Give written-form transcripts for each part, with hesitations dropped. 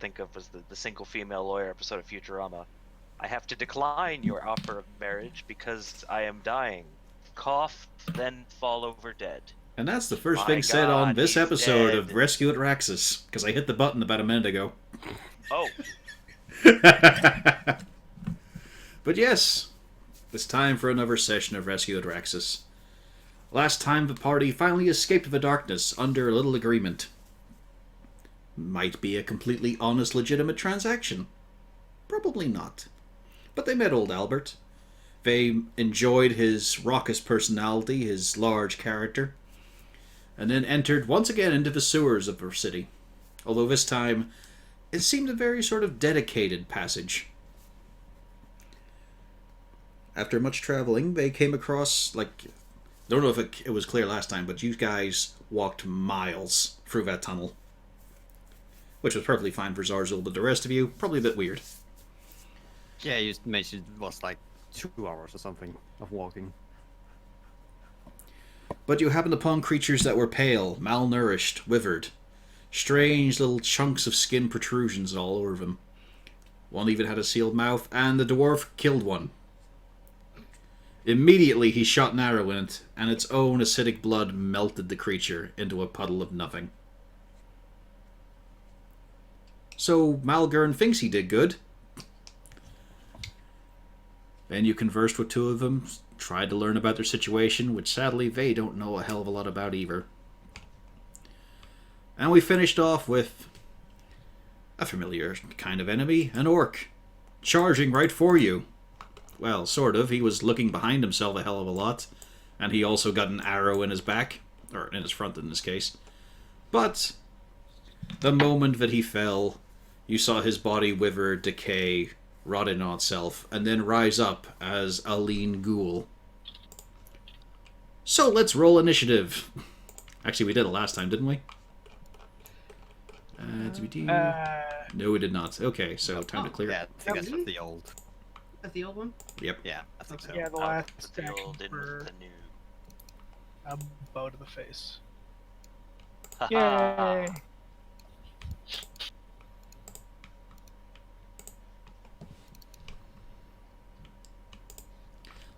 think of was the single female lawyer episode of Futurama. I have to decline your offer of marriage because I am dying. Cough, then fall over dead. And that's the first My thing said on God, this he's episode of dead. Rescue at Raxis, because I hit the button about a minute ago. Oh. But yes, it's time for another session of Rescue at Raxis. Last time the party finally escaped the darkness under a little agreement. Might be a completely honest, legitimate transaction. Probably not. But they met old Albert. They enjoyed his raucous personality, his large character, and then entered once again into the sewers of their city. Although this time, it seemed a very sort of dedicated passage. After much traveling, they came across, don't know if it was clear last time, but you guys walked miles through that tunnel. Which was perfectly fine for Zarzul, but the rest of you, probably a bit weird. Yeah, you mentioned it was like 2 hours or something of walking. But you happened upon creatures that were pale, malnourished, withered. Strange little chunks of skin protrusions all over them. One even had a sealed mouth, and the dwarf killed one. Immediately he shot an arrow in it, and its own acidic blood melted the creature into a puddle of nothing. So Malgern thinks he did good. Then you conversed with two of them, tried to learn about their situation, which sadly they don't know a hell of a lot about either. And we finished off with a familiar kind of enemy, an orc, charging right for you. Well, sort of. He was looking behind himself a hell of a lot, and he also got an arrow in his back, or in his front in this case. But the moment that he fell, you saw his body wither, decay, rot in on itself, and then rise up as a lean ghoul. So let's roll initiative. Actually, we did it last time, didn't we? No, we did not. Okay, so time to clear. Yeah, I think that's the old. That's the old one? Yep. Yeah, I think so. Yeah, the last the action old in for with the new. a bow to the face. Haha. Yay!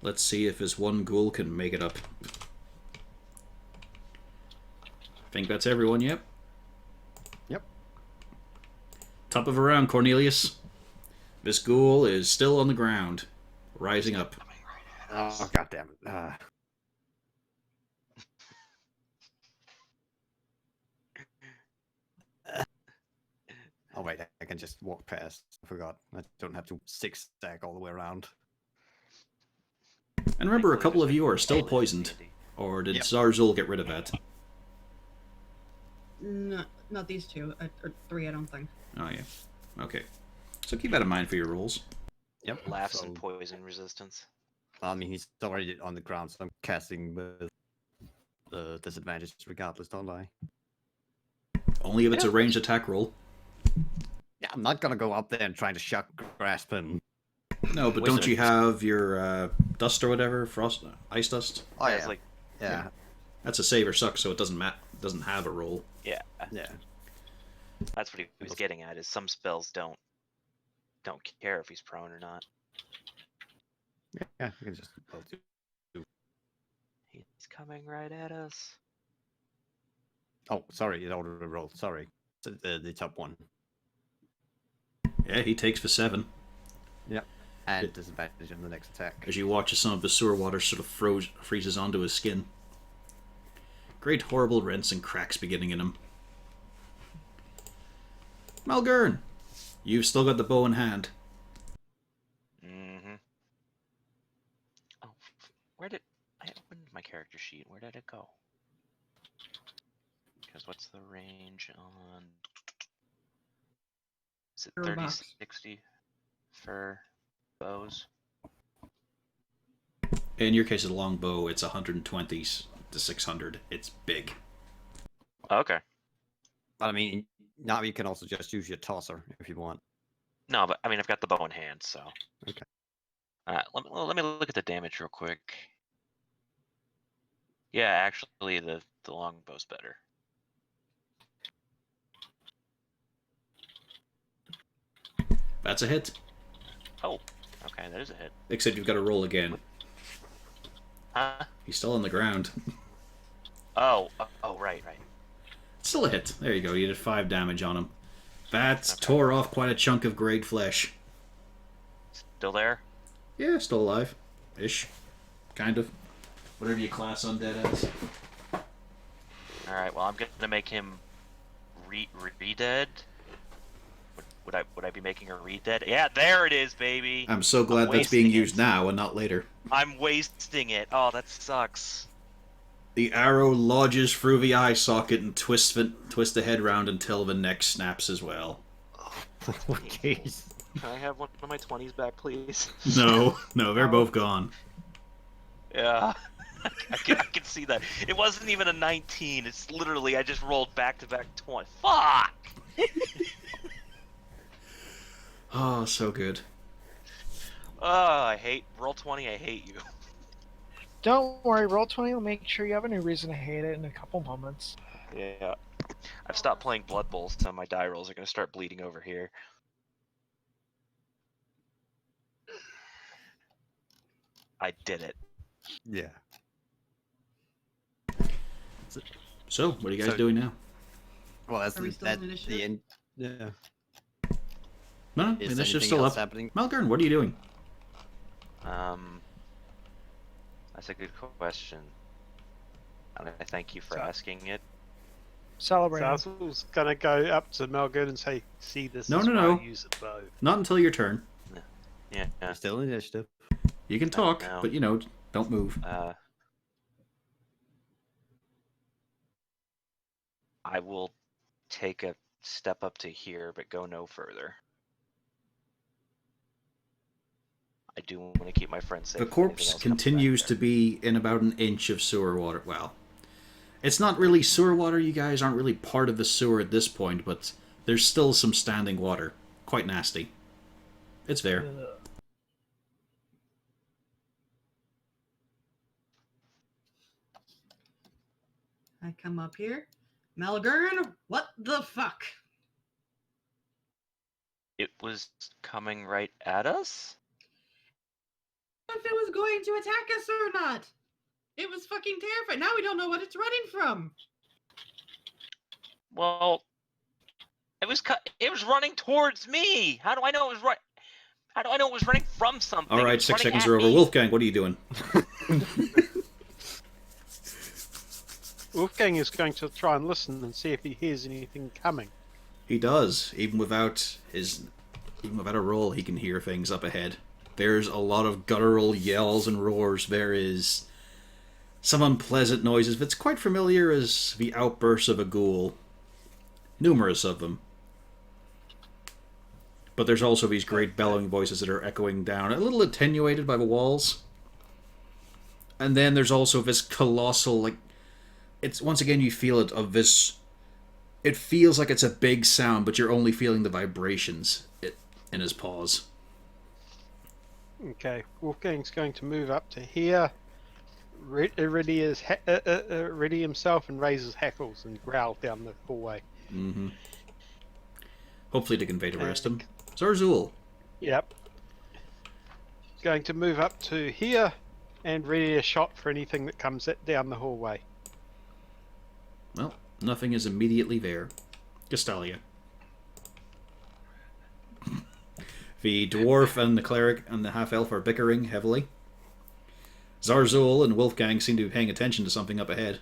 Let's see if this one ghoul can make it up. Think that's everyone, yep? Yep. Top of a round, Cornelius. This ghoul is still on the ground, rising up. Oh, goddamn it. Oh, wait, I can just walk past. I forgot. I don't have to zigzag all the way around. And remember, a couple of you are still poisoned. Or did Zarzul get rid of that? No, not these two. Or three, I don't think. Oh, yeah. Okay. So keep that in mind for your rolls. Yep. Laughs so, and poison resistance. I mean, he's already on the ground, so I'm casting with the disadvantage regardless, don't I? Only if it's a ranged attack roll. Yeah, I'm not gonna go up there and try to shock grasp him. No, but don't you have your dust or whatever? Frost, ice dust? Oh, Yeah, yeah. it's like Yeah. That's a save or suck, so it doesn't have a roll. yeah. Yeah. That's what he was getting at. Is some spells don't care if he's prone or not. Yeah, you can just both do. He's coming right at us. Oh, sorry, it already rolled. Sorry. The top one. Yeah, he takes for 7. Yep. And disadvantage on the next attack. As you watch as some of the sewer water sort of freezes onto his skin. Great horrible rents and cracks beginning in him. Malgern, you've still got the bow in hand. Mm-hmm. Oh, where did I opened my character sheet? Where did it go? Because what's the range on? Is it 30, 60 for bows? In your case, it's a long bow. It's 120 to 600. It's big. Okay. But I mean, now you can also just use your tosser if you want. No, but I mean, I've got the bow in hand, so. Okay. Let me look at the damage real quick. Yeah, actually, the long bow's better. That's a hit. Oh, okay, there's a hit. Except you've got to roll again. Huh? He's still on the ground. Oh, right. Still a hit. There you go. You did 5 damage on him. That Okay. tore off quite a chunk of greyed flesh. Still there? Yeah, still alive. Ish. Kind of. Whatever you class undead as. Alright, well, I'm gonna make him re-dead. Would I be making her re-dead? Yeah, there it is, baby! I'm so glad that's being wasting used it. now and not later. I'm wasting it. Oh, that sucks. The arrow lodges through the eye socket and twists the head round until the neck snaps as well. Jeez. Can I have one of my 20s back, please? No, they're both gone. Yeah. I can see that. It wasn't even a 19. It's literally, I just rolled back-to-back 20. Fuck! Oh, so good. Oh, I hate... Roll 20, I hate you. Don't worry, Roll20 will make sure you have a new reason to hate it in a couple moments. Yeah. I've stopped playing Blood Bowl, so my die rolls are going to start bleeding over here. I did it. Yeah. So, what are you guys So- doing now? Well, that's Are we still in initiative? the end. Yeah. No, Is initiative's anything still else up. happening? Malgern, what are you doing? That's a good question. And I thank you for asking it. Celebrate. So I was gonna go up to Melgood and say, "See, this No, is no, why no. I use a bow." Not until your turn. Yeah. Still in initiative. You can talk, No. but don't move. I will take a step up to here, but go no further. I do want to keep my friends safe. The if anything corpse else comes back continues there. to be in about an inch of sewer water. Well, it's not really sewer water. You guys aren't really part of the sewer at this point, but there's still some standing water. Quite nasty. It's there. I come up here. Malgern, what the fuck? It was coming right at us? If it was going to attack us or not. It was fucking terrifying. Now we don't know what it's running from. Well, it was running towards me. How do I know it was right? How do I know it was running from something? All It right, was 6 running seconds at are over. me. Wolfgang, what are you doing? Wolfgang is going to try and listen and see if he hears anything coming. He does. Even without a roll, he can hear things up ahead. There's a lot of guttural yells and roars. There is some unpleasant noises that's quite familiar as the outbursts of a ghoul. Numerous of them. But there's also these great bellowing voices that are echoing down, a little attenuated by the walls. And then there's also this colossal, it's once again you feel it of this. It feels like it's a big sound, but you're only feeling the vibrations in his paws. Okay, Wolfgang's going to move up to here, ready himself, and raise his hackles and growl down the hallway. Mm-hmm. Hopefully to convey to rest him. Zarzul. Yep. Going to move up to here and ready a shot for anything that comes down the hallway. Well, nothing is immediately there. Castalia. The dwarf and the cleric and the half-elf are bickering heavily. Zarzul and Wolfgang seem to be paying attention to something up ahead.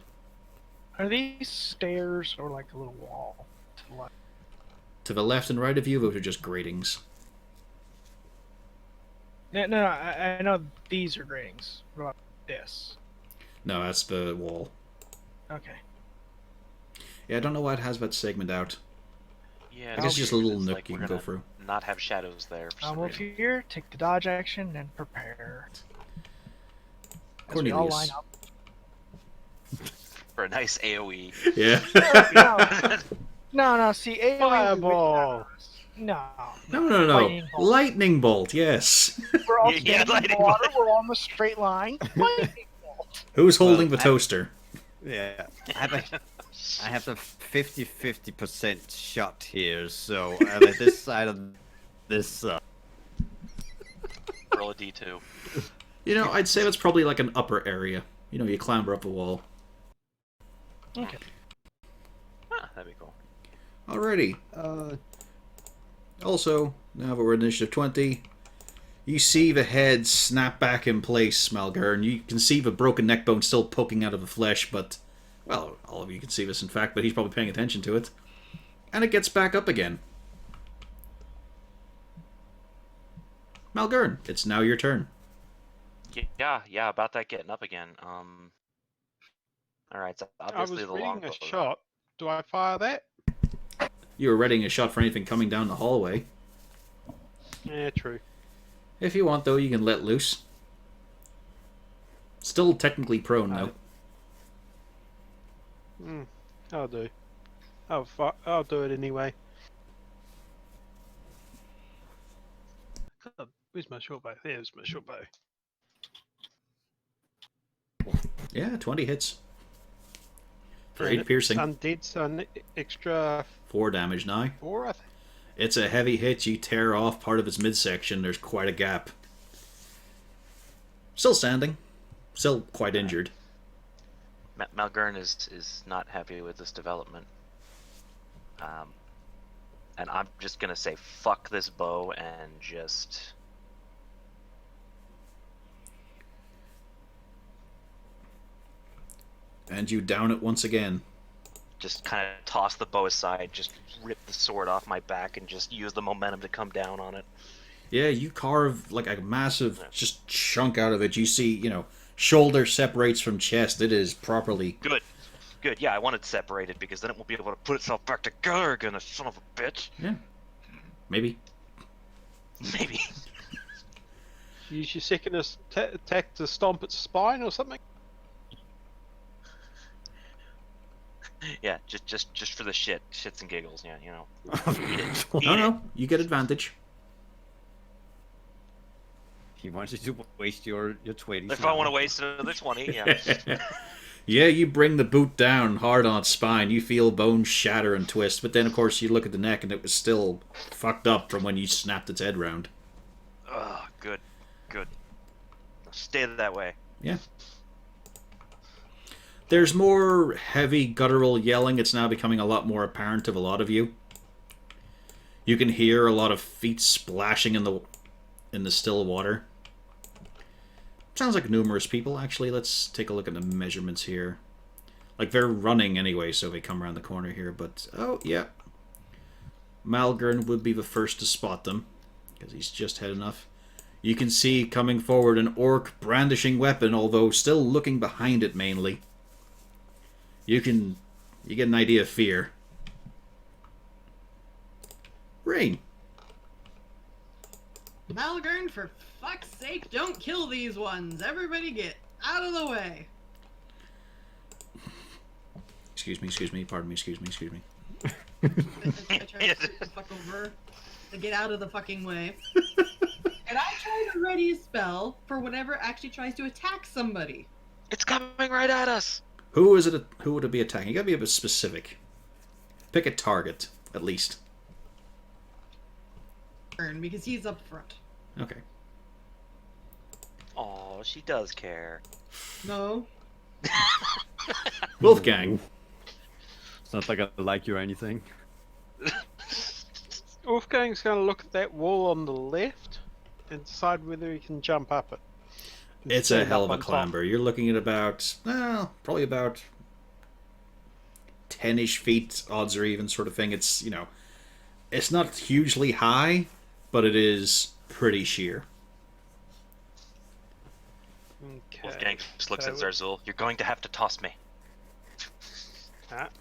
Are these stairs or like a little wall to the left? To the left and right of you, those are just gratings. No, I know these are gratings. What about this? No, that's the wall. Okay. Yeah, I don't know why it has that segment out. Yeah, I guess it's just a weird. little It's nook like you we're can go gonna through. Not have shadows there. For I'll some move reason. here, take the dodge action, and prepare. As we all Cornelius. line up. For a nice AOE. Yeah. No, see, AoE Fireball. No. No. Lightning bolt. Lightning bolt, yes. We're all Yeah, standing in lightning water, bolt. we're all in the straight line. Lightning bolt. Who's holding the Well, toaster? Yeah. I have a 50-50% shot here, so I'm at this side of This Roll a d2. You know, I'd say that's probably like an upper area. You know, you clamber up a wall. Okay. That'd be cool. Alrighty. uh Also, now that we're at initiative 20, you see the head snap back in place, Malgern. You can see the broken neck bone still poking out of the flesh, but, well, all of you can see this in fact, but he's probably paying attention to it. And it gets back up again. Malgern, it's now your turn. Yeah, about that getting up again. Alright, so I was obviously the reading longbow. a shot. Do I fire that? You were readying a shot for anything coming down the hallway. Yeah, true. If you want, though, you can let loose. Still technically prone, though. I'll do. I'll do it anyway. God, where's my short bow? There's my short bow. Yeah, 20 hits. For And 8 piercing. Undead, so an extra 4 damage now. 4, I think. It's a heavy hit. You tear off part of its midsection. There's quite a gap. Still standing. Still quite injured. Malgern is not happy with this development. And I'm just gonna say fuck this bow and just... And you down it once again. Just kind of toss the bow aside, just rip the sword off my back and just use the momentum to come down on it. Yeah, you carve like a massive just chunk out of it. You see, you know, shoulder separates from chest. It is properly... Good, yeah, I want it separated because then it won't be able to put itself back together again, a son of a bitch. Yeah. Maybe. Maybe. Use your second attack to stomp its spine or something. Yeah, just for the shits and giggles, yeah, you know. No, you get advantage. he wants you to waste your 20. If I want to waste another 20, yeah. Yeah, you bring the boot down hard on its spine. You feel bones shatter and twist, but then of course you look at the neck and it was still fucked up from when you snapped its head round. Oh, good. Stay that way. Yeah. There's more heavy guttural yelling. It's now becoming a lot more apparent to a lot of you. You can hear a lot of feet splashing in the still water. Sounds like numerous people. Actually, let's take a look at the measurements here. Like, they're running anyway, so they come around the corner here. But, oh, yeah. Malgern would be the first to spot them, because he's just had enough. You can see coming forward an orc brandishing weapon, although still looking behind it mainly. You get an idea of fear. Rain. Malgern, for fuck's sake, don't kill these ones. Everybody get out of the way. Excuse me, pardon me, excuse me. I try to scoot the fuck over to get out of the fucking way. And I try to ready a spell for whatever actually tries to attack somebody. It's coming right at us. Who would it be attacking? You gotta be a bit specific. Pick a target, at least. Because he's up front. Okay. Oh, she does care. No. Wolfgang. It's not like I like you or anything. Wolfgang's going to look at that wall on the left and decide whether he can jump up it. and It's a stand hell up of a on top. clamber. You're looking at about, well, probably about 10-ish feet, odds or even sort of thing. It's, you know, it's not hugely high, but it is pretty sheer. Okay. Wolfgang just looks so at Zarzul. You're going to have to toss me.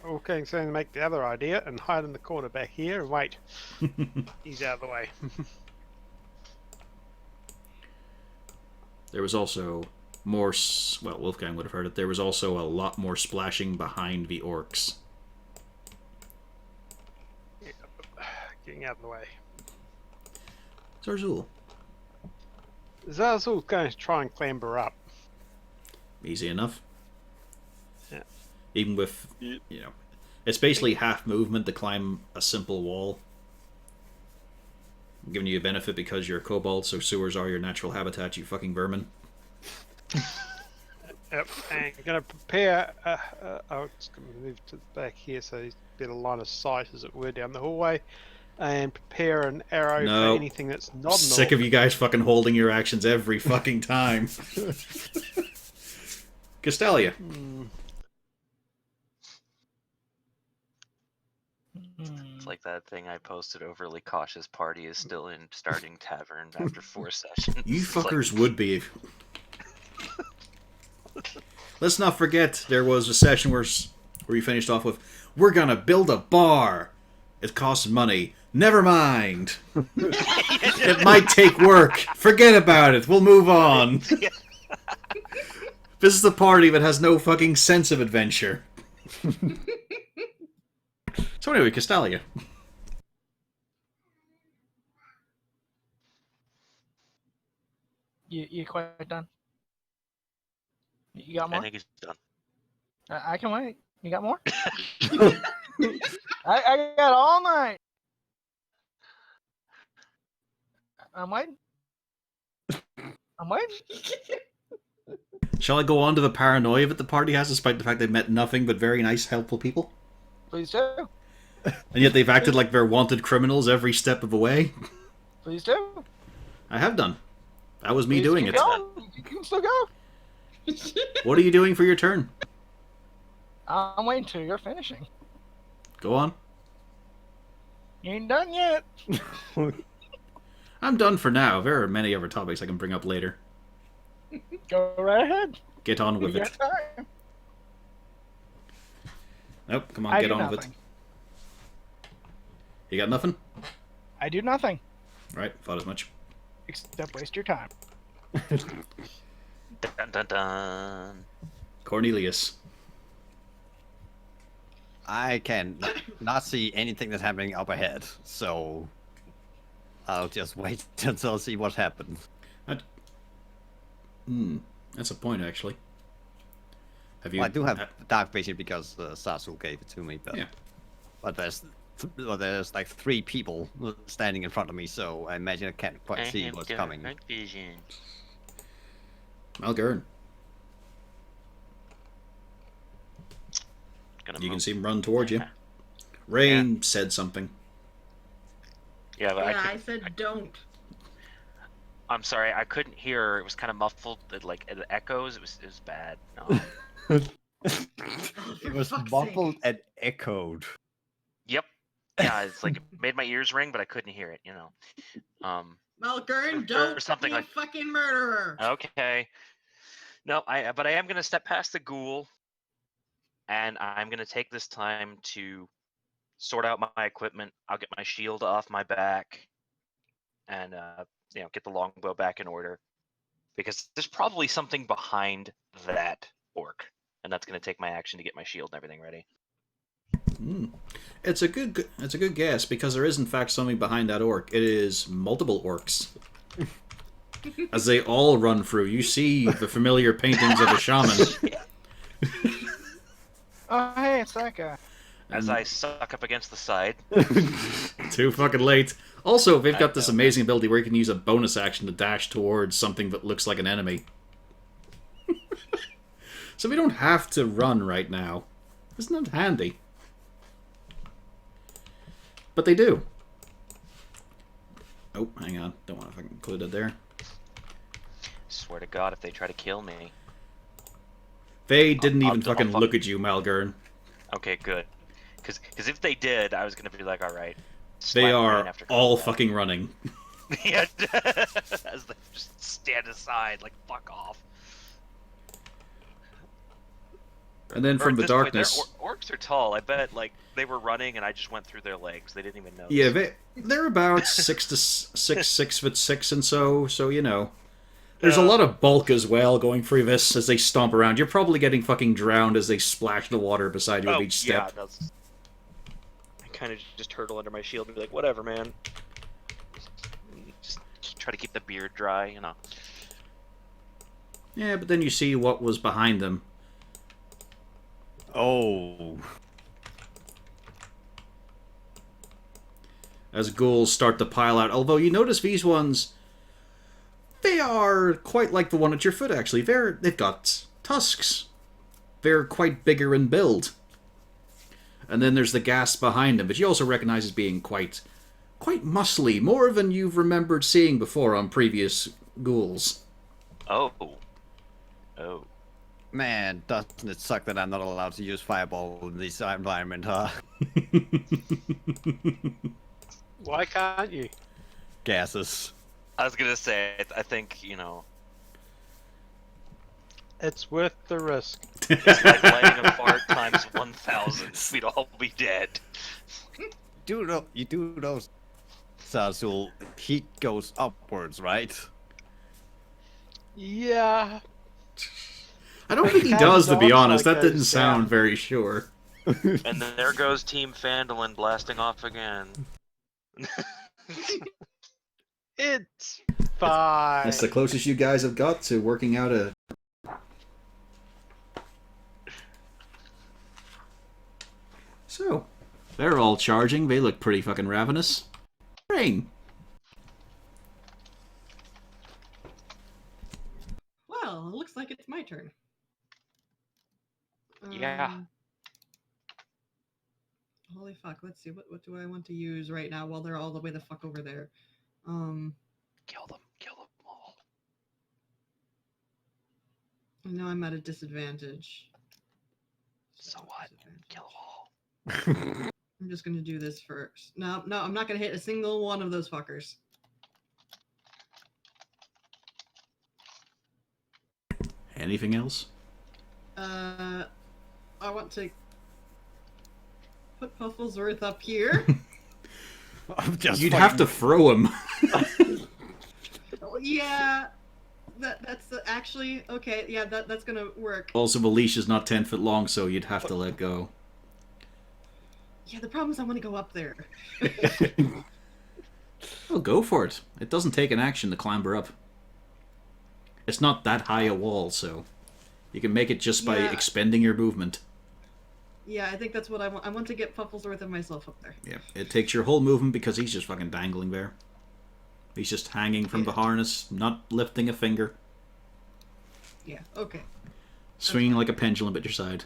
Wolfgang's going to make the other idea and hide in the corner back here and wait. He's out of the way. There was also more, well, Wolfgang would have heard it. There was also a lot more splashing behind the orcs. Getting out of the way. Zarzul. Zarzul's going to try and clamber up. Easy enough. Yeah. Even with, Yeah. you know, it's basically half movement to climb a simple wall. I'm giving you a benefit because you're a kobold, so sewers are your natural habitat, you fucking vermin. Yep, and I'm going to prepare. I'll just gonna move to the back here so he's better line of sight, as it were, down the hallway, and prepare an arrow No. for anything that's not. Sick of you guys fucking holding your actions every fucking time. Castelia. It's like that thing I posted. Overly cautious party is still in starting tavern after 4 sessions. You It's like, fuckers would be. If... Let's not forget there was a session where we finished off with, we're gonna build a bar. It costs money. Never mind. It might take work. Forget about it. We'll move on. This is the party that has no fucking sense of adventure. So anyway, Castelia. You quite done? You got I more? think he's done. I can wait. You got more? I got all night. I'm waiting. I'm waiting. Shall I go on to the paranoia that the party has, despite the fact they've met nothing but very nice, helpful people? Please do. And yet they've acted like they're wanted criminals every step of the way? Please do. I have done. That was me Please doing keep it. going. You can still go. What are you doing for your turn? I'm waiting till you're finishing. Go on. You ain't done yet. I'm done for now. There are many other topics I can bring up later. Go right ahead. Get on You with it. got time. Nope, come on, I get do on with it. nothing. You got nothing? I do nothing Right, thought as much. except waste your time. Dun dun dun. Cornelius. I can not see anything that's happening up ahead, so I'll just wait until I see what happens. That's a point, actually. Have you? Well, I do have dark vision because Sasu gave it to me, but Yeah. but there's like 3 people standing in front of me, so I imagine I can't quite see what's coming. Vision. Malgern. Gonna You can move. see him run towards you. Rain said something. Yeah, but Yeah, I I said don't. I'm sorry, I couldn't hear. It was kind of muffled. It echoes. It was bad. No. It was fuck's muffled sake. and echoed. Yep. Yeah, it's like it made my ears ring, but I couldn't hear it. Malgern, Or don't something be a like- fucking murderer. Okay. No, but I am gonna step past the ghoul, and I'm gonna take this time to sort out my equipment. I'll get my shield off my back, and get the longbow back in order, because there's probably something behind that orc, and that's gonna take my action to get my shield and everything ready. It's a good guess, because there is in fact something behind that orc. It is multiple orcs. As they all run through, you see the familiar paintings of a shaman. Oh, hey, it's that guy. As I suck up against the side. Too fucking late. Also, they've got this amazing ability where you can use a bonus action to dash towards something that looks like an enemy. So we don't have to run right now. Isn't that handy? But they do. Oh, hang on. Don't want to fucking include it there. Swear to God, if they try to kill me. They didn't I'll- even I'll fucking fuck- look at you, Malgern. Okay, good. Because if they did, I was gonna be like, all right. They slap are rain after all combat. fucking running. Yeah, as they just stand aside, like fuck off. And then Or from at the this point, darkness... orcs are tall. I bet like they were running and I just went through their legs. They didn't even know. Yeah, they're about 6'6" and so you know. There's a lot of bulk as well going through this as they stomp around. You're probably getting fucking drowned as they splash the water beside you with each step. Yeah, that's... I kind of just hurtle under my shield and be like, whatever, man. Just try to keep the beard dry, you know. Yeah, but then you see what was behind them. Oh. as ghouls start to pile out. Although you notice these ones, they are quite like the one at your foot, actually. They've got tusks. They're quite bigger in build. And then there's the ghast behind them, but you also recognize as being quite muscly, more than you've remembered seeing before on previous ghouls. Oh. Oh. Man, doesn't it suck that I'm not allowed to use fireball in this environment, huh? Why can't you? Gases. I was gonna say, I think, you know, It's worth the risk. it's like lighting a fart times 1,000. We'd all be dead. You do those. So heat goes upwards, right? Yeah. I don't think he does, to be honest. That didn't sound very sure. And then there goes Team Fandolin blasting off again. It's fine. That's the closest you guys have got to working out a... So, they're all charging. They look pretty fucking ravenous. Rain. Well, it looks like it's my turn. Yeah. Holy fuck, let's see, what do I want to use right now while they're all the way the fuck over there? Kill them all. I know I'm at a disadvantage. So what? Kill them all. I'm just gonna do this first. No, I'm not gonna hit a single one of those fuckers. Anything else? I want to put Pufflesworth up here. You'd have to throw him. Yeah, that's actually okay. Yeah, that's gonna work. Also, the leash is not 10 foot long, so you'd have to let go. Yeah, the problem is I want to go up there. Well, go for it. It doesn't take an action to clamber up. It's not that high a wall, so you can make it just by expending your movement. Yeah, I think that's what I want. I want to get Pufflesworth and myself up there. Yeah, it takes your whole movement because he's just fucking dangling there. He's just hanging from the harness, not lifting a finger. Yeah, okay. Swinging like a pendulum at your side.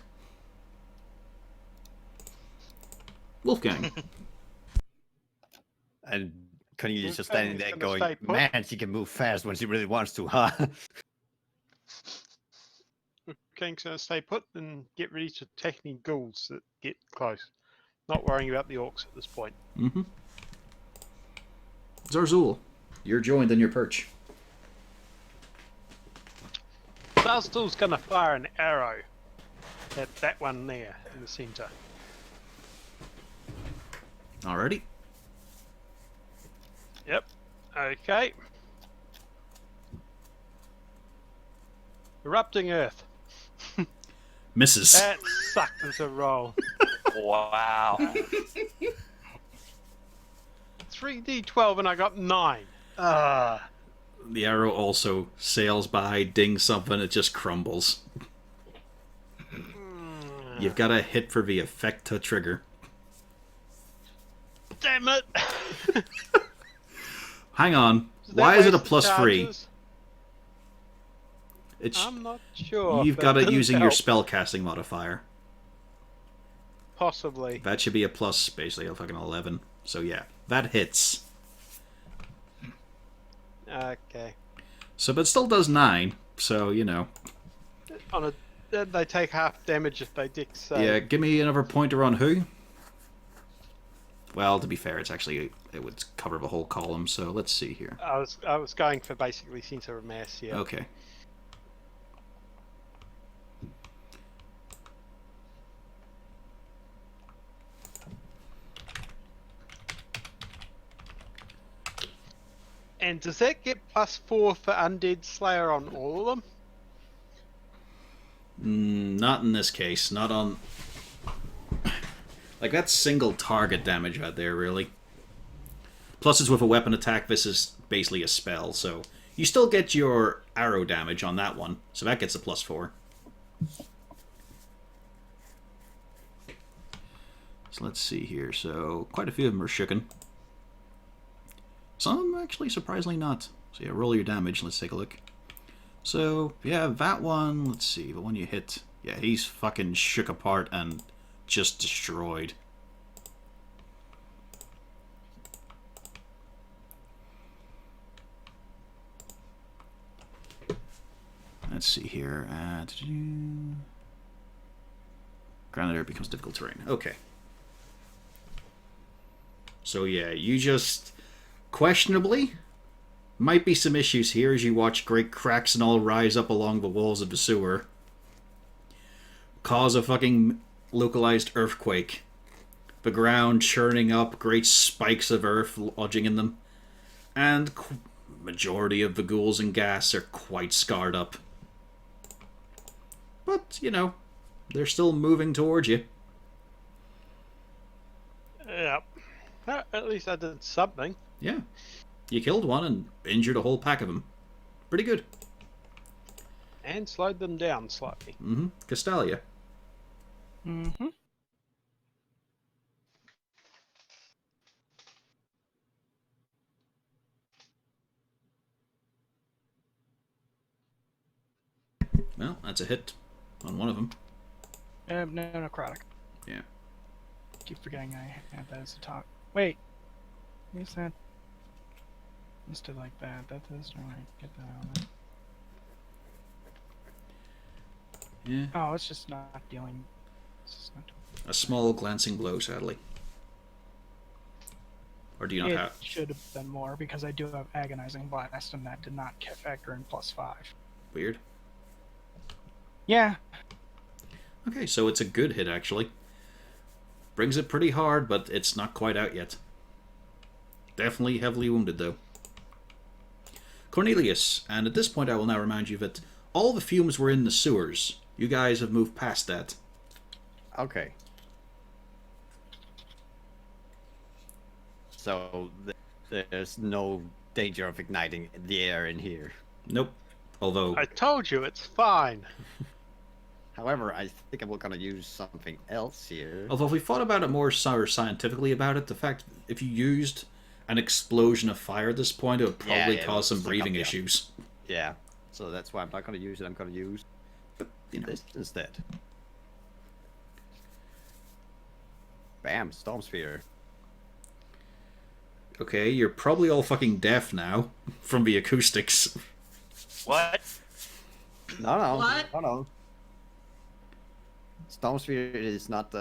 Wolfgang. And Cornelius just standing there Wolfgang's gonna going, stay put. man, she can move fast when she really wants to, huh? King's gonna stay put and get ready to take any ghouls that get close. Not worrying about the orcs at this point. Mm-hmm. Zarzul, you're joined in your perch. Zazdul's gonna fire an arrow at that one there in the center. Alrighty. Yep. Okay. Erupting Earth. Misses. That sucked as a roll. Wow. 3d12 and I got 9. The arrow also sails by, dings something, it just crumbles. You've got to hit for the effect to trigger. Damn it! Hang on. Does that Why is it a waste the +3? charges? It's I'm not sure. You've but got it doesn't using your help. spellcasting modifier. Possibly. That should be a plus, basically, a fucking 11. So yeah, that hits. Okay. So, but it still does 9. So, you know. On a, then they take half damage if they dick save. Yeah, give me another pointer on who? Well, to be fair, it would cover the whole column, so let's see here. I was going for basically center of mass, yeah. Okay. And does that get +4 for Undead Slayer on all of them? Not in this case. Not on... Like, that's single target damage out there, really. Plus, it's with a weapon attack. This is basically a spell, so... You still get your arrow damage on that one, so that gets a +4. So let's see here. So, quite a few of them are shooken. Some actually surprisingly not. So yeah, roll your damage. Let's take a look. So yeah, that one. Let's see, the one you hit. Yeah, he's fucking shook apart and just destroyed. Let's see here. Grounded area becomes difficult terrain. Okay. So yeah, you just questionably might be some issues here as you watch great cracks and all rise up along the walls of the sewer. Cause a fucking localized earthquake. The ground churning up, great spikes of earth lodging in them. And majority of the ghouls and gas are quite scarred up. But, you know, they're still moving towards you. Yeah. At least I did something. Yeah. You killed one and injured a whole pack of them. Pretty good. And slowed them down slightly. Mm-hmm. Castalia. Mm-hmm. Well, that's a hit on one of them. No necrotic. Yeah. Keep forgetting I had that as a top. Wait. Is that? Missed it like that. That doesn't right. Get that out of there. Yeah. Oh, it's just not dealing. It's just not. A small glancing blow, sadly. Or do you not It have? should have been more because I do have agonizing blast, and that did not factor in +5. Weird. Yeah. Okay, so it's a good hit, actually. Brings it pretty hard, but it's not quite out yet. Definitely heavily wounded, though. Cornelius, and at this point I will now remind you that all the fumes were in the sewers. You guys have moved past that. Okay. So there's no danger of igniting the air in here. Nope. Although, I told you, it's fine. However, I think I'm going to use something else here. if we thought about it more scientifically about it, the fact if you used an explosion of fire at this point, it would probably cause some breathing issues. Yeah. So that's why I'm not going to use it. I'm going to use this instead. Bam, Storm Sphere. Okay, you're probably all fucking deaf now from the acoustics. What? No. What? No. Storm Sphere is not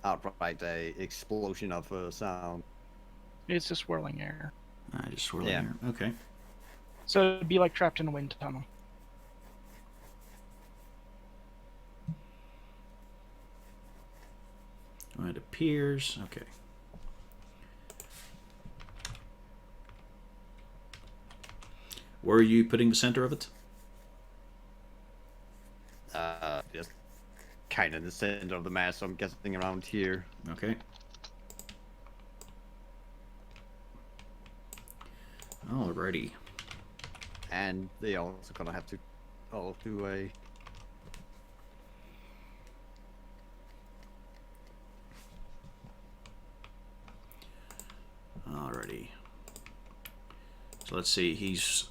outright a explosion of sound. It's just swirling air. I just swirl Yeah. here. Okay. So it'd be like trapped in a wind tunnel. Oh, it appears. Okay. Where are you putting the center of it? Just kind of in the center of the mass, so I'm guessing around here. Okay. Alrighty. And they also gonna have to all do a Alrighty. So let's see, he's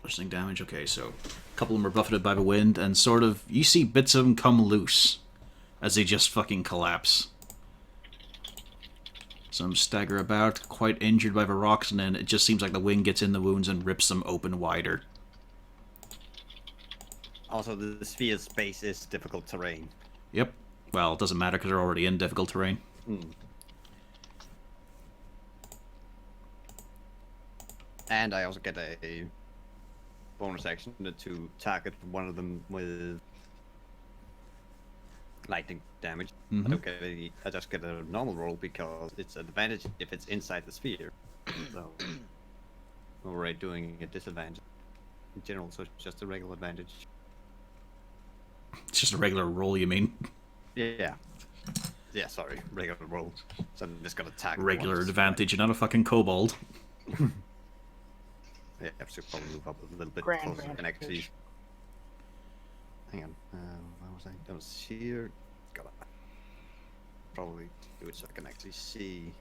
listening damage. Okay, so a couple of them are buffeted by the wind, and sort of you see bits of them come loose as they just fucking collapse. Some stagger about, quite injured by the rocks, and then it just seems like the wind gets in the wounds and rips them open wider. Also, the sphere space is difficult terrain. Yep. Well, it doesn't matter because they're already in difficult terrain. And I also get a bonus action to target one of them with lightning damage. Mhm. I don't get any. I just get a normal roll because it's an advantage if it's inside the sphere. So I'm already doing a disadvantage in general, so it's just a regular advantage. It's just a regular roll, you mean? Yeah. Yeah, sorry, regular roll. So I'm just gonna target Regular once. advantage, you're not a fucking kobold. Yeah, I should probably move up a little bit Grand closer and advantage. actually. Hang on. Where was I? That was here. Gotta probably do it so I can actually see.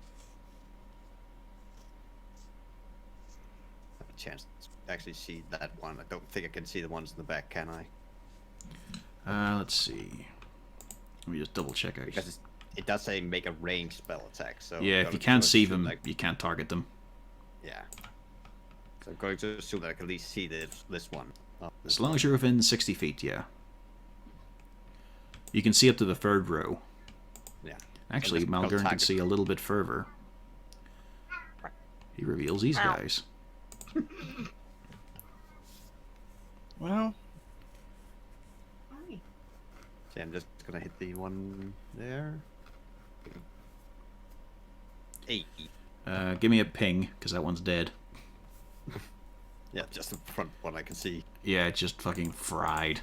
chance to actually see that one. I don't think I can see the ones in the back, can I? Let's see. Let me just double check. Because it does say make a ranged spell attack. So Yeah, if you can't see them, you can't target them. Yeah. So I'm going to assume that I can at least see this one. As long as you're within 60 feet, yeah. You can see up to the third row. Yeah. Actually, Malgern can see a little bit further. He reveals these guys. Well, Hi. See, I'm just gonna hit the one there. 8. Give me a ping, because that one's dead. Yeah, just the front one I can see. Yeah, it's just fucking fried.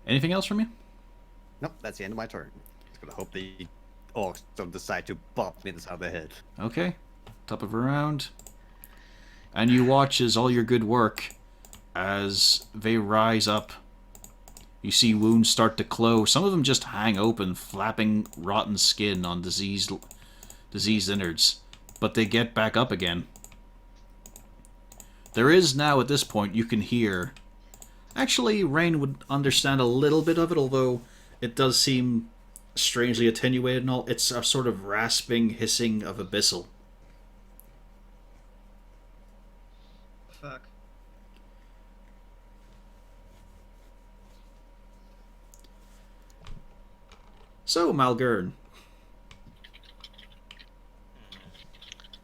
Anything else from you? Nope, that's the end of my turn. Just gonna hope the orcs don't decide to bop me this out of the head. Okay. Top of the round. And you watch as all your good work, as they rise up. You see wounds start to close. Some of them just hang open, flapping rotten skin on diseased innards. But they get back up again. There is now, at this point, you can hear... Actually, Rain would understand a little bit of it, although it does seem strangely attenuated and all. It's a sort of rasping, hissing of abyssal. Fuck. So, Malgern.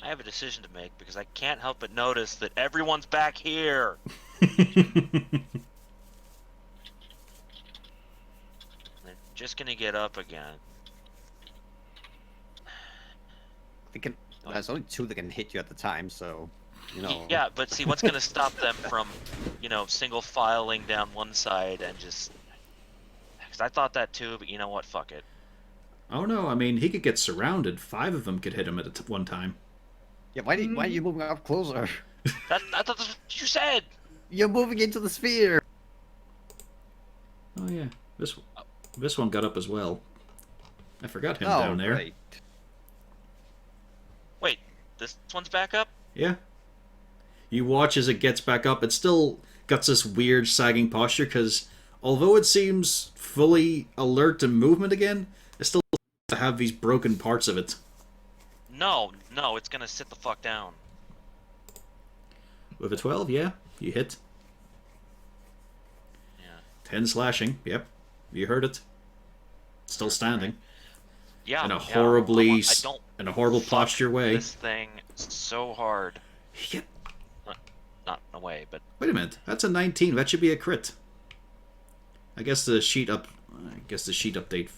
I have a decision to make because I can't help but notice that everyone's back here. They're just gonna get up again. There's only 2 that can hit you at the time, so you know. Yeah, but see, what's gonna stop them from, single filing down one side and just? Because I thought that too, but you know what? Fuck it. Oh no, I mean, he could get surrounded. 5 of them could hit him at one time. Yeah, why are you moving up closer? I thought that's what you said. You're moving into the sphere. Oh yeah, this one got up as well. I forgot him down there. Right. Wait, this one's back up? Yeah. You watch as it gets back up. It still got this weird sagging posture because although it seems fully alert to movement again, it still to have these broken parts of it. No, it's gonna sit the fuck down. With a 12, yeah, you hit. Yeah. 10 slashing, yep. You heard it. Still standing. Yeah. In a horribly, I don't in a horrible fuck posture way. This thing so hard. Yep. Not in a way, but Wait a minute, that's a 19. That should be a crit. I guess the sheet update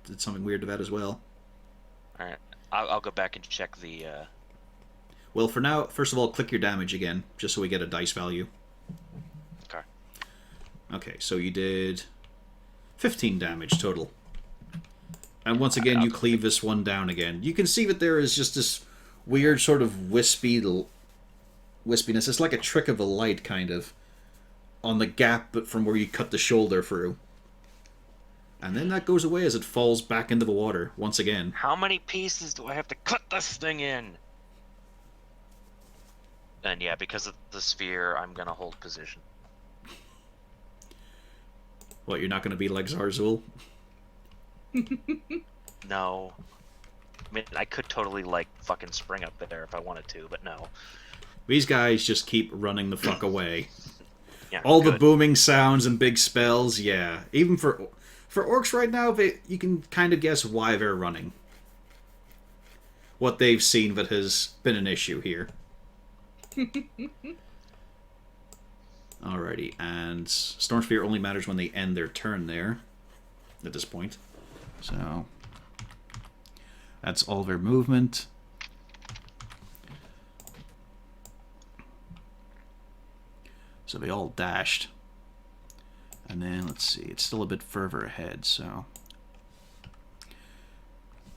did something weird to that as well. all right. I'll go back and check the. Well, for now, first of all, click your damage again, just so we get a dice value. Okay. Okay, so you did 15 damage total. And once again, you cleave this one down again. You can see that there is just this weird sort of wispiness. It's like a trick of a light, kind of, on the gap but from where you cut the shoulder through. And then that goes away as it falls back into the water once again. How many pieces do I have to cut this thing in? And yeah, because of the sphere, I'm gonna hold position. What, you're not going to be like Zarzul? No. I mean, I could totally, fucking spring up there if I wanted to, but no. These guys just keep running the fuck away. Yeah, All the good. booming sounds and big spells, yeah. Even for orcs right now, you can kind of guess why they're running. What they've seen that has been an issue here. Alrighty, and Storm Sphere only matters when they end their turn there, at this point. So, that's all their movement. So they all dashed. And then, let's see, it's still a bit further ahead, so...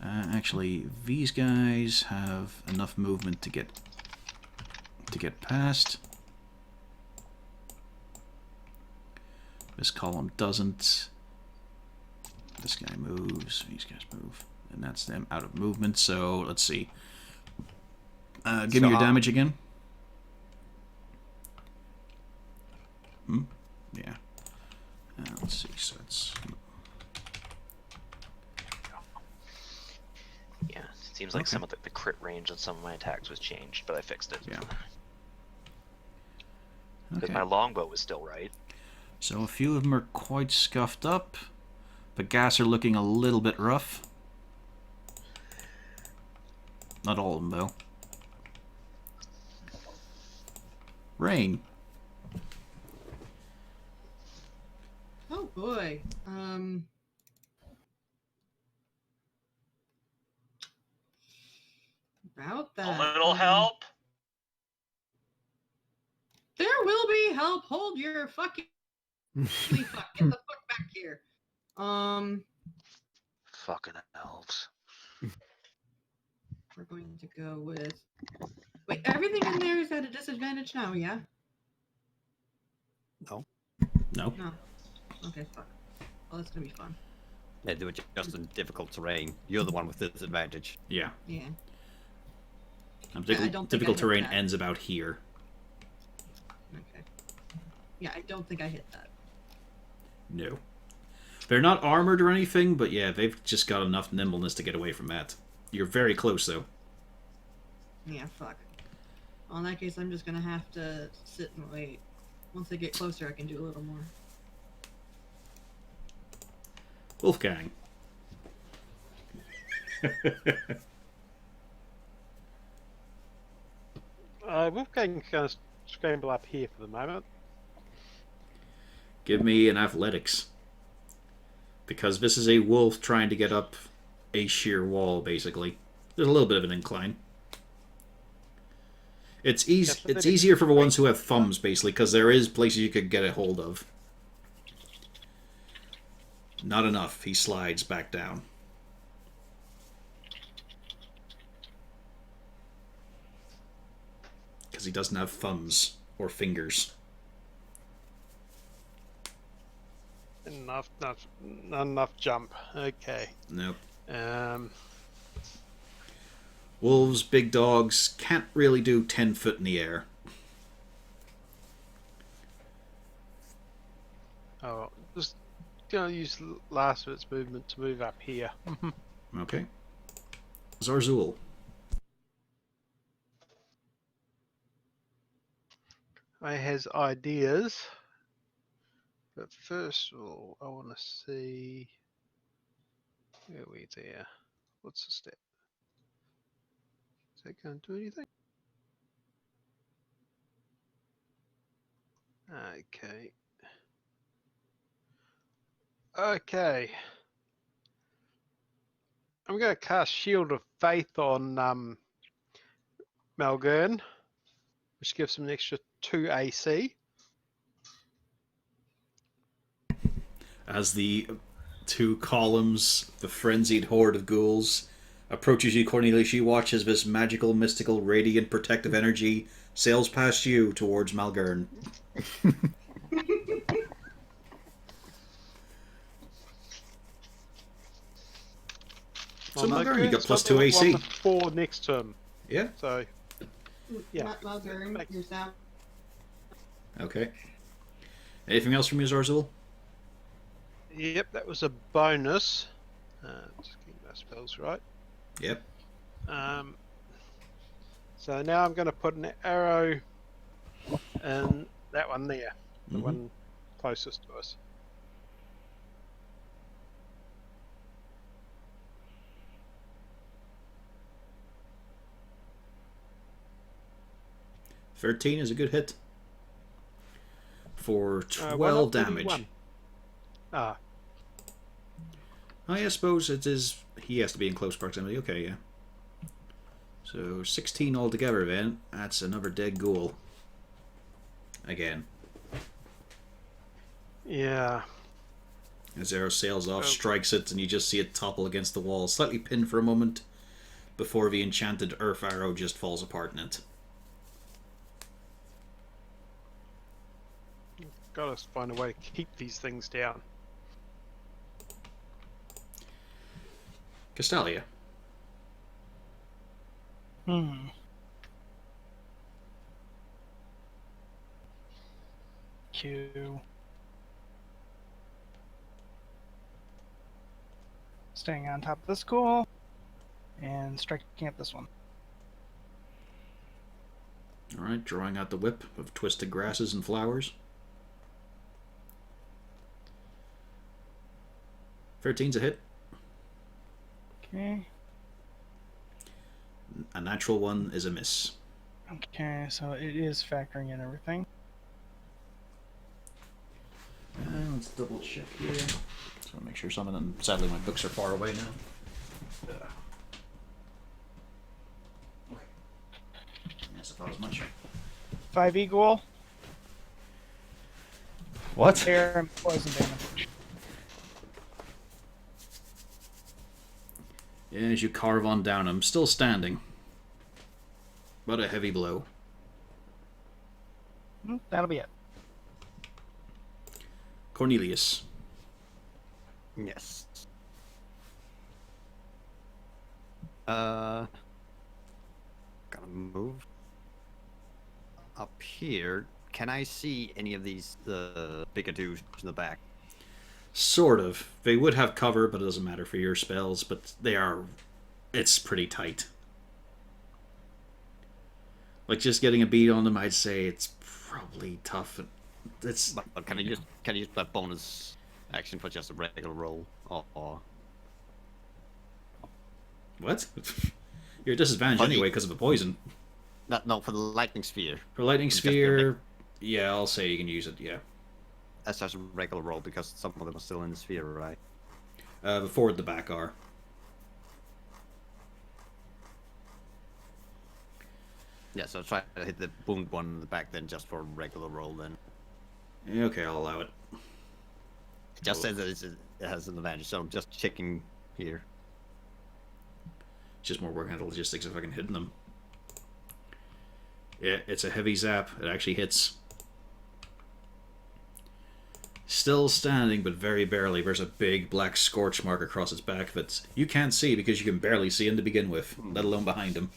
actually, these guys have enough movement to get past. This column doesn't. This guy moves, these guys move. And that's them out of movement, so let's see. Give me your damage again. Yeah. Let's see. So it's Yeah, it seems like some of the crit range on some of my attacks was changed, but I fixed it. Yeah. Because okay. my longbow was still right. So a few of them are quite scuffed up. The gas are looking a little bit rough. Not all of them, though. Rain. Oh boy. About that. A little help. There will be help. Hold your fucking fuck. Get the fuck back here. Fucking elves. We're going to go with. Wait, everything in there is at a disadvantage now, yeah? No. No. No. Okay, fuck. Well, that's gonna be fun. Yeah, they were just in difficult terrain. You're the one with the disadvantage. Yeah. Yeah. Difficult terrain ends about here. Okay. Yeah, I don't think I hit that. No. They're not armored or anything, but yeah, they've just got enough nimbleness to get away from that. You're very close, though. Yeah, fuck. Well, in that case, I'm just gonna have to sit and wait. Once they get closer, I can do a little more. Wolfgang. Wolfgang can kind of scramble up here for the moment. Give me an athletics. Because this is a wolf trying to get up a sheer wall, basically. There's a little bit of an incline. It's easy. It's easier for the ones who have thumbs, basically, because there is places you could get a hold of. Not enough. He slides back down. Because he doesn't have thumbs or fingers. Not enough jump. Okay. Nope. Wolves, big dogs, can't really do 10 foot in the air. Oh, just gonna use the last of its movement to move up here. Okay. Zarzul. I has ideas, but first of all, I want to see. Where are we there? What's the step? Is that going to do anything? Okay. Okay. I'm going to cast Shield of Faith on Malgern, which gives him an extra 2 AC. As the two columns, the frenzied horde of ghouls, approaches you, Cornelius, you watch as this magical, mystical, radiant, protective energy sails past you towards Malgern. So Malgern, you got plus 2 AC. 4 next to him. Yeah. So, yeah. Malgern, you're sound. Okay. Anything else from you, Zarzul? Yep, that was a bonus. Just keep my spells right. Yep. So now I'm going to put an arrow in that one there, the one closest to us. $13 is a good hit. For 12 why not damage. 31? Ah, I suppose it is. He has to be in close proximity. Okay, yeah. So 16 altogether then. That's another dead ghoul. Again. yeah. As arrow sails off, strikes it, and you just see it topple against the wall, slightly pinned for a moment, before the enchanted earth arrow just falls apart in it. Gotta find a way to keep these things down. Castalia. to staying on top of this school and striking at this one. Alright, drawing out the whip of twisted grasses and flowers. 13's a hit. Okay. A natural one is a miss. Okay, so it is factoring in everything. Let's double check here. Just want to make sure some of them. Sadly, my books are far away now. Okay. Yes, I thought as much. 5 equal. What? Air and poison damage. As you carve on down him, still standing. But a heavy blow. That'll be it. Cornelius. Yes. Gotta move up here. Can I see any of these bigger dudes in the back? Sort of. They would have cover, but it doesn't matter for your spells, but they are... It's pretty tight. Like, just getting a beat on them, I'd say it's probably tough. It's... But can I use that bonus action for just a regular roll? Or... What? You're at disadvantage Funny. anyway because of the poison. No, for the lightning sphere. For lightning Just a sphere, yeah, I'll say you can use it, yeah. That's just a regular roll because some of them are still in the sphere, right? The forward, the back are. Yeah, so try to hit the wound one in the back then just for a regular roll then. Okay, I'll allow it. It just says that it has an advantage, so I'm just checking here. Just more working on the logistics of fucking hitting them. Yeah, it's a heavy zap. It actually hits. Still standing, but very barely. There's a big black scorch mark across its back that you can't see because you can barely see him to begin with, let alone behind him.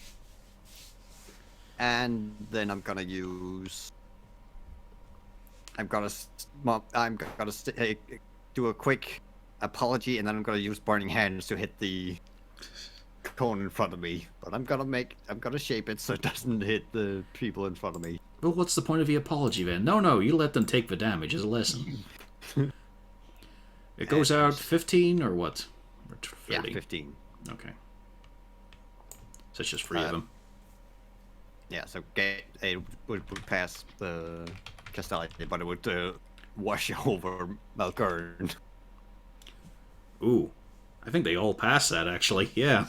And then I'm gonna use. I'm gonna do a quick apology, and then I'm gonna use burning hands to hit the cone in front of me. But I'm gonna shape it so it doesn't hit the people in front of me. But what's the point of the apology then? No, you let them take the damage as a lesson. It goes out 15 or what? Or 30? Yeah, 15. Okay. So it's just 3 of them. Yeah, so it would pass the Castelli, but it would wash over Malkern. Ooh. I think they all pass that, actually. Yeah.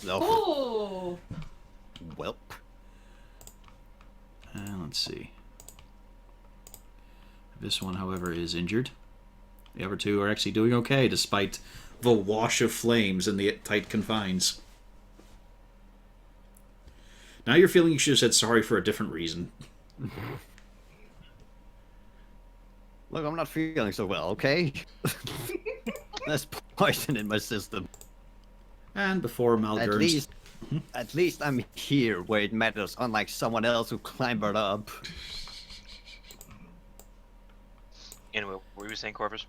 No. Oh! Welp. Let's see. This one, however, is injured. The other two are actually doing okay, despite the wash of flames in the tight confines. Now you're feeling you should have said sorry for a different reason. Look, I'm not feeling so well, okay? There's poison in my system. And before Malgurn's... At least I'm here where it matters, unlike someone else who clambered up. Anyway, what were you saying, Corvus?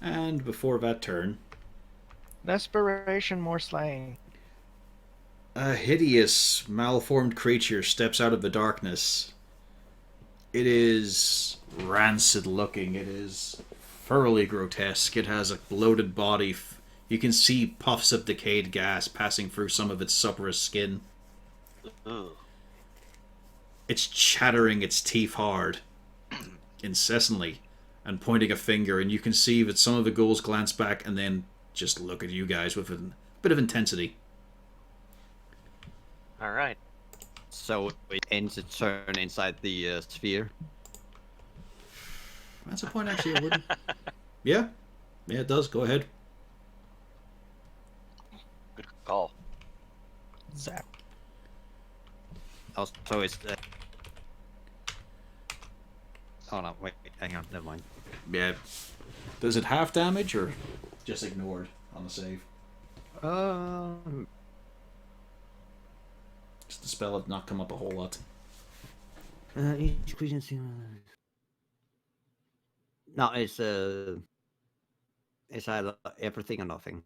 And before that turn, Desperation, more slaying. a hideous, malformed creature steps out of the darkness. It is rancid looking. It is thoroughly grotesque. It has a bloated body. You can see puffs of decayed gas passing through some of its supperous skin. Ugh. It's chattering its teeth hard, incessantly, and pointing a finger, and you can see that some of the ghouls glance back and then just look at you guys with a bit of intensity. Alright. So it ends its turn inside the sphere. That's a point, actually, I wouldn't. Yeah, it does. Go ahead. Good call. Zap. Also, it's. Oh no! Wait, hang on. Never mind. Yeah. Does it half damage or just ignored on the save? Just the spell had not come up a whole lot. Each creature. No, it's either everything or nothing.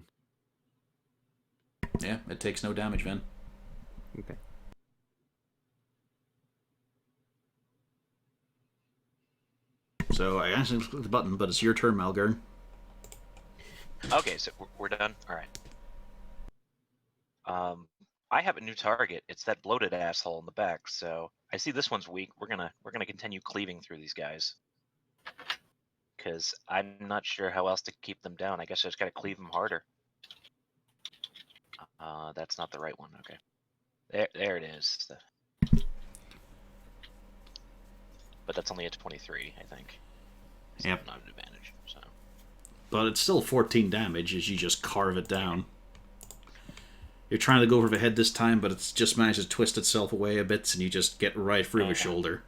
Yeah, it takes no damage, man. Okay. So I actually clicked the button, but it's your turn, Malgern. Okay, so we're done. All right. I have a new target. It's that bloated asshole in the back. So I see this one's weak. We're gonna continue cleaving through these guys. Because I'm not sure how else to keep them down. I guess I just gotta cleave them harder. That's not the right one. Okay. There it is. But that's only a 23, I think. So Yep. not an advantage. So. But it's still 14 damage as you just carve it down. You're trying to go over the head this time, but it's just managed to twist itself away a bit, and you just get right through the shoulder.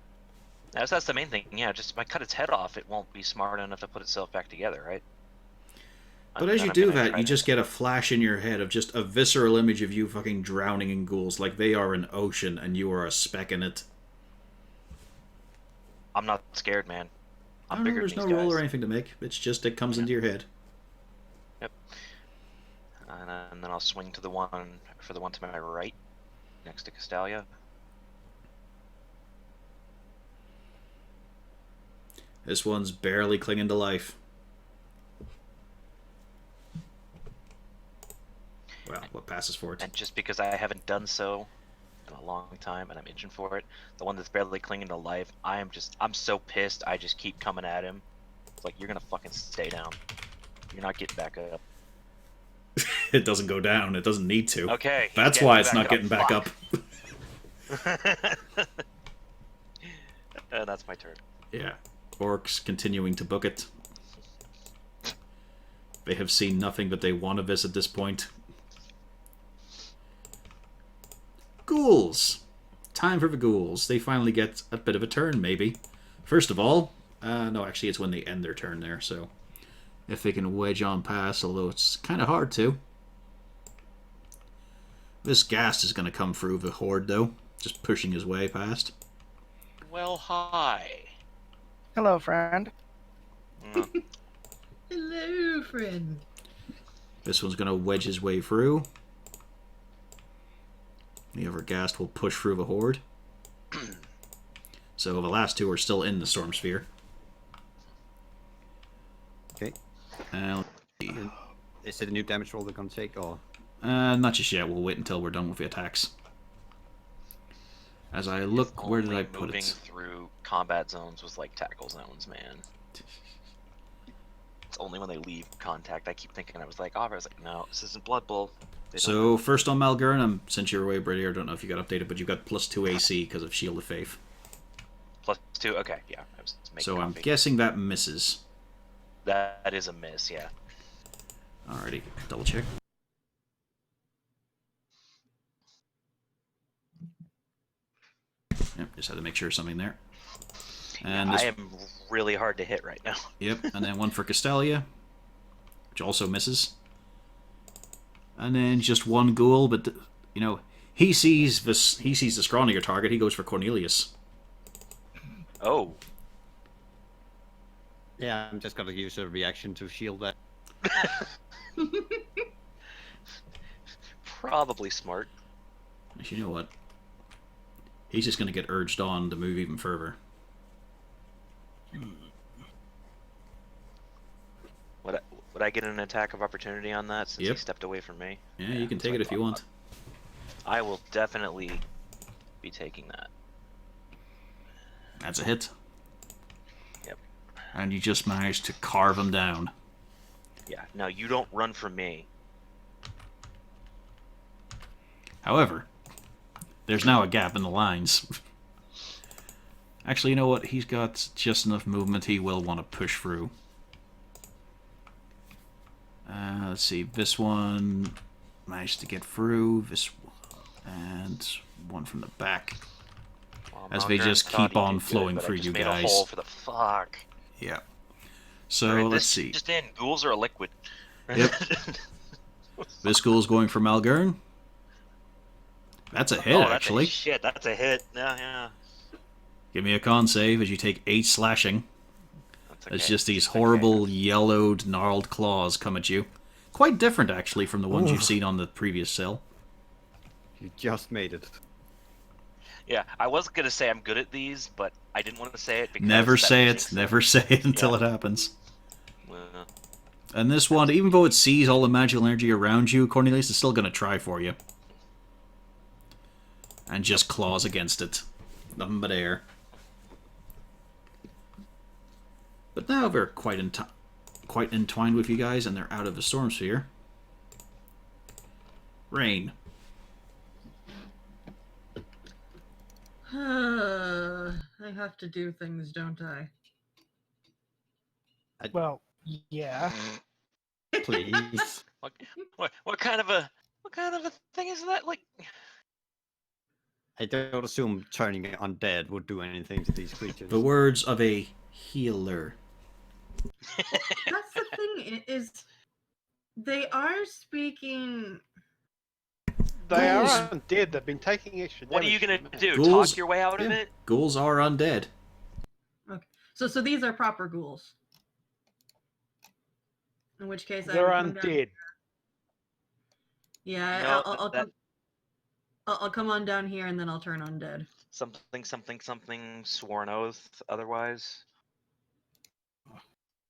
That's the main thing. Yeah, just if I cut its head off, it won't be smart enough to put itself back together, right? But as you do that, you just get a flash in your head of just a visceral image of you fucking drowning in ghouls like they are an ocean and you are a speck in it. I'm not scared, man. I don't know, there's no roll or anything to make. It's just it comes into your head. Yep. And then I'll swing to the one to my right, next to Castalia. This one's barely clinging to life. Well, what passes for it? And just because I haven't done so in a long time and I'm itching for it, the one that's barely clinging to life, I'm so pissed. I just keep coming at him. It's like, you're gonna fucking stay down. You're not getting back up. It doesn't go down. It doesn't need to. Okay. That's why it's not getting back up. That's my turn. Yeah. Orcs continuing to book it. They have seen nothing but they want to visit at this point. Ghouls. Time for the ghouls. They finally get a bit of a turn, maybe. First of all, no, actually it's when they end their turn there, so if they can wedge on past, although it's kind of hard to. This ghast is going to come through the horde, though, just pushing his way past. Well, hi. Hello, friend. Hello, friend. This one's going to wedge his way through. The other ghast will push through the horde. So the last two are still in the storm sphere. Okay. Let's see. Is it a new damage roll they're gonna take, or? Not just yet. We'll wait until we're done with the attacks. As I look, where did I put moving it? through combat zones was like tackle zones, man. It's only when they leave contact. I keep thinking, I was like, no, this isn't Blood Bowl. So first on Malgern, since you're away, Brady, I don't know if you got updated, but you got +2 AC because of Shield of Faith. +2, okay, yeah. I was making So I'm copy. guessing that misses. That is a miss, yeah. Alrighty, double check. Yep, just had to make sure something there. And this, I am really hard to hit right now. yep, and then one for Castalia, which also misses. And then just one ghoul, but you know, he sees the scrawnier target. He goes for Cornelius. Oh. Yeah, I'm just gonna use a reaction to shield that. Probably smart. Actually, you know what? He's just going to get urged on to move even further. Would I get an attack of opportunity on that since Yep. he stepped away from me? Yeah, you can take it if you want. I will definitely be taking that. That's a hit. Yep. And you just managed to carve him down. Yeah. Now you don't run from me. However, there's now a gap in the lines. Actually, you know what? He's got just enough movement. He will want to push through. Let's see. This one managed to get through. This one, and one from the back. Well, As they just keep on flowing through you made guys. A hole for the fuck. Yeah. So Right, let's see. Just in. Ghouls are a liquid. Yep. This ghoul's going for Malgern. That's a hit, actually. Shit, that's a hit. Yeah. Give me a con save as you take 8 slashing. That's okay. It's just these Okay. horrible, yellowed, gnarled claws come at you. Quite different, actually, from the ones you've seen on the previous cell. You just made it. Yeah, I was gonna say I'm good at these, but I didn't want to say it because Never that say it. jinxes Never say it until Yeah. it happens. Well, And this one, even though it sees all the magical energy around you, Cornelius is still going to try for you. And just claws against it. Nothing but air. But now they're quite entwined with you guys, and they're out of the storm sphere. Rain. I have to do things, don't I? Well, yeah. Please. what kind of a thing is that? Like, I don't assume turning undead would do anything to these creatures. The words of a healer. That's the thing, is they are speaking. They are Ghouls. undead. They've been taking extra what are you damage gonna from do? it. Ghouls- Talk your way out of Yeah. it? Ghouls are undead. So these are proper ghouls. In which case, I They're would come down. undead. Yeah, No, I'll come on down here and then I'll turn undead. something sworn oath. Otherwise,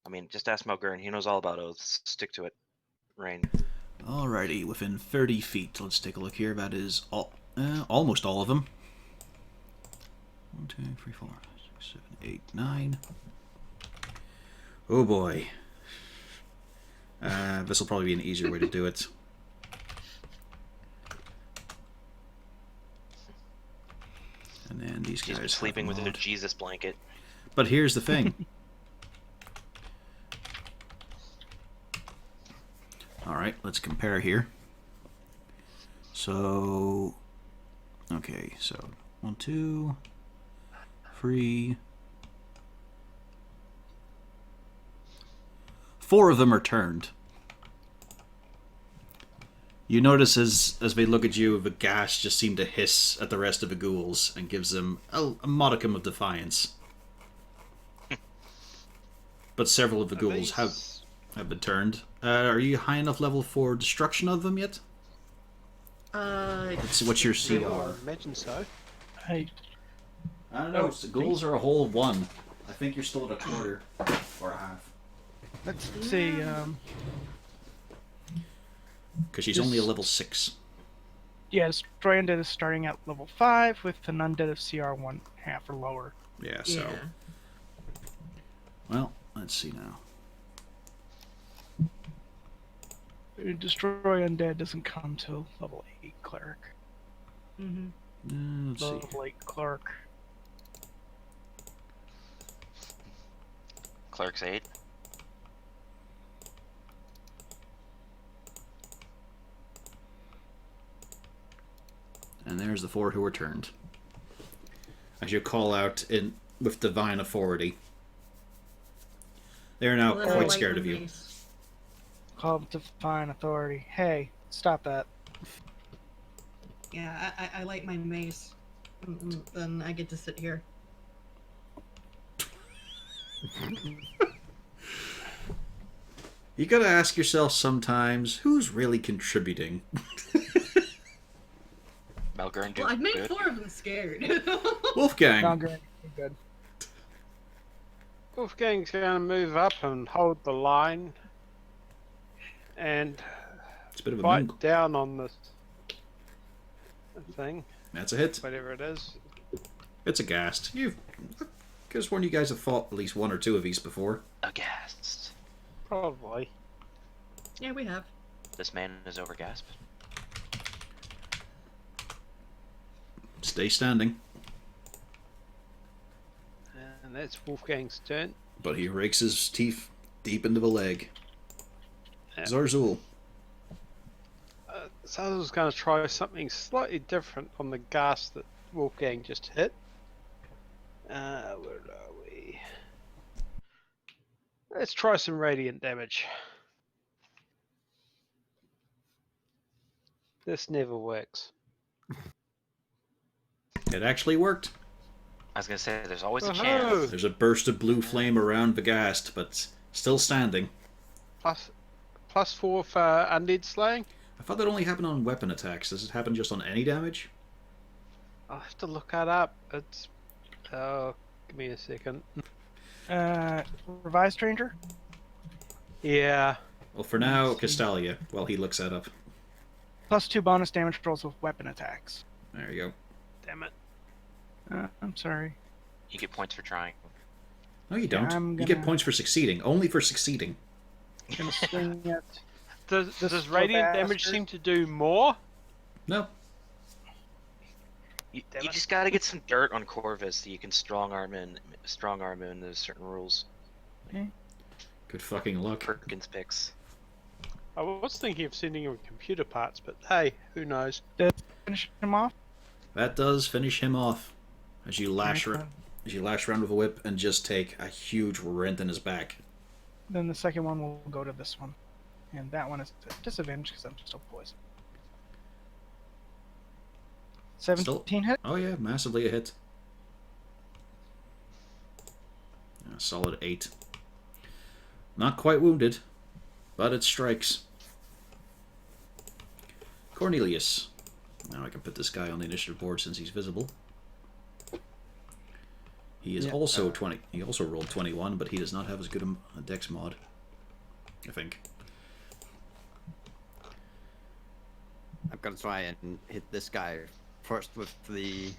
I mean, just ask Malgern. He knows all about oaths. Stick to it. Rain. Alrighty, within 30 feet. Let's take a look here. That is almost all of them. 1, 2, 3, 4, 5, 6, 7, 8, 9. Oh boy. This will probably be an easier way to do it. And then these She's guys been sleeping have with a mod. Jesus blanket. But here's the thing. Alright, let's compare here. So, okay, so 1, 2, 3, 4 of them are turned. You notice as they look at you, the gas just seem to hiss at the rest of the ghouls and gives them a modicum of defiance. But several of the ghouls have been turned. Are you high enough level for destruction of them yet? Let's see, what's your I CR? imagine so. I I don't know. The ghouls are a whole 1. I think you're still at a quarter or a half. let's see. Because she's only a level 6. Yeah, Destroy Undead is starting at level 5 with an Undead of CR 1/2 or lower. Yeah, so. Yeah. Well, let's see now. Destroy Undead doesn't come till level 8 Cleric. Mm-hmm. Let's see. Level 8 Cleric. Clerk's aid. And there's the 4 who were turned. As you call out in with divine authority. They are now Well, then quite I'll scared light of my you. mace. Call to Divine Authority. Hey, stop that. Yeah, I light my mace. Then I get to sit here. You gotta ask yourself sometimes, who's really contributing? Malgern, do Well, I've made good. 4 of them scared. Wolfgang. Malgern, you're good. Wolfgang's going to move up and hold the line and It's a bit of a bite mingle. down on this thing, That's a hit. whatever it is. It's a ghast. I could have sworn you guys have fought at least 1 or 2 of these before. Aghast. Probably. Yeah, we have. This man is overgasped. Stay standing. And that's Wolfgang's turn. But he rakes his teeth deep into the leg. Yeah. Zarzul. So I was going to try something slightly different on the gas that Wolfgang just hit. Where are we? Let's try some radiant damage. This never works. It actually worked. was gonna say, there's always a Oh. chance. There's a burst of blue flame around Vagast, but still standing. +4 for undead slaying. I thought that only happened on weapon attacks. Does it happen just on any damage? I'll have to look that up. It's. Oh, give me a second. Revised Stranger? Yeah. Well, for now, Castalia, while he looks that up. +2 bonus damage rolls with weapon attacks. There you go. Damn it. I'm sorry. You get points for trying. No, you don't. I'm You get gonna- points for succeeding. Only for succeeding. I'm gonna swing at Does This radiant damage bastard. seem to do more? No. You Damn it. just gotta get some dirt on Corvus so you can strong arm in. There's certain rules. Good fucking luck. Perkins picks. I was thinking of sending him computer parts, but hey, who knows? finish him off. That does finish him off. As you lash, Nice. as you lash around with a whip and just take a huge rent in his back. Then the second one will go to this one. And that one is a disadvantage because I'm still poisoned. 17 hit? Oh yeah, massively a hit. A solid 8. Not quite wounded, but it strikes. Cornelius. Now I can put this guy on the initiative board since he's visible. He is also 20. He also rolled 21, but he does not have as good a dex mod, I think. I'm gonna try and hit this guy first with the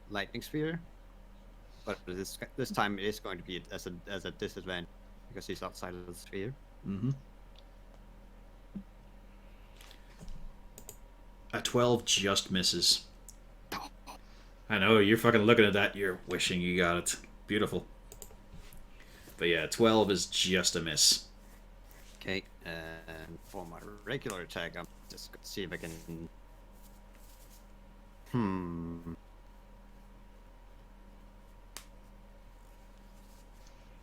lightning sphere, but this time it is going to be as a disadvantage because he's outside of the sphere. Mm-hmm. A 12 just misses. I know, you're fucking looking at that, you're wishing you got it. Beautiful. But yeah, 12 is just a miss. Okay, and for my regular attack, I'm just gonna see if I can.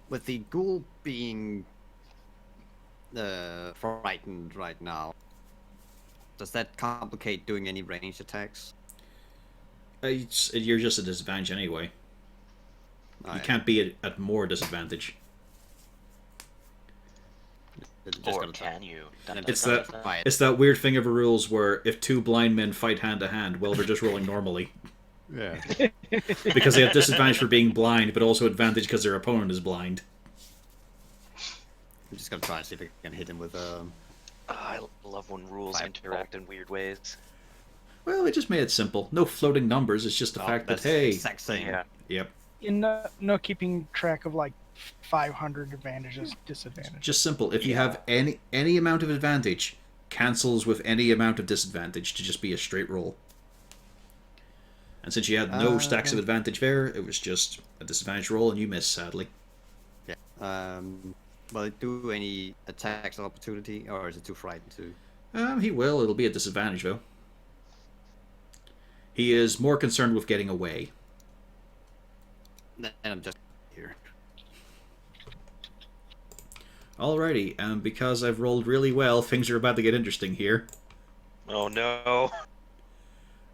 With the ghoul being frightened right now, does that complicate doing any ranged attacks? You're just a disadvantage anyway. You Alright, can't be at more disadvantage. just Or gonna can you? It's gonna that- try it. It's that weird thing of a rules where if two blind men fight hand to hand, well, they're just rolling normally. Yeah. Because they have disadvantage for being blind, but also advantage because their opponent is blind. I'm just gonna try and see if I can hit him with I love when rules Five. interact in weird ways. Well, they just made it simple. No floating numbers, it's just the fact that, that's the hey... exact same. Yeah. Yep. In no keeping track of like 500 advantages, disadvantages. Just simple. If you have any amount of advantage, cancels with any amount of disadvantage to just be a straight roll. And since you had no stacks of advantage there, it was just a disadvantage roll, and you missed, sadly. Yeah. Will it do any attacks of opportunity, or is it too frightened to? He will. It'll be a disadvantage, though. He is more concerned with getting away. Then I'm just here. Alrighty, and because I've rolled really well, things are about to get interesting here. Oh no.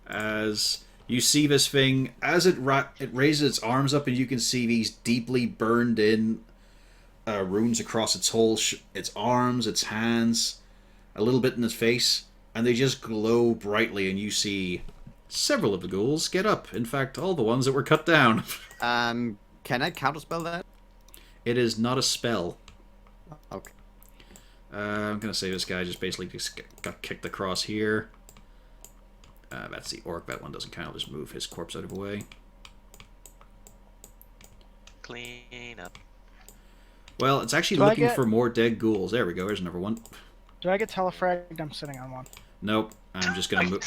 As you see this thing, as it raises its arms up, and you can see these deeply burned in runes across its whole its arms, its hands, a little bit in its face, and they just glow brightly, and you see several of the ghouls get up. In fact, all the ones that were cut down. Can I counterspell that? It is not a spell. Okay. I'm gonna say this guy just basically got kicked across here. That's the orc. That one doesn't count. Just move his corpse out of the way. Clean up. Well, it's actually Do I looking get- for more dead ghouls. There we go. There's another one. Do I get telefragged? I'm sitting on one. Nope. I'm just gonna move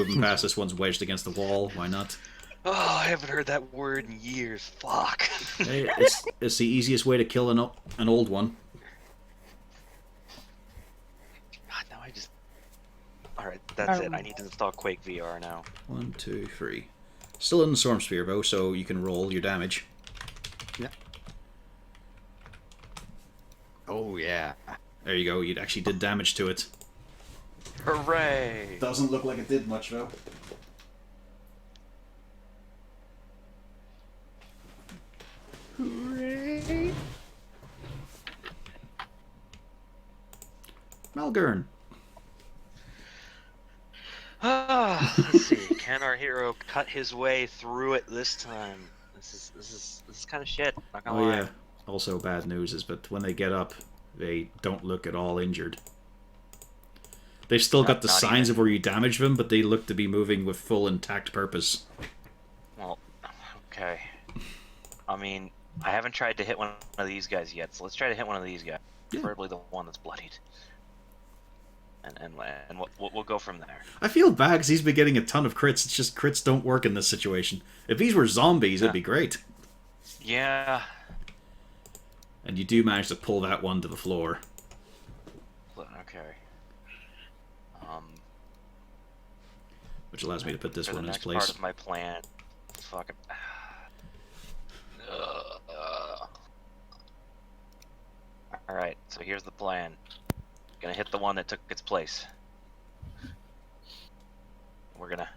him past. This one's wedged against the wall. Why not? Oh, I haven't heard that word in years. Fuck. Hey, it's the easiest way to kill an old one. God, now I just. Alright, that's it. I need to install Quake VR now. 1, 2, 3. Still in the storm sphere though, so you can roll your damage. Yeah. Oh yeah. There you go. You actually did damage to it. Hooray! Doesn't look like it did much though. Hooray! Malgern. Let's see. Can our hero cut his way through it this time? This is kind of shit. Not gonna Oh lie. yeah. Also bad news is, but when they get up, they don't look at all injured. They've still got the Not signs even. of where you damaged them, but they look to be moving with full intact purpose. Well, okay. I mean, I haven't tried to hit one of these guys yet, so let's try to hit one of these guys. Yeah. Preferably the one that's bloodied. And we'll go from there. I feel bad because he's been getting a ton of crits. It's just crits don't work in this situation. If these were zombies, it'd be great. Yeah. And you do manage to pull that one to the floor. Okay. Which allows me to put this For one the in its next place. part of my plan. Fucking. All right. So here's the plan. Gonna hit the one that took its place. We're gonna.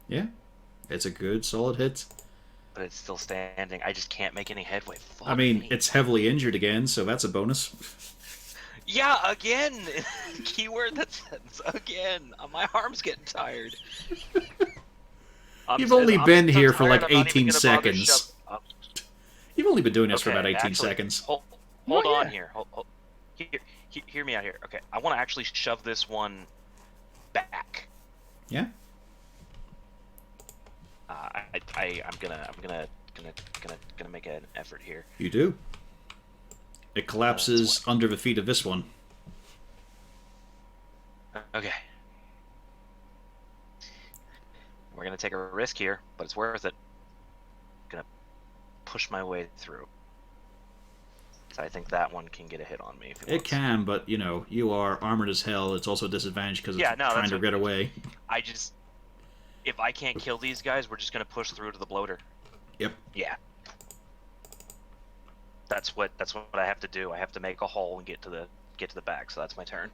Yeah. It's a good, solid hit. But it's still standing. I just can't make any headway. Fuck I mean, me. it's heavily injured again, so that's a bonus. Yeah, again. Keyword that sentence again. My arm's getting tired. You've only been so here for tired, like I'm not even 18 gonna bother seconds. You've only been doing this for about 18 actually, seconds. Hold Oh, on yeah. here. Hear me out here. Okay, I want to actually shove this one back. Yeah? I'm gonna make an effort here. You do. It collapses under the feet of this one. Okay. We're gonna take a risk here, but it's worth it. Gonna push my way through. So I think that one can get a hit on me. If It can, but, you know, you are armored as hell. It's also a disadvantage because it's Yeah, no, trying that's to what- get away. I just, if I can't kill these guys, we're just gonna push through to the bloater. Yep. Yeah. That's what I have to do. I have to make a hole and get to the back. So that's my turn.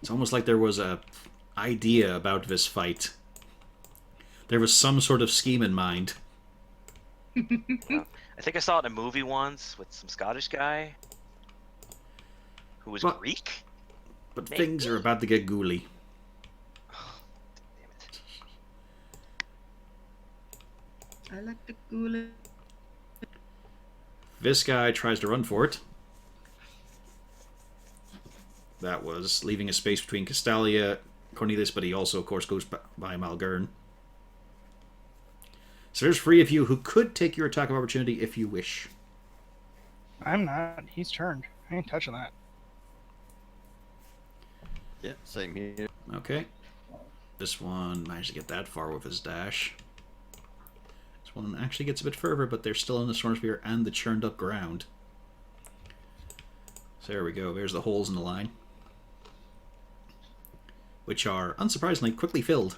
It's almost like there was a idea about this fight. There was some sort of scheme in mind. I think I saw it in a movie once with some Scottish guy who was But- Greek. But Maybe. things are about to get ghouly. Damn it. I like the gula. This guy tries to run for it. That was leaving a space between Castalia, Cornelius, but he also, of course, goes by Malgern. So there's three of you who could take your attack of opportunity if you wish. I'm not. He's turned. I ain't touching that. Yeah, same here. Okay. This one managed to get that far with his dash. This one actually gets a bit further, but they're still in the storm sphere and the churned up ground. So there we go. There's the holes in the line. Which are, unsurprisingly, quickly filled.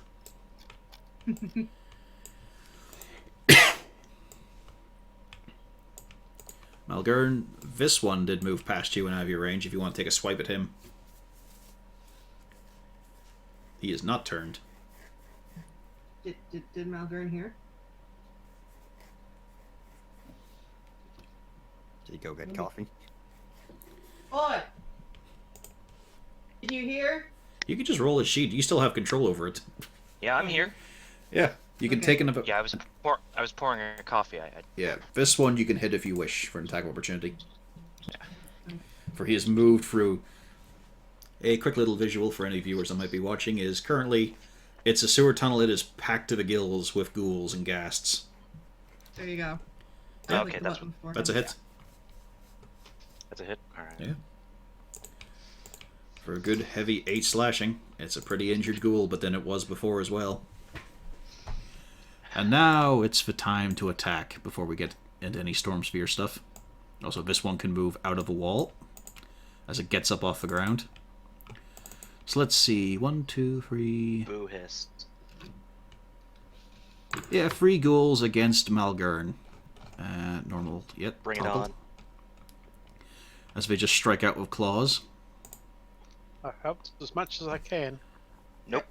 Malgern, this one did move past you and out of your range if you want to take a swipe at him. He is not turned. Did Malgern here? Did you go get coffee? Oi! Can you hear? You can just roll a sheet. You still have control over it. Yeah, I'm here. Yeah. You can Okay. take another... Yeah, I was pouring a coffee. Yeah, this one you can hit if you wish for an attack of opportunity. For he has moved through. A quick little visual for any viewers that might be watching is currently it's a sewer tunnel. It is packed to the gills with ghouls and ghasts. There you go. Okay, I clicked the that's- button for That's a him. hit. That's a hit. All right. Yeah. For a good heavy 8 slashing. It's a pretty injured ghoul, but then it was before as well. And now it's the time to attack before we get into any storm sphere stuff. Also, this one can move out of a wall as it gets up off the ground. So let's see. 1, 2, 3. Boo hiss. Yeah, 3 ghouls against Malgern. Normal. Yep. Bring it toppled. on. As they just strike out with claws. I helped as much as I can. Nope.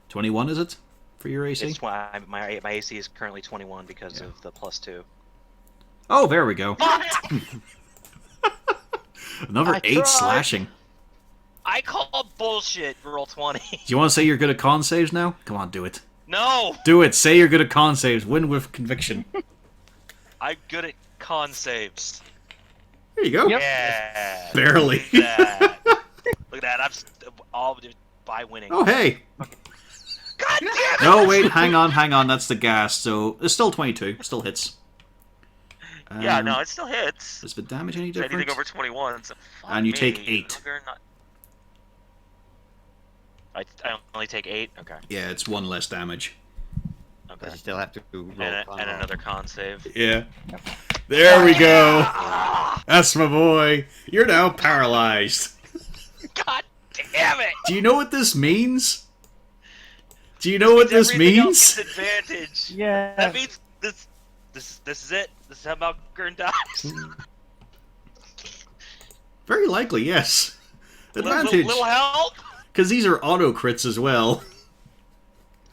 21 is it for your AC? It's my AC is currently 21 because of the +2. Oh, there we go. Another I 8 tried. slashing. I call bullshit. Roll 20. Do you want to say you're good at con saves now? Come on, do it. No, Do it. Say you're good at con saves. Win with conviction. I'm good at con saves. There you go. Yep. Yeah. Barely. Look at that. Look at that. I'm all by winning. Oh, hey. God damn it! No, wait. Hang on. That's the gas. So it's still 22. Still hits. Yeah, no, it still hits. Is the damage any different? Anything over 21. So And you fuck take me. 8. I only take 8? Okay. Yeah, it's 1 less damage. But Okay. you still have to roll. And another con save. Yeah. There we go. Ah! That's my boy. You're now paralyzed. God damn it! Do you know what this means? Do you know what this Everything means? else is advantage. Yeah. That means this is it. This is how Malgern dies. Very likely, yes. Advantage. Little help. Because these are auto crits as well.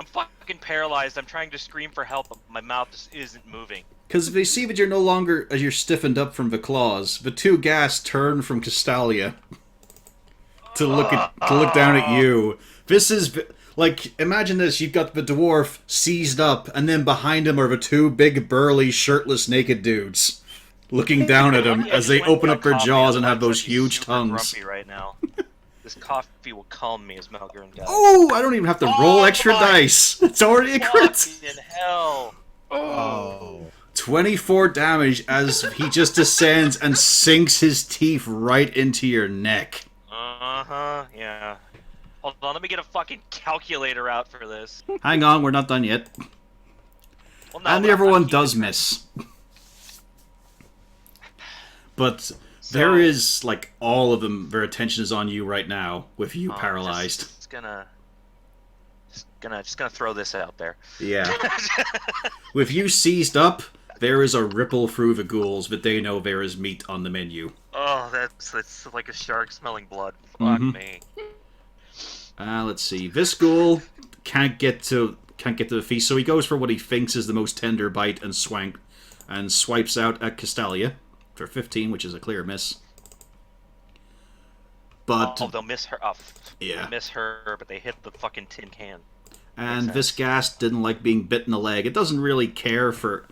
I'm fucking paralyzed. I'm trying to scream for help, but my mouth just isn't moving. Because if they see that you're no longer, as you're stiffened up from the claws, the 2 gas turn from Castalia to look down at you. This is like, imagine this: you've got the dwarf seized up, and then behind him are the 2 big, burly, shirtless, naked dudes looking down at him as they open up their jaws and have those huge tongues. Grumpy right now. This coffee will calm me as Malgern dies. Oh, I don't even have to roll extra my dice. It's already a crit. Fucking hell! Oh. 24 damage as he just descends and sinks his teeth right into your neck. Yeah. Hold on, let me get a fucking calculator out for this. Hang on, we're not done yet. Well, no, And but the I'm other not one keeping does that. miss. But So- there is, like, all of them, their attention is on you right now, with you paralyzed. Just gonna throw this out there. Yeah. With you seized up, there is a ripple through the ghouls, but they know there is meat on the menu. Oh, that's like a shark smelling blood. Fuck Mhm. me. Let's see. This ghoul can't get to the feast, so he goes for what he thinks is the most tender bite and swipes out at Castalia for 15, which is a clear miss. But They'll miss her. Oh, Yeah. They miss her, but they hit the fucking tin can. and makes this sense. ghast didn't like being bit in the leg. It doesn't really care for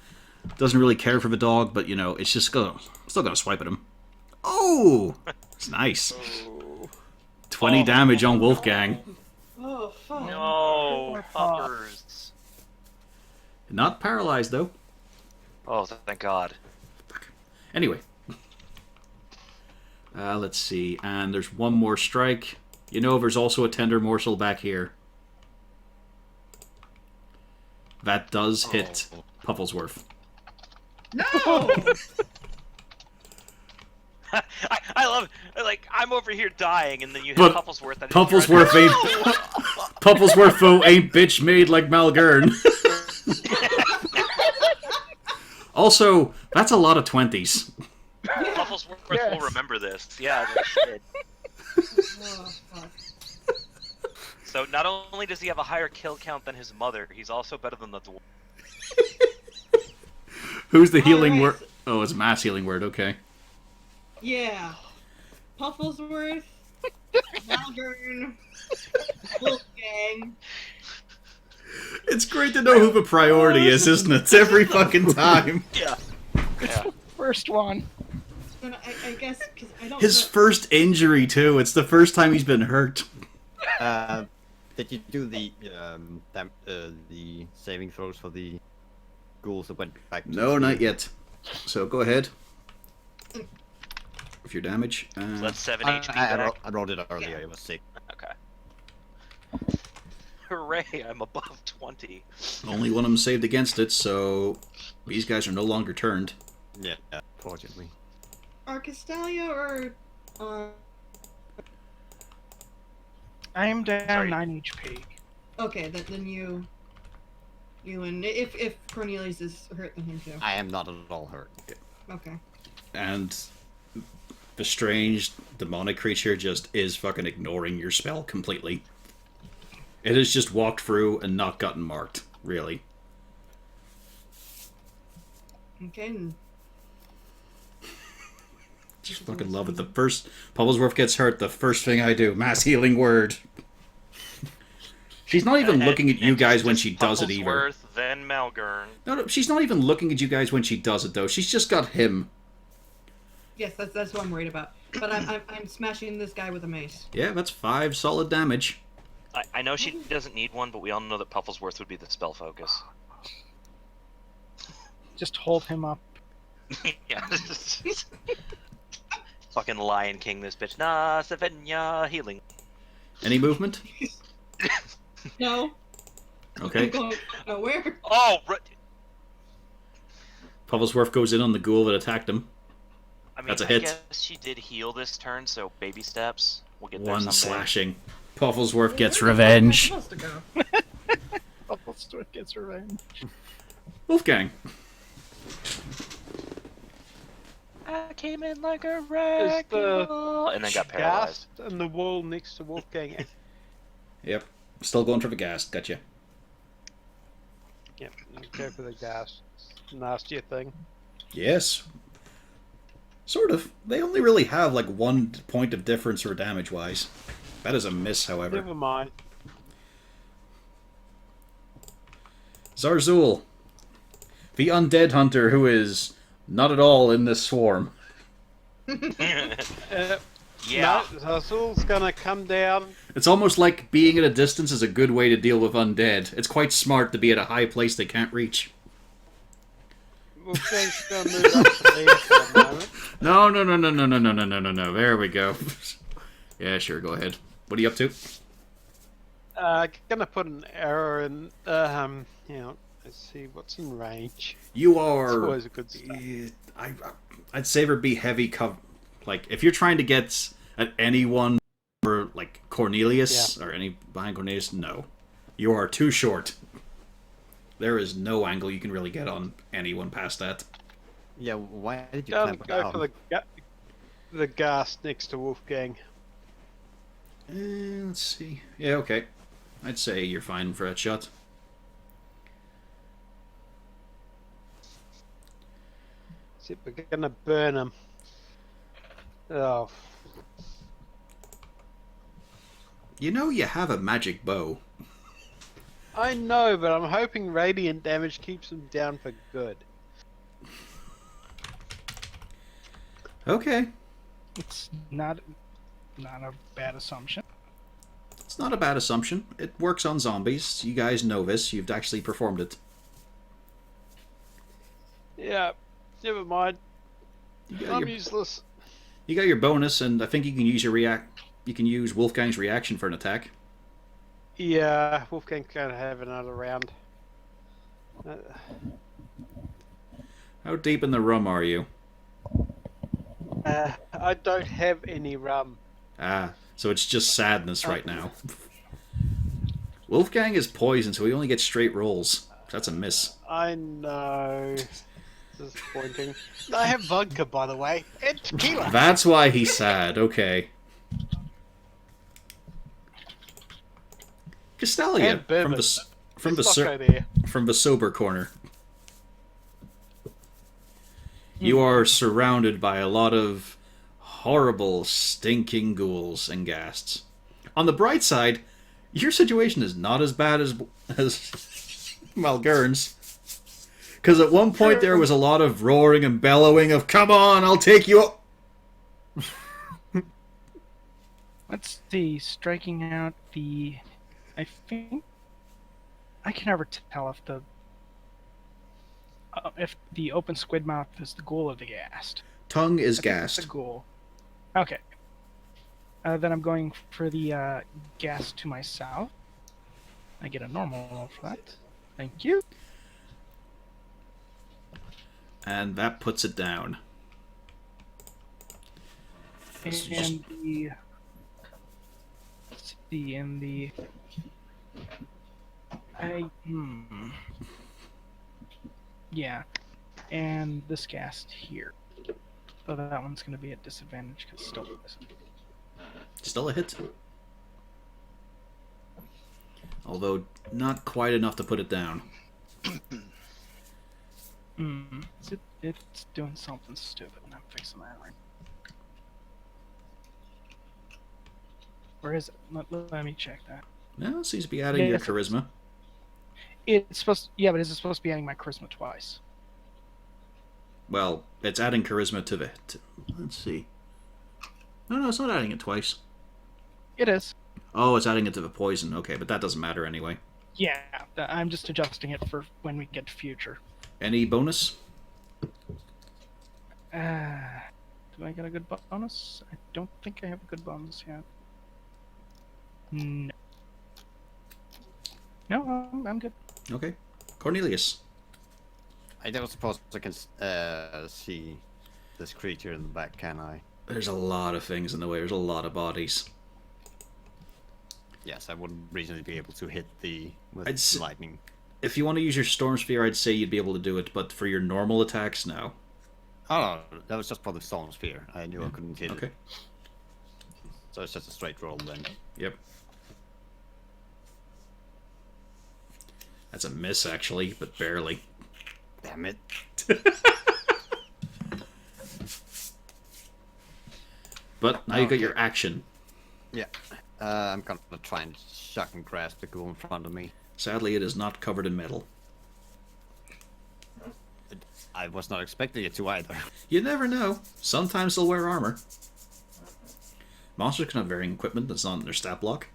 the dog, but it's just still gonna swipe at him. Oh, it's nice. 20 damage on Wolfgang. Oh, fuck. No, Poor Pop. puppers. Not paralyzed though. Oh, thank God. Anyway. Let's see. And there's one more strike. There's also a tender morsel back here. That does hit Pufflesworth. No! I love like I'm over here dying, and then you hit But Pufflesworth. And Pufflesworth ain't Pufflesworth though ain't bitch made like Malgern. Also, that's a lot of 20s. Pufflesworth Yes. will remember this. Yeah, no shit. Oh, fuck. So not only does he have a higher kill count than his mother, he's also better than the dwarf. Who's the healing Alright, word? so- Oh, it's mass healing word. Okay. Yeah. Pufflesworth, Malgern, Wolfgang. It's great to know who the priority is, isn't it? Every fucking time. Yeah. Yeah. First one. But I guess, because I don't His know. first injury too. It's the first time he's been hurt. Did you do the saving throws for the ghouls that went back? To No, the not yet. So go ahead. With your damage. So that's 7 I, HP I, back. I rolled it earlier. It was 6. Okay. Hooray! I'm above 20. Only one of them saved against it, so these guys are no longer turned. Yeah, fortunately. Are Castalia or I am down Sorry. 9 HP. okay, then you and if Cornelius is hurt, then him too. I am not at all hurt. Okay. And the strange demonic creature just is fucking ignoring your spell completely. It has just walked through and not gotten marked, really. Okay. Just fucking love it. The first Bubblesworth gets hurt, the first thing I do, mass healing word. She's not even looking at you guys when she does it either. Pufblesworth, then Malgern. No, she's not even looking at you guys when she does it though. She's just got him. Yes, that's what I'm worried about. But I'm smashing this guy with a mace. Yeah, that's 5 solid damage. I know she doesn't need one, but we all know that Pufflesworth would be the spell focus. Just hold him up. Yeah. Fucking Lion King, this bitch. Nah, Savenya, healing. Any movement? No. Okay. I'm going nowhere. Oh, Bubblesworth goes in on the ghoul that attacked him. I mean, That's a hit. I guess she did heal this turn, so baby steps. We'll get there 1 someday. slashing. Bubblesworth gets Where the fuck am I revenge. supposed to go? Bubblesworth gets revenge. Wolfgang. I came in like a Is wreck the and then got paralyzed. Ghast and the wall next to Wolfgang. Yep. Still going for the ghast. Gotcha. Yep, go for the Ghast. Nastier thing. Yes. Sort of. They only really have like 1 point of difference for damage-wise. That is a miss, however. Never mind. Zarzul. The undead hunter who is not at all in this swarm. Yeah. No, Zarzul's gonna come down. It's almost like being at a distance is a good way to deal with undead. It's quite smart to be at a high place they can't reach. Wolfgang's gonna move up there for a moment. No. There we go. Yeah, sure, go ahead. What are you up to? Gonna put an arrow in. Let's see what's in range. You It's are... always a good start. I'd say there'd be heavy cover. Like, if you're trying to get at anyone or, like, Cornelius, or any behind Cornelius, no. You are too short. There is no angle you can really get on anyone past that. Yeah, why did you Go clamp for down? the Ghast next to Wolfgang. Let's see. Yeah, okay. I'd say you're fine for that shot. See, we're gonna burn him. Oh, You know you have a magic bow. I know, but I'm hoping radiant damage keeps him down for good. Okay. It's not a bad assumption. It's not a bad assumption. It works on zombies. You guys know this. You've actually performed it. Yeah, never mind. You got I'm your, useless. you got your bonus, and I think you can use You can use Wolfgang's reaction for an attack. Yeah, Wolfgang's gonna have another round. How deep in the rum are you? I don't have any rum. Ah, so it's just sadness right now. Wolfgang is poisoned, so he only gets straight rolls. That's a miss. I know. Disappointing. I have vodka, by the way, and tequila. That's why he's sad. Okay. Castalia And bourbon. from Vodka there. the sober corner. You are surrounded by a lot of horrible, stinking ghouls and ghasts. On the bright side, your situation is not as bad as Malgern's. Because at one point there was a lot of roaring and bellowing of, "Come on, I'll take you up." Let's see. Striking out the. I think. I can never tell if the open squid mouth is the ghoul or the ghast. Tongue is I think it's gassed. the ghoul. Okay. Then I'm going for the ghast to my south. I get a normal roll for that. Thank you. And that puts it down. And This is just- the. Let's see, in the. Yeah. And this ghast here. So that one's going to be at disadvantage because still missing. Still a hit. although not quite enough to put it down. It's doing something stupid, and I'm fixing that right. Where is it? Let me check that. No, it seems to be adding your Yes, charisma. It's supposed. Yeah, but is it supposed to be adding my charisma twice? Well, it's adding charisma to the... let's see. No, it's not adding it twice. It is. Oh, it's adding it to the poison. Okay, but that doesn't matter anyway. Yeah, I'm just adjusting it for when we get to future. Any bonus? Do I get a good bonus? I don't think I have a good bonus yet. No. No, I'm good. Okay. Cornelius. I don't suppose I can see this creature in the back, can I? There's a lot of things in the way. There's a lot of bodies. Yes, I wouldn't reasonably be able to hit with I'd lightning. If you want to use your Storm Sphere, I'd say you'd be able to do it, but for your normal attacks, no. Oh, no, that was just for the Storm Sphere. I knew I couldn't hit Okay. it. So it's just a straight roll then. Yep. That's a miss, actually, but barely. Damn it. But now you got your action. Yeah. I'm gonna try and shuck and grasp the ghoul in front of me. Sadly, it is not covered in metal. I was not expecting it to either. You never know. Sometimes they'll wear armor. Monsters can have varying equipment that's not in their stat block.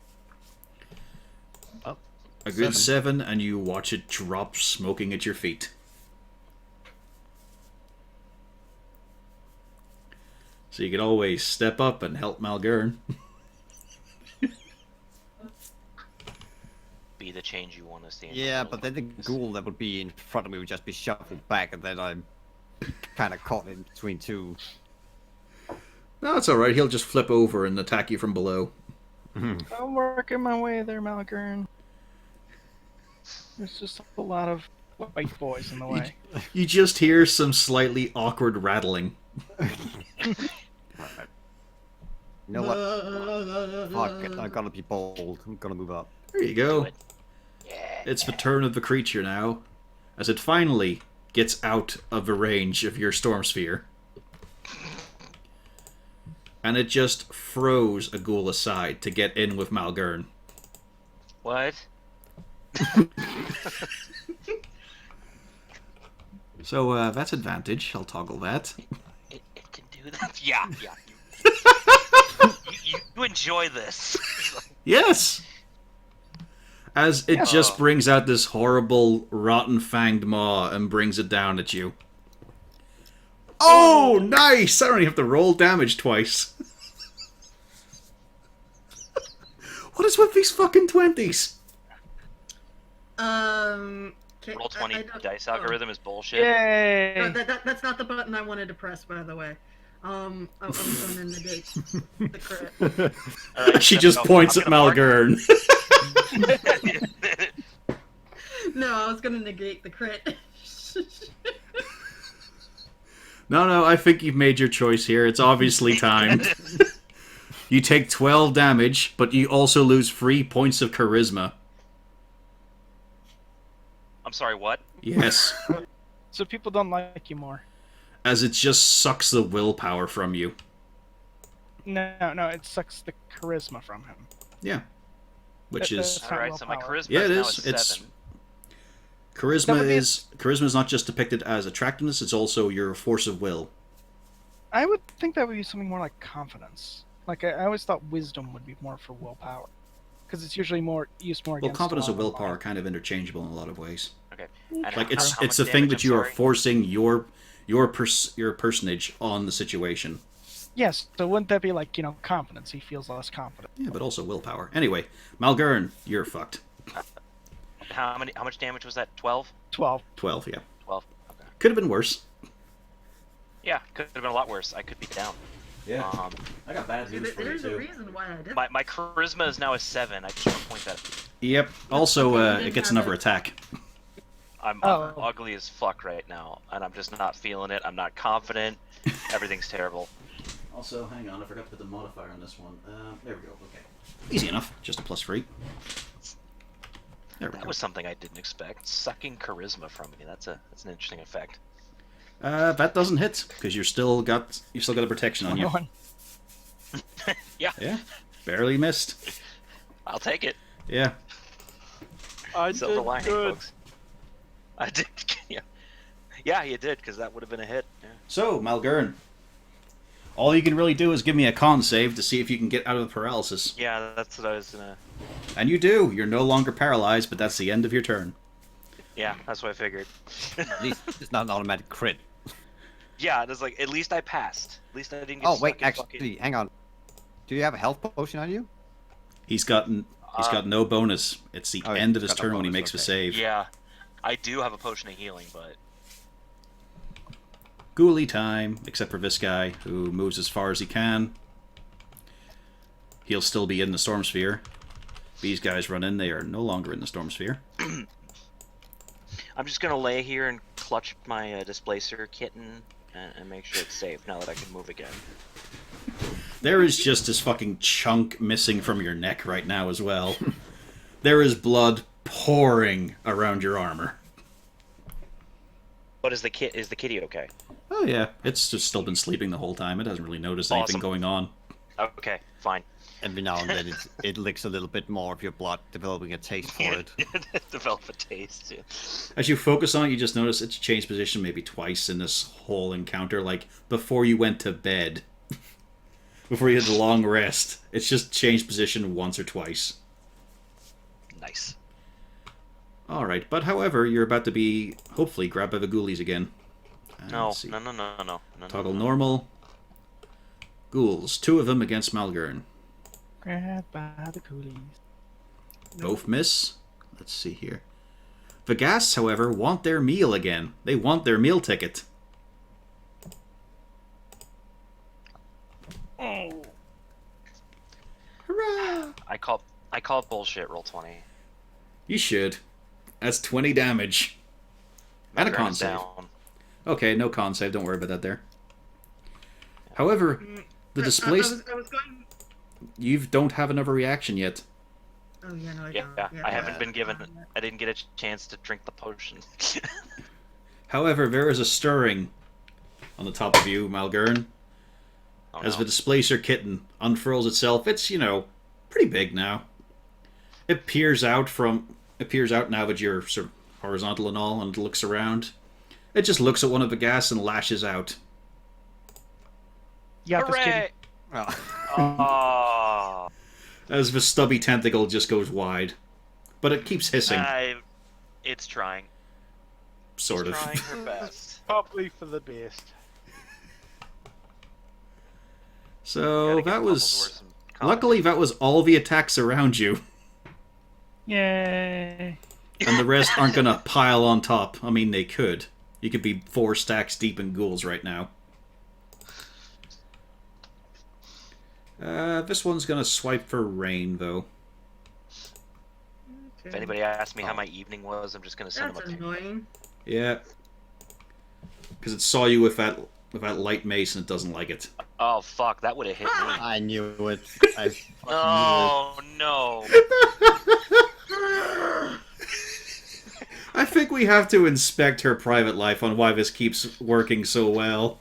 Oh, A good 7, and you watch it drop smoking at your feet. So you can always step up and help Malgern. Be the change you want to see. In yeah, the but then the ghoul that would be in front of me would just be shuffled back, and then I'm kind of caught in between two. No, it's alright. He'll just flip over and attack you from below. I'm working my way there, Malgern. There's just a lot of white boys in the way. You just hear some slightly awkward rattling. You know what? Fuck it, I'm gonna be bold. I'm gonna move up. There you go. Do it. Yeah. It's the turn of the creature now, as it finally gets out of the range of your Storm Sphere. And it just throws a ghoul aside to get in with Malgern. What? So that's advantage. I'll toggle that. It can do that? Yeah. You enjoy this. Yes! As it just brings out this horrible, rotten-fanged maw and brings it down at you. Oh, nice! I don't even have to roll damage twice. What is with these fucking 20s? Roll 20 dice algorithm is bullshit. Yay! No, that's not the button I wanted to press, by the way. I was going to negate the crit. Alright, She so just I'm points at gonna mark- Malgern. No, I was going to negate the crit. No, I think you've made your choice here. It's obviously timed. You take 12 damage, but you also lose 3 points of charisma. I'm sorry, what? Yes. So people don't like you more. As it just sucks the willpower from you. No, it sucks the charisma from him. Yeah. Which is... That's not Alright, so my willpower. charisma Yeah, it is now is. a It's 7. Charisma is not just depicted as attractiveness, it's also your force of will. I would think that would be something more like confidence. Like I always thought wisdom would be more for willpower, because it's usually used more. Well, against confidence a and lot of willpower are kind of interchangeable in a lot of ways. Okay. And Like how it's much the thing damage, that I'm you are sorry? forcing your personage on the situation. Yes, so wouldn't that be like confidence? He feels less confident. Yeah, but also willpower. Anyway, Malgern, you're fucked. How much damage was that? 12? 12. 12, yeah. 12. Okay. Could have been worse. Yeah, could have been a lot worse. I could be down. Yeah. Um, I got bad There's a reason why I did my charisma is now a 7. I just want to point that out. Yep. Also, it gets another attack. I'm Oh. ugly as fuck right now, and I'm just not feeling it. I'm not confident. Everything's terrible. Also, hang on, I forgot to put the modifier on this one. There we go, okay. Easy enough, just a +3. There we That go. was something I didn't expect. Sucking charisma from me. That's an interesting effect. That doesn't hit because you still got a protection on you. 21. Yeah, Yeah, barely missed. I'll take it. Yeah. I Silver did lining, good. folks. I did. Yeah, you did, because that would have been a hit. Yeah. So, Malgern, all you can really do is give me a con save to see if you can get out of the paralysis. Yeah, that's what I was gonna. And you do. You're no longer paralyzed, but that's the end of your turn. Yeah, that's what I figured. At least it's not an automatic crit. Yeah, it's like at least I passed. At least I didn't get Oh stuck wait, in actually, fucking... hang on. Do you have a health potion on you? He's got no bonus. It's the Oh, yeah, end of he's his got no turn when he bonus, makes a okay. save. Yeah, I do have a potion of healing, but Ghoulie time, except for this guy, who moves as far as he can. He'll still be in the Storm Sphere. These guys run in, they are no longer in the Storm Sphere. I'm just gonna lay here and clutch my displacer kitten and make sure it's safe now that I can move again. There is just this fucking chunk missing from your neck right now as well. There is blood pouring around your armor. But is the kitty okay? Oh yeah, it's just still been sleeping the whole time. It hasn't really noticed anything Awesome. going on. Okay, fine. Every now and then it licks a little bit more of your blood, developing a taste for it. Develop a taste. Yeah. As you focus on it, you just notice it's changed position maybe twice in this whole encounter. Like, before you went to bed. Before you had the long rest. It's just changed position once or twice. Nice. Alright, but however, you're about to be, hopefully, grabbed by the ghoulies again. No, Let's see. no. Toggle normal. Ghouls. 2 of them against Malgern. Grabbed by the coolies. Both miss. Let's see here. The Ghasts, however, want their meal again. They want their meal ticket. Oh. Hurrah! I call bullshit. Roll 20. You should. That's 20 damage. And a Malgern con is save. down. Okay, no con save. Don't worry about that there. However, the displace... I was going. You don't have another reaction yet. Oh yeah, no, I Yeah, don't. I haven't been given. I didn't get a chance to drink the potion. However, there is a stirring on the top of you, Malgern, Oh, as no. the displacer kitten unfurls itself. It's, pretty big now. It peers out now that you're sort of horizontal and all, and looks around. It just looks at one of the gas and lashes out. You got this, kitty. Hooray! Well, Oh, As the stubby tentacle just goes wide. But it keeps hissing, it's trying. sort It's of. trying her best. Probably for the best. So, Gotta give that Bubbles was... Worth some comment. Luckily, that was all the attacks around you. Yay. And the rest aren't going to pile on top. I mean, they could. You could be 4 stacks deep in ghouls right now. This one's going to swipe for rain, though. If anybody asks me how my evening was, I'm just gonna send That's them a annoying. Yeah. Because it saw you with that light mace and it doesn't like it. Oh fuck, that would have hit me. I knew it. I fucking Oh no. I think we have to inspect her private life on why this keeps working so well.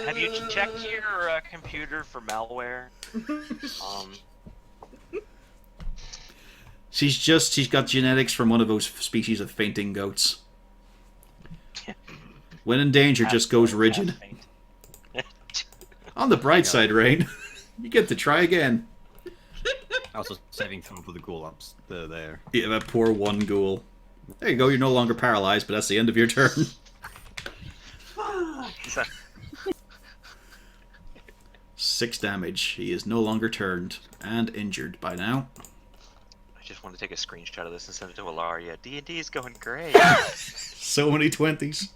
Have you checked your computer for malware? She's got genetics from one of those species of fainting goats. When in danger, just goes rigid. On the bright side, Rain, you get to try again. also saving some for the ghoul ups there. Yeah, that poor one ghoul. There you go, you're no longer paralyzed, but that's the end of your turn. Fuck. 6 damage. He is no longer turned and injured by now. I just want to take a screenshot of this and send it to Ilaria. D&D is going great. So many 20s.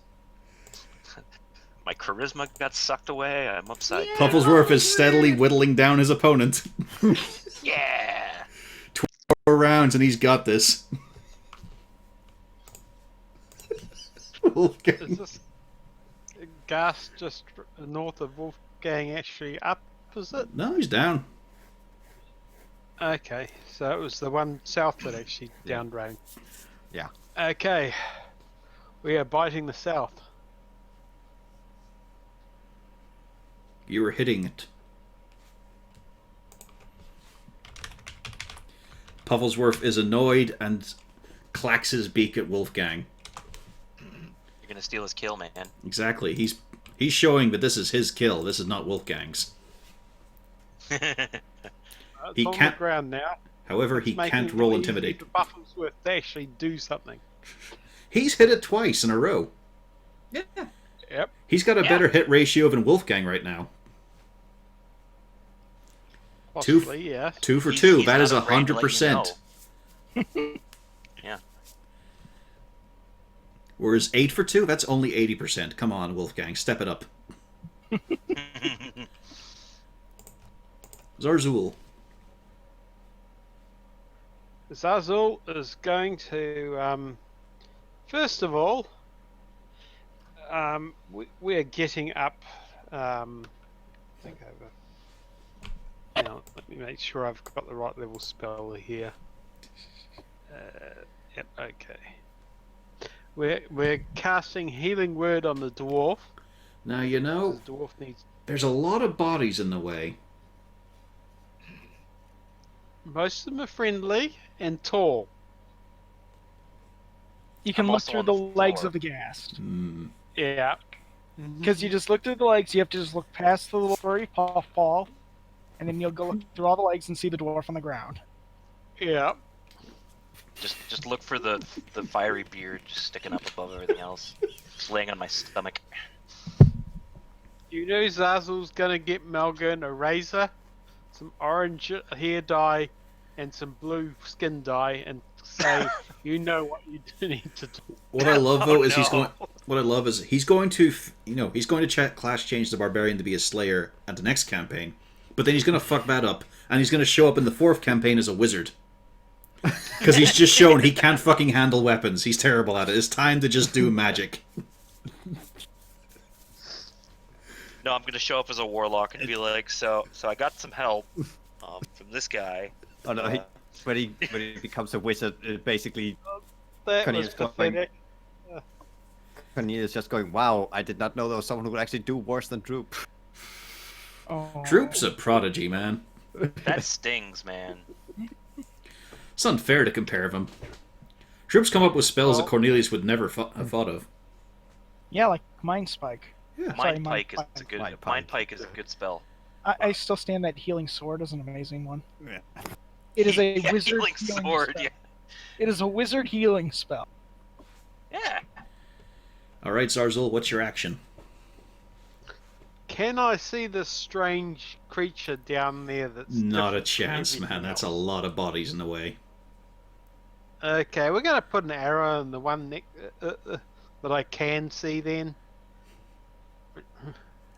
My charisma got sucked away. I'm upside. Yeah. Pufflesworth is steadily whittling down his opponent. Yeah. 4 rounds and he's got this. Is this gas just north of Wolfgang actually up, is it? No, he's down. Okay, so it was the one south that actually Yeah. downdrained. Yeah. Okay, we are biting the south. You were hitting it. Pufflesworth is annoyed and clacks his beak at Wolfgang. You're gonna steal his kill, man. Exactly. He's showing that this is his kill. This is not Wolfgang's. It's He on can't- the ground now. However, It's he making can't it roll easy intimidate. for Bufflesworth to actually do something. He's hit it twice in a row. Yeah. Yep. He's got a Yeah. better hit ratio than Wolfgang right now. Possibly, yes. 2 for He's- 2. he's That not is afraid to let you 100%. know. Yeah. Whereas 8 for 2, that's only 80%. Come on, Wolfgang, step it up. Zarzul. Zazul is going to, first of all, we are getting up, think over. Now, let me make sure I've got the right level spell here. Yep, okay. We're casting Healing Word on the dwarf. Now, you know, The dwarf needs. there's a lot of bodies in the way. Most of them are friendly and tall. You can I'm look also through on the the legs floor. of the ghast. Hmm. Yeah. Because you just look through the legs, you have to just look past the little furry puffball, and then you'll go look through all the legs and see the dwarf on the ground. Yeah. Just look for the fiery beard just sticking up above everything else. Just laying on my stomach. You know Zazul's gonna get Melgin a razor, some orange hair dye, and some blue skin dye, and say, "You know what you need to do." What I love though is no. he's going to he's going to class change the barbarian to be a slayer at the next campaign, but then he's going to fuck that up and he's going to show up in the 4th campaign as a wizard because he's just shown he can't fucking handle weapons. He's terrible at it. It's time to just do magic. No, I'm gonna show up as a warlock and be like, so I got some help from this guy. Oh no, when he becomes a wizard, basically That Connie was is going- pathetic. Cornelius just going, "Wow, I did not know there was someone who could actually do worse than Droop." Oh. Droop's a prodigy, man. That stings, man. It's unfair to compare them. Droop's come up with spells that Oh. Cornelius would never have thought of. Yeah, like Mind Spike. Yeah. Sorry, Mind Mind Pike is a good. Mind Mind Pike. Pike is a good spell. I still stand that Healing Sword is an amazing one. Yeah. It is a Yeah, wizard healing sword. spell. Yeah. It is a wizard healing spell. Yeah. All right, Zarzul, what's your action? Can I see this strange creature down there? That's Not a different from chance, man. everything That's a else? lot of bodies in the way. Okay, we're gonna put an arrow in the one that I can see then,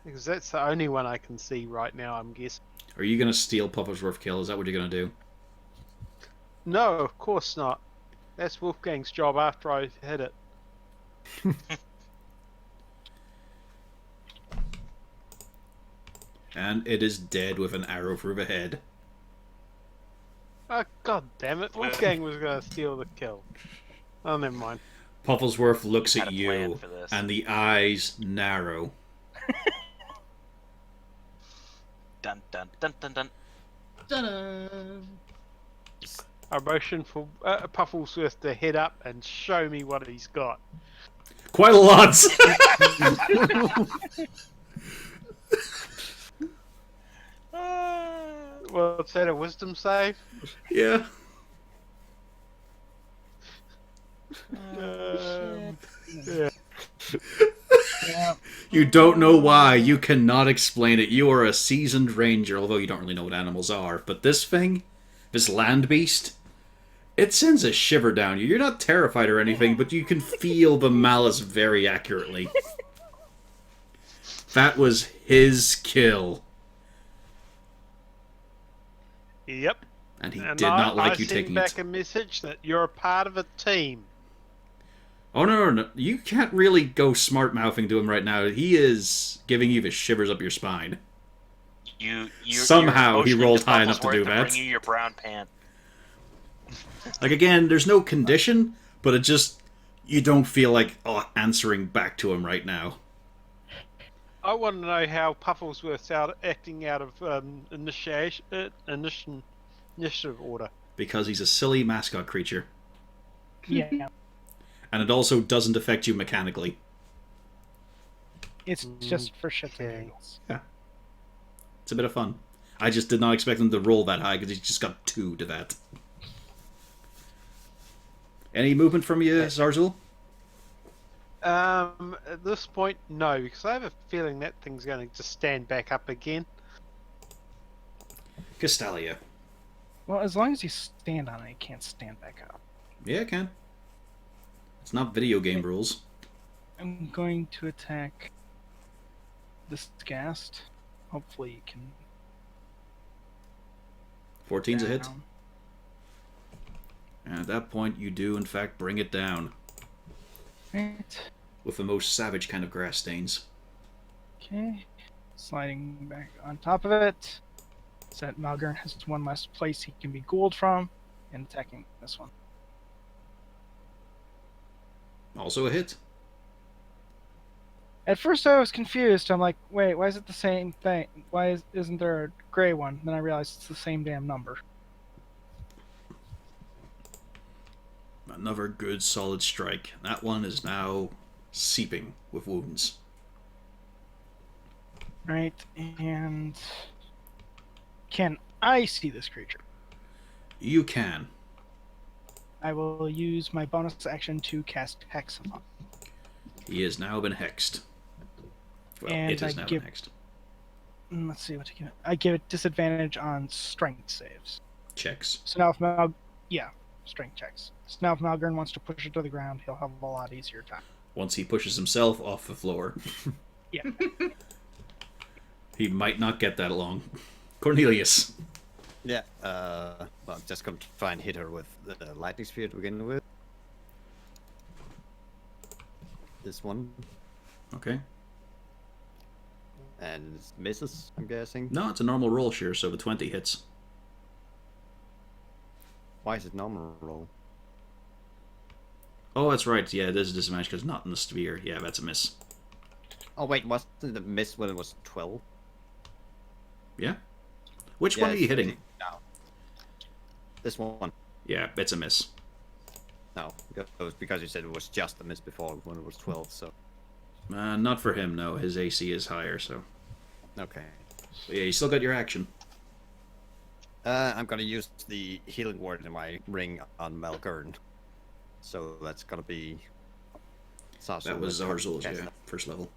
because that's the only one I can see right now. I'm guessing. Are you going to steal Pufflesworth kill? Is that what you're going to do? No, of course not. That's Wolfgang's job after I hit it. And it is dead with an arrow through the head. Oh god damn it! Wolfgang was gonna steal the kill. Oh, never mind. Pufflesworth looks Had at a plan you, for this. and the eyes narrow. Dun dun dun dun dun. Ta-da! I motion for Pufflesworth to head up and show me what he's got. Quite a lot! What's that, a wisdom save? Yeah. Yeah. Yeah. You don't know why. You cannot explain it. You are a seasoned ranger, although you don't really know what animals are. But this thing, this land beast, it sends a shiver down you. You're not terrified or anything, but you can feel the malice very accurately. That was his kill. Yep. And he And did not like I you send taking back it. a message that you're a part of a team. Oh, no. You can't really go smart-mouthing to him right now. He is giving you the shivers up your spine. Somehow he motioning rolled to high enough to do Bufflesworth that. Bring you your brown pant. Like, again, there's no condition, but it just... You don't feel like answering back to him right now. I want to know how Pufflesworth's acting out of initiative order. Because he's a silly mascot creature. Yeah. And it also doesn't affect you mechanically. It's just for shits and Okay. giggles. It's a bit of fun. I just did not expect him to roll that high because he's just got 2 to that. Any movement from you, Zarzul? At this point, no, because I have a feeling that thing's going to just stand back up again. Castalia. Well, as long as you stand on it, it can't stand back up. Yeah, it can. It's not video game rules. I'm going to attack this ghast. Hopefully you can... 14's a hit. down. And at that point, you do, in fact, bring it down. Right. With the most savage kind of grass stains. Okay. Sliding back on top of it. So that Malgern has one less place he can be ghouled from. And attacking this one. Also a hit. At first I was confused. I'm like, wait, why is it the same thing? Why isn't there a gray one? Then I realized it's the same damn number. Another good solid strike. That one is now seeping with wounds. Right, and... Can I see this creature? You can. I will use my bonus action to cast Hex upon. He has now been hexed. Well, And it has I now give- been hexed. Let's see what to give it. I give it disadvantage on strength saves. Checks. So now if strength checks. So now if Malgern wants to push it to the ground, he'll have a lot easier time. Once he pushes himself off the floor. Yeah. He might not get that long. Cornelius. Yeah, well, I'm just going to try and hit her with the lightning spear to begin with. This one. Okay. And it misses, I'm guessing. No, it's a normal roll, sure, so the 20 hits. Why is it normal roll? Oh, that's right. Yeah, it is a disadvantage because it's not in the sphere. Yeah, that's a miss. Oh wait, wasn't it a miss when it was 12? Yeah? Which one are it's you hitting? 15 now. This one. Yeah, it's a miss. No, it was because you said it was just a miss before when it was 12, so... Not for him, no. His AC is higher, so... Okay. But yeah, you still got your action. I'm gonna use the healing word in my ring on Malgern. So that's gonna be... That was Zarzul's, yeah. First level.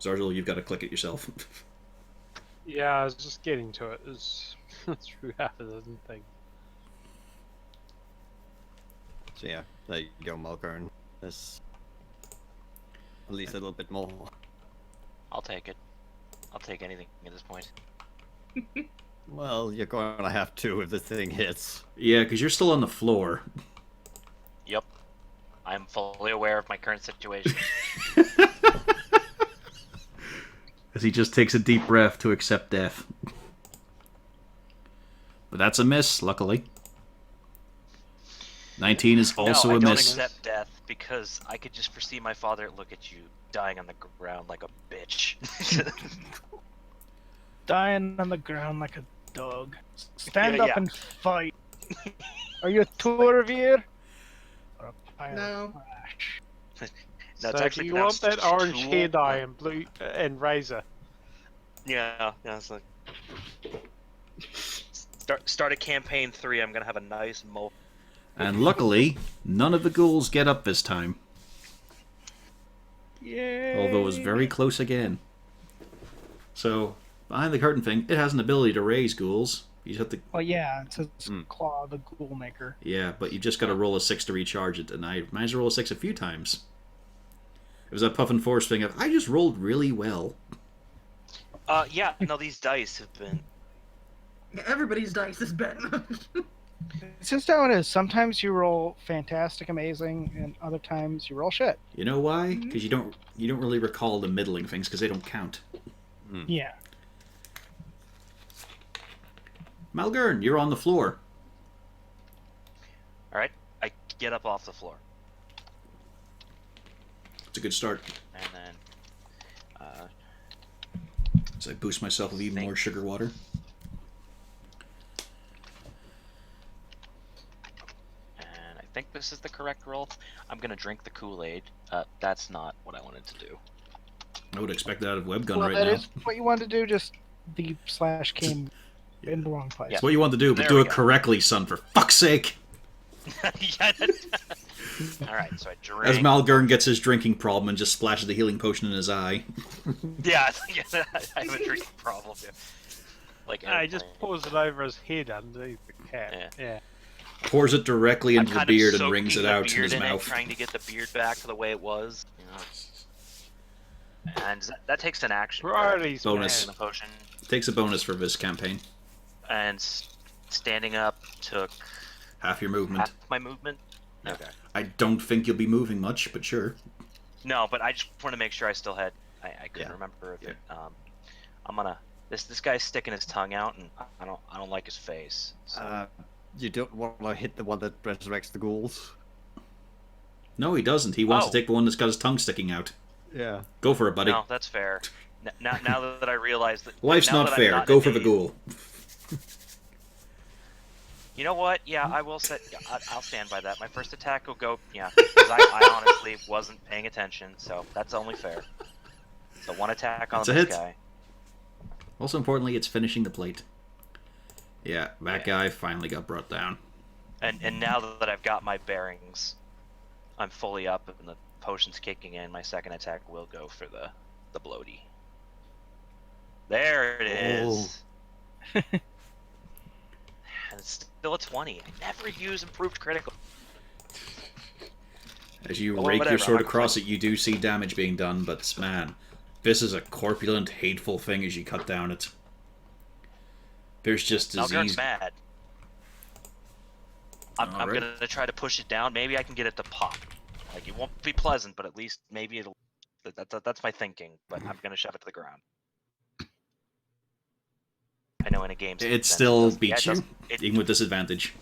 Zarzul, you've got to click it yourself. Yeah, I was just getting to it. It's through half a dozen things. So yeah, there you go, Malgern. That's at least a little bit more. I'll take it. I'll take anything at this point. Well, you're gonna have to if the thing hits. Yeah, because you're still on the floor. Yep. I'm fully aware of my current situation. As he just takes a deep breath to accept death. But that's a miss, luckily. 19 is also no, I a don't miss. accept death because I could just foresee my father look at you dying on the ground like a bitch. Dying on the ground like a dog. Stand Yeah, up yeah. and fight. Are you a Tourvier? Or a pile No. of trash? No, it's So actually do you want that pronounced orange tool. hair dye and blue and razor? Yeah, it's like start a campaign 3. I'm gonna have a nice mo. And luckily, none of the ghouls get up this time. Yay! Although it was very close again. So, behind the curtain thing, it has an ability to raise ghouls. You just have to... Well, yeah, it says Hmm. Claw the Ghoul Maker. Yeah, but you just got to roll a 6 to recharge it, and I managed to roll a 6 a few times. It was that Puff and Force thing of, I just rolled really well. Yeah, no, these dice have been. Everybody's dice has been. It's just how it is. Sometimes you roll fantastic, amazing, and other times you roll shit. You know why? Because you don't really recall the middling things because they don't count. Yeah. Malgern, you're on the floor. All right, I get up off the floor, It's a good start. and then So I boost myself with even more sugar water. I think this is the correct roll. I'm gonna drink the Kool-Aid. That's not what I wanted to do. I would expect that out of Webgun Well, right that now. is what you wanted to do. Just the slash came in the wrong place. Yeah. It's what you want to do, but There do we it go. correctly, son, for fuck's sake! Yeah. All right, so I drink. As Malgern gets his drinking problem and just splashes the healing potion in his eye. Yeah, I have a drinking problem. Yeah. Like I just pours it over his head underneath the cap. Yeah. Yeah. Pours it directly I'm into the kind of beard and soaking wrings it the out in beard his in it, mouth. trying to get the beard back to the way it was. And that takes an action. Priorities, Bonus. The potion. Takes a bonus for this campaign. And standing up took Half your movement. half my movement. Okay. I don't think you'll be moving much, but sure. No, but I just want to make sure I still had. I couldn't Yeah. remember if it. I'm gonna. This guy's sticking his tongue out, and I don't like his face. So. You don't want to hit the one that resurrects the ghouls. No, he doesn't. He wants Oh. to take the one that's got his tongue sticking out. Yeah. Go for it, buddy. No, that's fair. Now that I realize that Life's now not that I'm fair. not Go an for the idiot- ghoul. You know what? Yeah, I will say. I'll stand by that. My first attack will go. Yeah, because I honestly wasn't paying attention, so that's only fair. So one attack on That's a this hit. guy. Also importantly, it's finishing the plate. Yeah, that Yeah. guy finally got brought down. And now that I've got my bearings, I'm fully up and the potion's kicking in. My second attack will go for the bloaty. There it is. And it's still a 20. I never use improved critical. As you Well, rake whatever, your sword I'm not across it, you do see damage being done, but man, this is a corpulent, hateful thing as you cut down it. There's just Malgurn's disease. mad. I'm Alright. gonna try to push it down. Maybe I can get it to pop. Like it won't be pleasant, but at least maybe it'll. That's my thinking. But I'm gonna shove it to the ground. I know in a game. It sense still doesn't- beats yeah, it you, doesn't- it- even with disadvantage.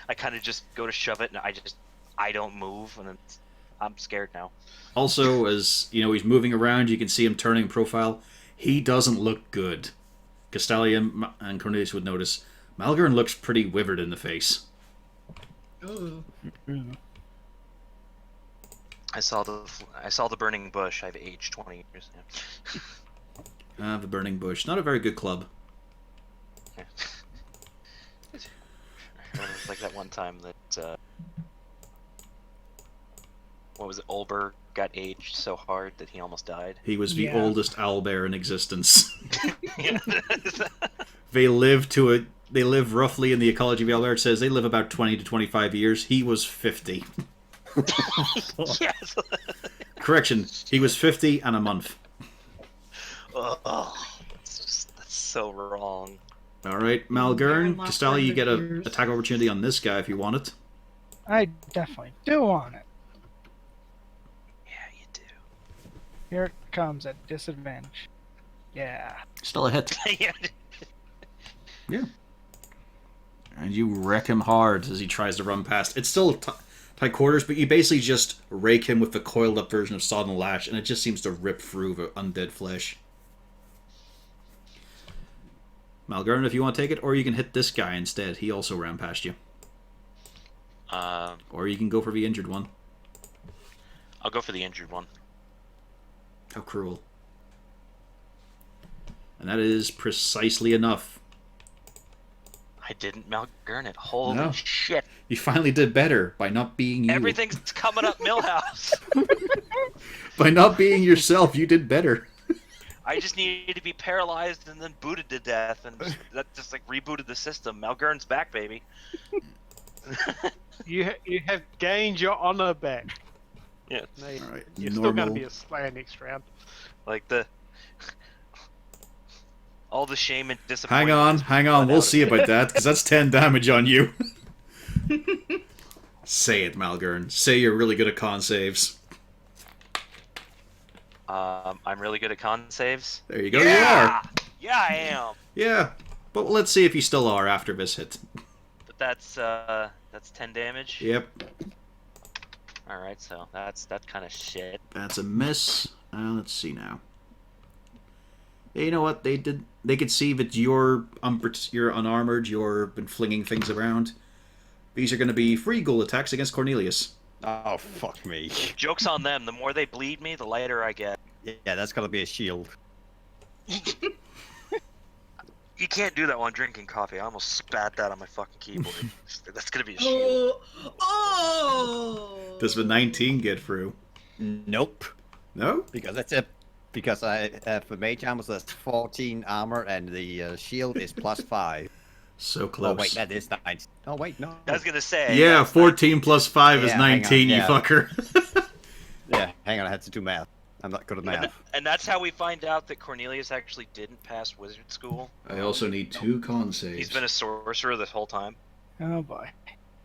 I kind of just go to shove it, and I don't move, and I'm scared now. Also, as you know, he's moving around, you can see him turning profile. He doesn't look good. Castalia and Cornelius would notice. Malgern looks pretty withered in the face. Ooh. I saw the burning bush. I've aged 20 years. Yeah. The Burning Bush. Not a very good club. Yeah. It's like that one time that what was it? Olberg got aged so hard that he almost died. He was the Yeah. oldest owlbear in existence. Yeah. They live roughly in the ecology of the owlbear. It says they live about 20 to 25 years. He was 50. Yes. Correction, he was 50 and a month. Oh, that's so wrong. Alright, Baron Malgern, lost Castalia, you get a 100 years. attack opportunity on this guy if you want it. I definitely do want it. Yeah, you do. Here it comes at disadvantage. Yeah. Still a hit. Yeah. Yeah. And you wreck him hard as he tries to run past. It's still tight quarters, but you basically just rake him with the coiled up version of Sodden Lash, and it just seems to rip through the undead flesh. Malgern, if you want to take it, or you can hit this guy instead. He also ran past you. Or you can go for the injured one. I'll go for the injured one. How cruel. And that is precisely enough. I didn't Malgurn it. Holy No. shit. You finally did better by not being you. Everything's coming up Millhouse. By not being yourself, you did better. I just needed to be paralyzed and then booted to death, and that just like rebooted the system. Malgurn's back, baby. You have gained your honor back. Yeah. No, Alright, you're still going to normal. be a slayer next round. Like the All the shame and disappointment. Hang on. We'll see about that, because that's 10 damage on you. Say it, Malgern. Say you're really good at con saves. I'm really good at con saves. There you go, Yeah! you are. Yeah, I am. Yeah, but let's see if you still are after this hit. But that's 10 damage. Yep, All right, so that's kind of shit. that's a miss. Let's see now. You know what? They could see that you're unarmored. You've been flinging things around. These are going to be free ghoul attacks against Cornelius. Oh, fuck me. Joke's on them. The more they bleed me, the lighter I get. Yeah, that's gotta be a shield. You can't do that while I'm drinking coffee. I almost spat that on my fucking keyboard. That's gonna be a shield. Oh! Does the 19 get through? Nope. No? Because that's it. Because for mage armor, that's 14 armor, and the shield is +5. So close. Oh, wait, that is 9. Oh, wait, no. I was gonna say. Yeah, that's 14 plus 5 is Yeah, hang on, 19, you yeah. fucker. Yeah, hang on, I had to do math. I'm not good at math. And that's how we find out that Cornelius actually didn't pass wizard school. I also need 2 con saves. He's been a sorcerer this whole time. Oh boy.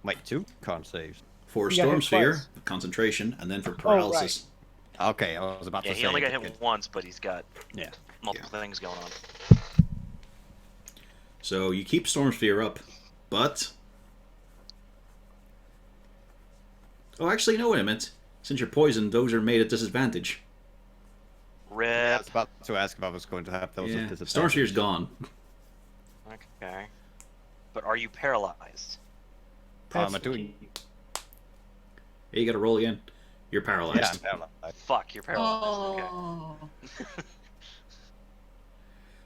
Wait, 2 con saves. For You got Storm hit Sphere, twice. concentration, and then for right. paralysis. Okay, I was about Yeah, to say. he only got hit once, but he's got Yeah. multiple things going on. So you keep Storm Sphere up, but... Oh, actually, no, wait a minute. Since you're poisoned, those are made at disadvantage. Rip. Yeah, I was about to ask if I was going to have those Yeah, at disadvantage. Storm Sphere's gone. Okay. But are you paralyzed? I'm doing. Hey, you gotta roll again. You're paralyzed. Yeah, I'm paralyzed. Fuck, you're paralyzed. Oh.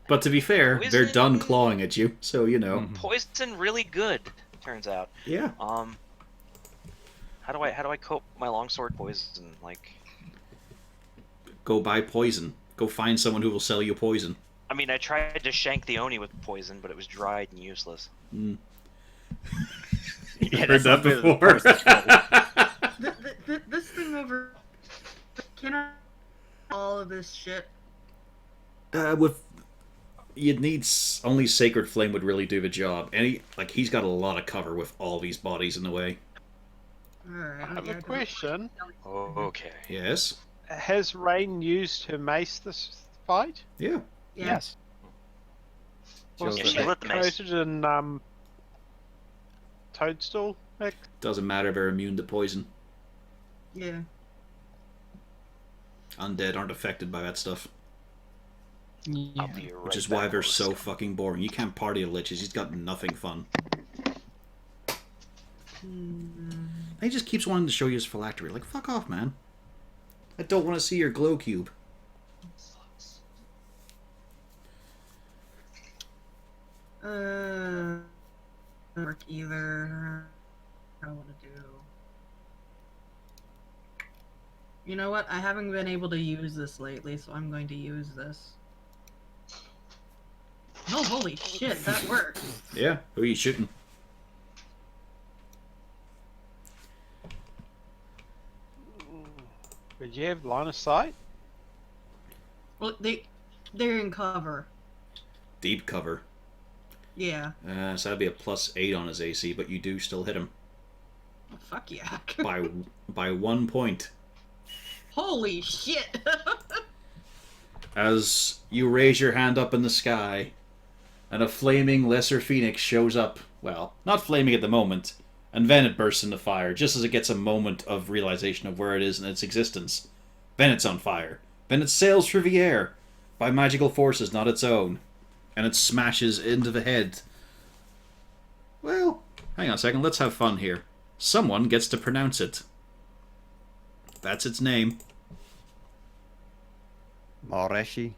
But to be fair, they're Poison. done clawing at you, so you know. Mhm. Poison really good, turns out. Yeah. How do I cope my longsword poison? Like, Go buy poison. Go find someone who will sell you poison. I mean, I tried to shank the Oni with poison, but it was dried and useless. Mm. Yeah, Heard that that's not before. This thing over. Can I. All of this shit. You'd need only Sacred Flame would really do the job. And he's got a lot of cover with all these bodies in the way. Alright. I have a question. Okay. Yes. Has Rain used her mace this fight? Yeah. Yeah. Yes. Was Yeah, it she lit the mace. coated in toadstool? Like, Doesn't matter. They're immune to poison. Yeah. Undead aren't affected by that stuff. Yeah. I'll be right Which is back, why they're Melissa. so fucking boring. You can't party with liches. He's got nothing fun. He just keeps wanting to show you his phylactery. Like, fuck off, man. I don't want to see your glow cube. Work either. I want to do. You know what? I haven't been able to use this lately, so I'm going to use this. Oh, holy shit, that worked. Yeah. Who are you shooting? did you have line of sight? Well, they're in cover. Deep cover. Yeah. So that'd be a +8 on his AC, but you do still hit him Oh, fuck yeah. by 1 point. Holy shit. As you raise your hand up in the sky, and a flaming lesser phoenix shows up. Well, not flaming at the moment, and then it bursts into fire, just as it gets a moment of realization of where it is in its existence. Then it's on fire. Then it sails through the air, by magical forces not its own, and it smashes into the head. Well, hang on a second, let's have fun here. Someone gets to pronounce it. That's its name. Moreshi.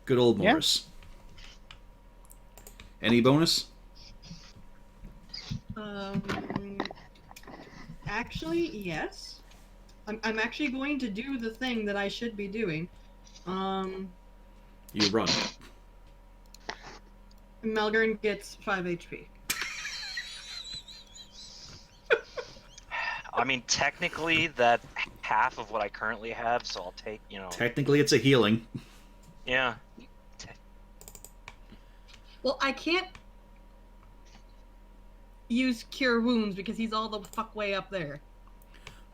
Good old Yeah. Morris. Any bonus? Actually, yes. I'm actually going to do the thing that I should be doing. You run. Melgern gets 5 HP. I mean, technically, that's half of what I currently have, so I'll take, Technically, it's a healing. Yeah. Well, I can't use Cure Wounds because he's all the fuck way up there.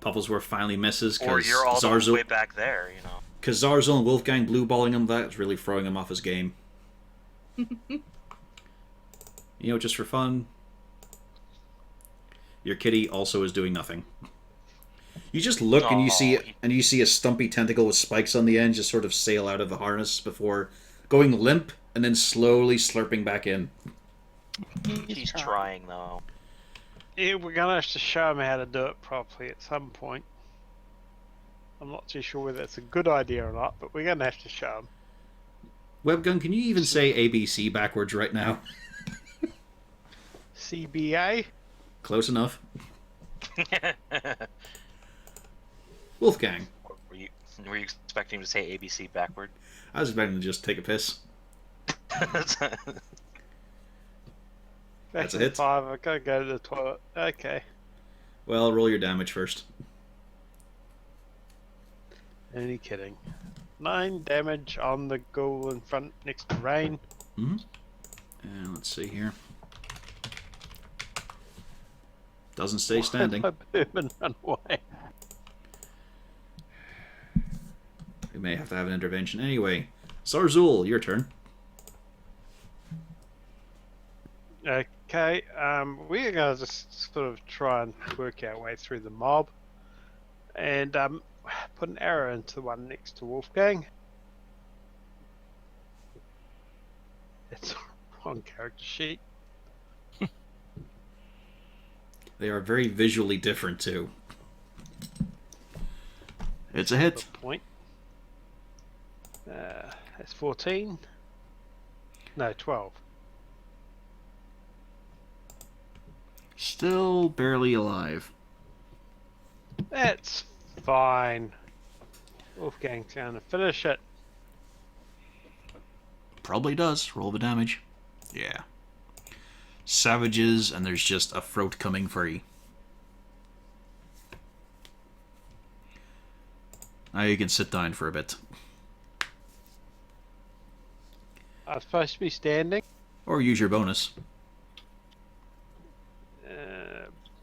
Pufflesworth finally misses Or because you're all the way Zarzul, back there, you know. because Zarzul and Wolfgang blue balling him. That's really throwing him off his game. You know, just for fun, your kitty also is doing nothing. You just look and you see a stumpy tentacle with spikes on the end just sort of sail out of the harness before going limp and then slowly slurping back in. He's trying, though. Yeah, we're gonna have to show him how to do it properly at some point. I'm not too sure whether it's a good idea or not, but we're gonna have to show him. Webgun, can you even say ABC backwards right now? CBA? Close enough. Wolfgang. Were you expecting him to say ABC backward? I was expecting to just take a piss. That's a hit. 5, I gotta go to the toilet. Okay. Well, roll your damage first. Only kidding. 9 damage on the ghoul in front next to Rain. Mm-hmm. And let's see here. Doesn't stay standing. My Berman run away. We may have to have an intervention. Anyway, Zarzul, your turn. Okay, we're gonna just sort of try and work our way through the mob. And put an arrow into the one next to Wolfgang. It's on character sheet. They are very visually different, too. It's a hit. Good point. That's 14. No, 12. Still barely alive. That's fine. Wolfgang's gonna finish it. Probably does. Roll the damage. Yeah. Savages, and there's just a throat coming free. Now you can sit down for a bit. I'm supposed to be standing. Or use your bonus.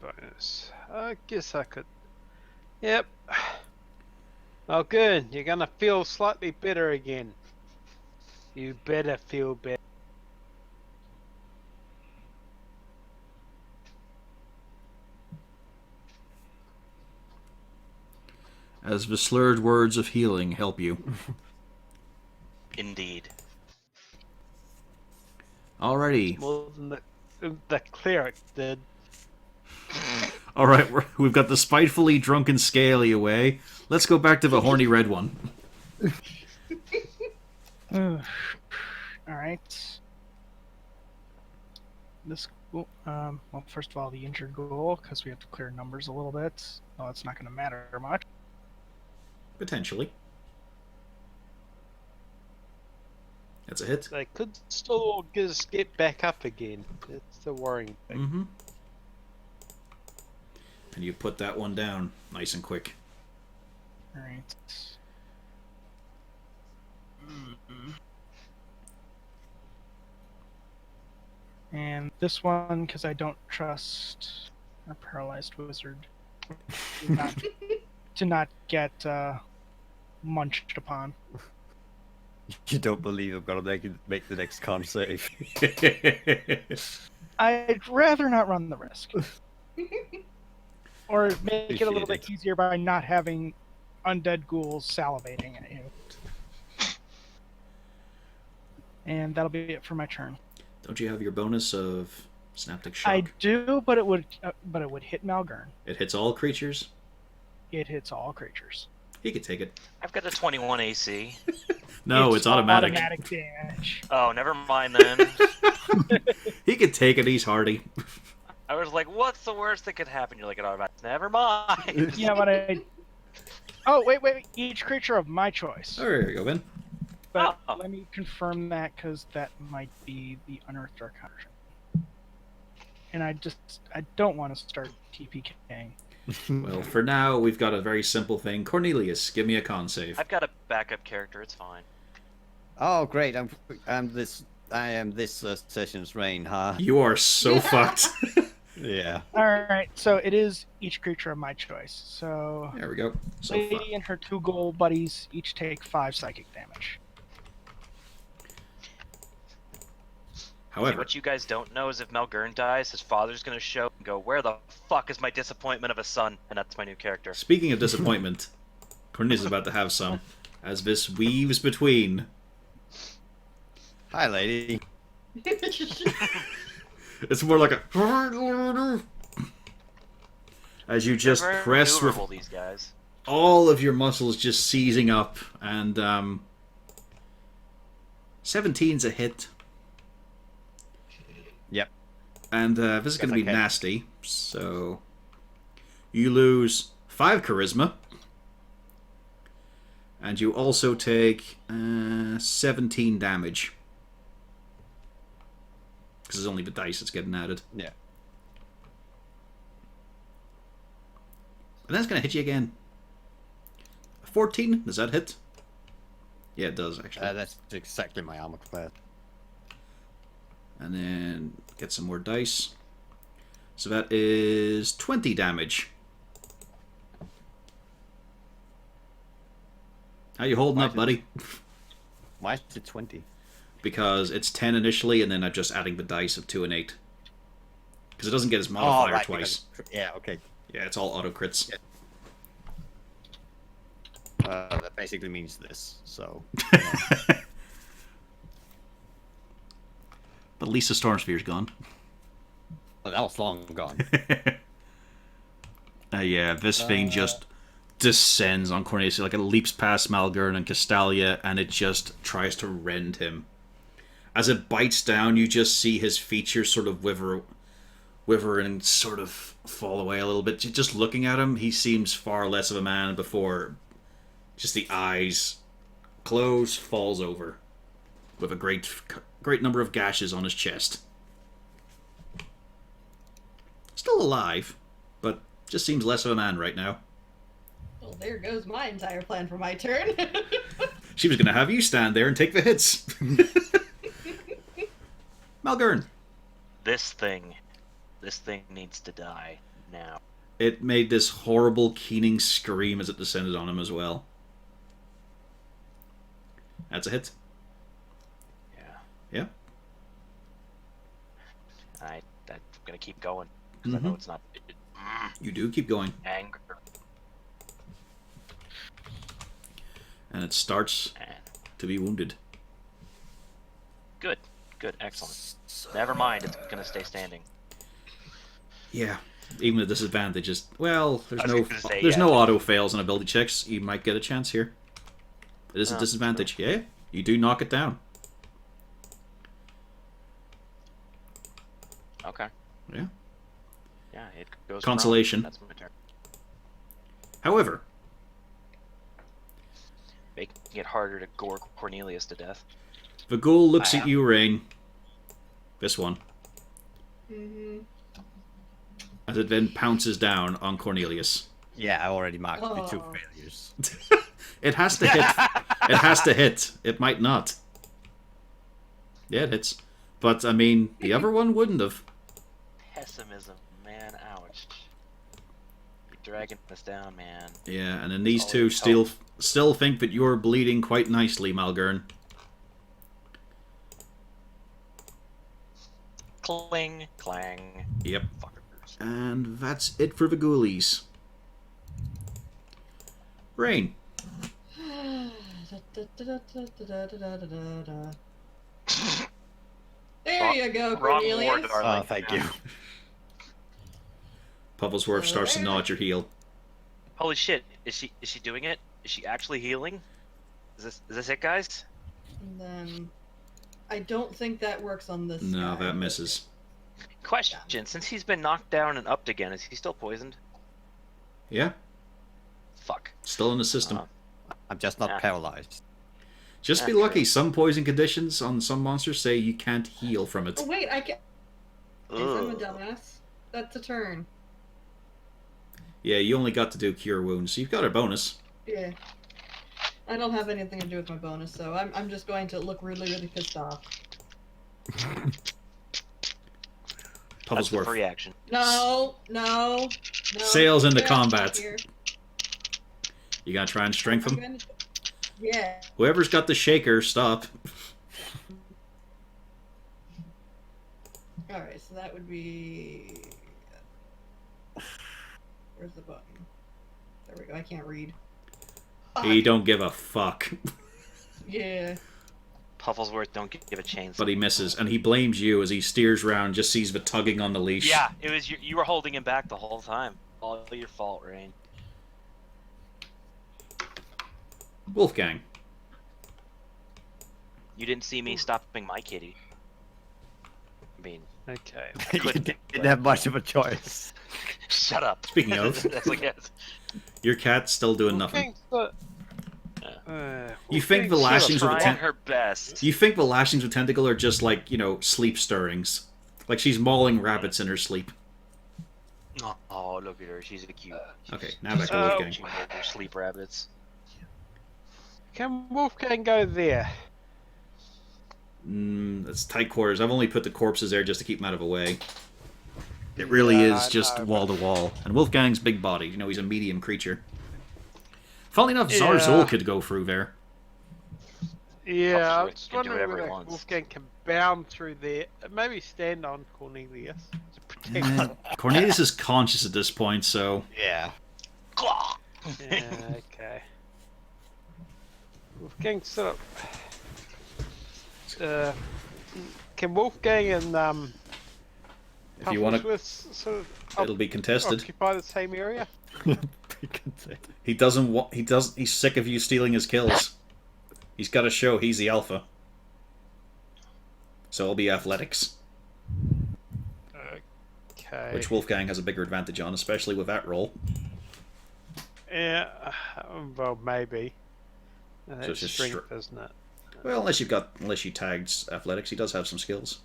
Bonus. I guess I could. Yep. Oh, good. You're gonna feel slightly better again. You better feel better. As the slurred words of healing help you. Indeed. Alrighty. More than the cleric did. Alright, we've got the spitefully drunken Scaly away. Let's go back to the horny red one. Alright. This well, first of all, the injured ghoul, because we have to clear numbers a little bit. Well, it's not going to matter much. Potentially. That's a hit. They could still just get back up again. It's the worrying thing. Mm-hmm. And you put that one down nice and quick. Alright. And this one, because I don't trust our paralyzed wizard to not get munched upon. You don't believe I'm gonna make the next con save. I'd rather not run the risk. Or make it a little bit easier by not having undead ghouls salivating at you. And that'll be it for my turn. Don't you have your bonus of Synaptic Shock? I do, but it would hit Malgern. It hits all creatures? It hits all creatures. He could take it. I've got a 21 AC. No, it's automatic. Automatic damage. Oh, never mind then. He could take it, he's hardy. I was like, what's the worst that could happen? You're like, an automatic. Never mind. Yeah, but I... Oh, wait. Each creature of my choice. Oh, there you go, Ben. But let me confirm that, because that might be the Unearthed Arcana. And I don't want to start TPKing. Well, for now, we've got a very simple thing. Cornelius, give me a con save. I've got a backup character. It's fine. Oh, great! I am this session's rain, huh? You are so fucked. Yeah. All right, so it is each creature of my choice. So There we go. So Lady and her 2 gold buddies each take 5 psychic damage. See, However, what you guys don't know is if Malgern dies, his father's gonna show and go, "Where the fuck is my disappointment of a son?" And that's my new character. speaking of disappointment, Cornelius is about to have some, as this weaves between. Hi, lady. It's more like a. As you just They're very press with maneuverable, these guys. all of your muscles just seizing up, and 17's a hit. Yep. And this is going to be Okay. nasty, so you lose 5 charisma, and you also take 17 damage. Because it's only the dice that's getting added. Yeah. And that's going to hit you again. 14, does that hit? Yeah, it does, actually. That's exactly my armor class. And then get some more dice. So that is 20 damage. How you holding up, buddy? Why is it 20? Because it's 10 initially, and then I'm just adding the dice of 2 and 8. Because it doesn't get its modifier right, twice. Yeah, okay. Yeah, it's all auto crits. Yeah. That basically means this, so... But at least the Storm Sphere's gone. Well, that was long gone. Yeah, this thing just descends on Cornelius. Like, it leaps past Malgern and Castalia, and it just tries to rend him. As it bites down, you just see his features sort of wither and sort of fall away a little bit. Just looking at him, he seems far less of a man before just the eyes close, falls over with a great number of gashes on his chest. Still alive, but just seems less of a man right now. Well, there goes my entire plan for my turn. She was going to have you stand there and take the hits. Malgern. This thing needs to die now. It made this horrible keening scream as it descended on him as well. That's a hit. Yeah. Yeah. I'm gonna keep going because I know it's not You do keep going. anger. And it starts And to be wounded. good, excellent. Never mind, it's gonna stay standing. Yeah. Even with disadvantages. Well, I was gonna say, there's yeah. no auto fails on ability checks. You might get a chance here. It is a Oh, disadvantage. Yeah. You do knock it down. Okay. Yeah. Yeah, it goes Consolation. prone. That's my turn. However, Making it harder to gore Cornelius to death. the ghoul looks I at am. you, Rain. This one. Mm-hmm. As it then pounces down on Cornelius. Yeah, I already marked the 2 Oh. failures. It has to hit. It has to hit. It might not. Yeah, it hits. But, I mean, the other one wouldn't have. Pessimism, man. Ouch. Keep dragging this down, man. Yeah, and then these Oh, two oh. still think that you're bleeding quite nicely, Malgern. Cling, clang. Yep. Fuckers. And that's it for the ghoulies. Rain. There you go, Wrong Cornelius. war, darling. Oh, thank you. Pufflesworth starts to gnaw at your heel. Holy shit! Is she doing it? Is she actually healing? Is this it, guys? And then I don't think that works on this. No, guy, that but- misses. Question: since he's been knocked down and upped again, is he still poisoned? Yeah, Fuck. still in the system. I'm just not Yeah. paralyzed. Just be That's lucky. true. Some poison conditions on some monsters say you can't heal from it. Oh wait, I can. Yes, I'm a Ugh. dumbass. That's a turn. Yeah, you only got to do cure wounds, so you've got a bonus. Yeah. I don't have anything to do with my bonus, so I'm just going to look really, really pissed off. That's the Pufflesworth. free action. No. Sails into Get out of combat. here. You gonna try and strength I'm him? gonna- Yeah. Whoever's got the shaker, stop. Alright, so that would be... Where's the button? There we go, I can't read. He don't give a fuck. Yeah. Pufflesworth don't give a chance. But he misses, and he blames you as he steers round, just sees the tugging on the leash. Yeah, it was you were holding him back the whole time. All your fault, Rain. Wolfgang. You didn't see me stopping my kitty. I mean, Okay. You didn't have much of a choice. shut up. Speaking of, That's like it. your cat's still doing nothing. You think the Wolfgang's lashings with Trying the her best. You think the lashings with tentacle are just like, sleep stirrings. Like she's mauling rabbits in her sleep. Oh, look at her. She's a cute. Okay, now back to Wolfgang. She made her sleep rabbits. Can Wolfgang go there? That's tight quarters. I've only put the corpses there just to keep them out of the way. It really Yeah, is I just know, wall to wall. And Wolfgang's big body. He's a medium creature. Funnily enough, Yeah. Zarzul could go through there. Yeah, I Pufflesworth was can do wondering whatever he whether wants. Wolfgang can bound through there. Maybe stand on Cornelius to protect him. Cornelius is conscious at this point, so... Yeah. Yeah, okay. Wolfgang sort of... can Wolfgang and If you want to... Pufflesworth sort of It'll be contested. occupy the same area? He doesn't want... He's sick of you stealing his kills. He's got to show he's the alpha. So it'll be athletics. Okay. Which Wolfgang has a bigger advantage on, especially with that roll. Yeah, well, maybe. So It's it's just strength, isn't it? Well, unless you tagged athletics, he does have some skills.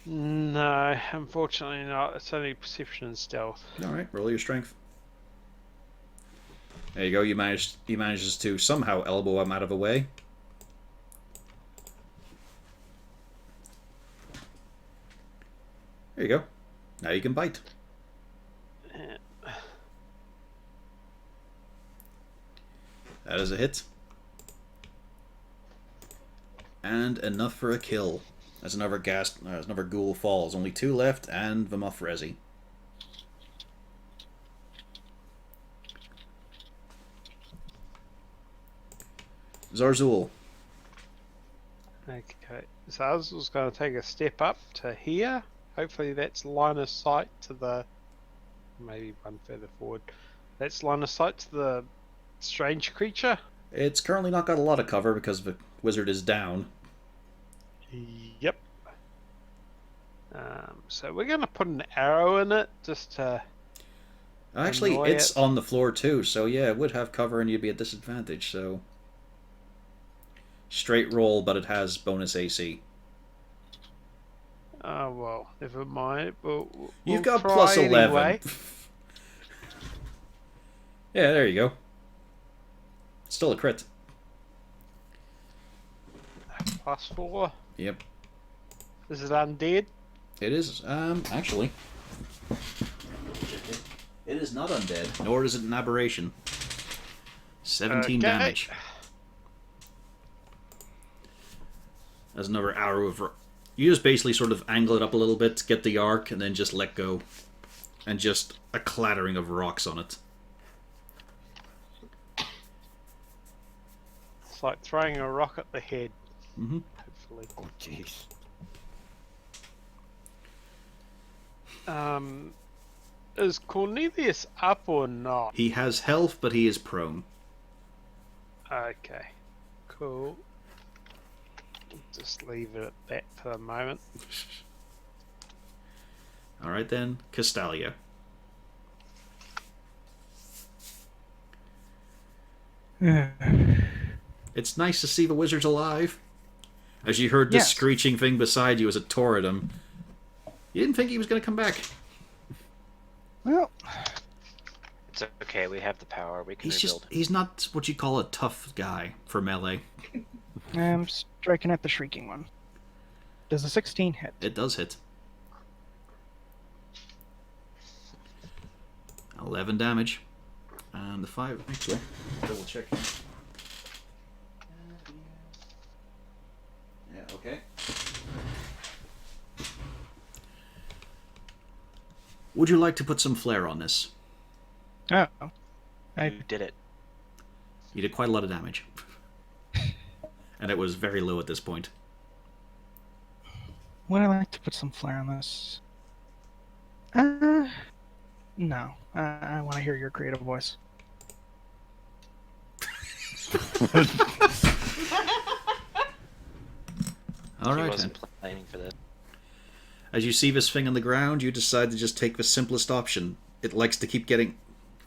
No, unfortunately not. It's only perception and stealth. Alright, roll your strength. There you go, he manages to somehow elbow him out of the way. There you go. Now you can bite. That is a hit. And enough for a kill. As another ghoul falls. Only 2 left, and the muff resi. Zarzul. Okay, Zarzul's going to take a step up to here. Hopefully that's line of sight to the... Maybe one further forward. That's line of sight to the strange creature. It's currently not got a lot of cover because the wizard is down. Yep. So we're going to put an arrow in it just to... Actually, Annoy it's it. on the floor too, so yeah, it would have cover and you'd be at disadvantage, so... Straight roll, but it has bonus AC. Oh, well, never mind. We'll You've got try plus 11. anyway. Yeah, there you go. Still a crit. +4. Yep. Is it undead? It is, actually. It is not undead, nor is it an aberration. 17 Okay. damage. As another arrow of... You just basically sort of angle it up a little bit, get the arc, and then just let go. And just a clattering of rocks on it. It's like throwing a rock at the head, Mm-hmm. hopefully. Oh, jeez. Is Cornelius up or not? He has health, but he is prone. Okay, cool. Just leave it at that for the moment. Alright then, Castalia. It's nice to see the wizard's alive. As you heard the Yes. screeching thing beside you as it tore at him. You didn't think he was going to come back. Well, It's okay. We have the power. We can He's rebuild. he's not what you call a tough guy for melee. I'm striking at the shrieking one. Does a 16 hit? It does hit. 11 damage. And the 5... Actually, double check. Yeah, okay. Would you like to put some flair on this? Oh. You did it. You did quite a lot of damage. And it was very low at this point. Would I like to put some flair on this? No. I want to hear your creative voice. All He right, wasn't then. planning for this. As you see this thing on the ground, you decide to just take the simplest option. It likes to keep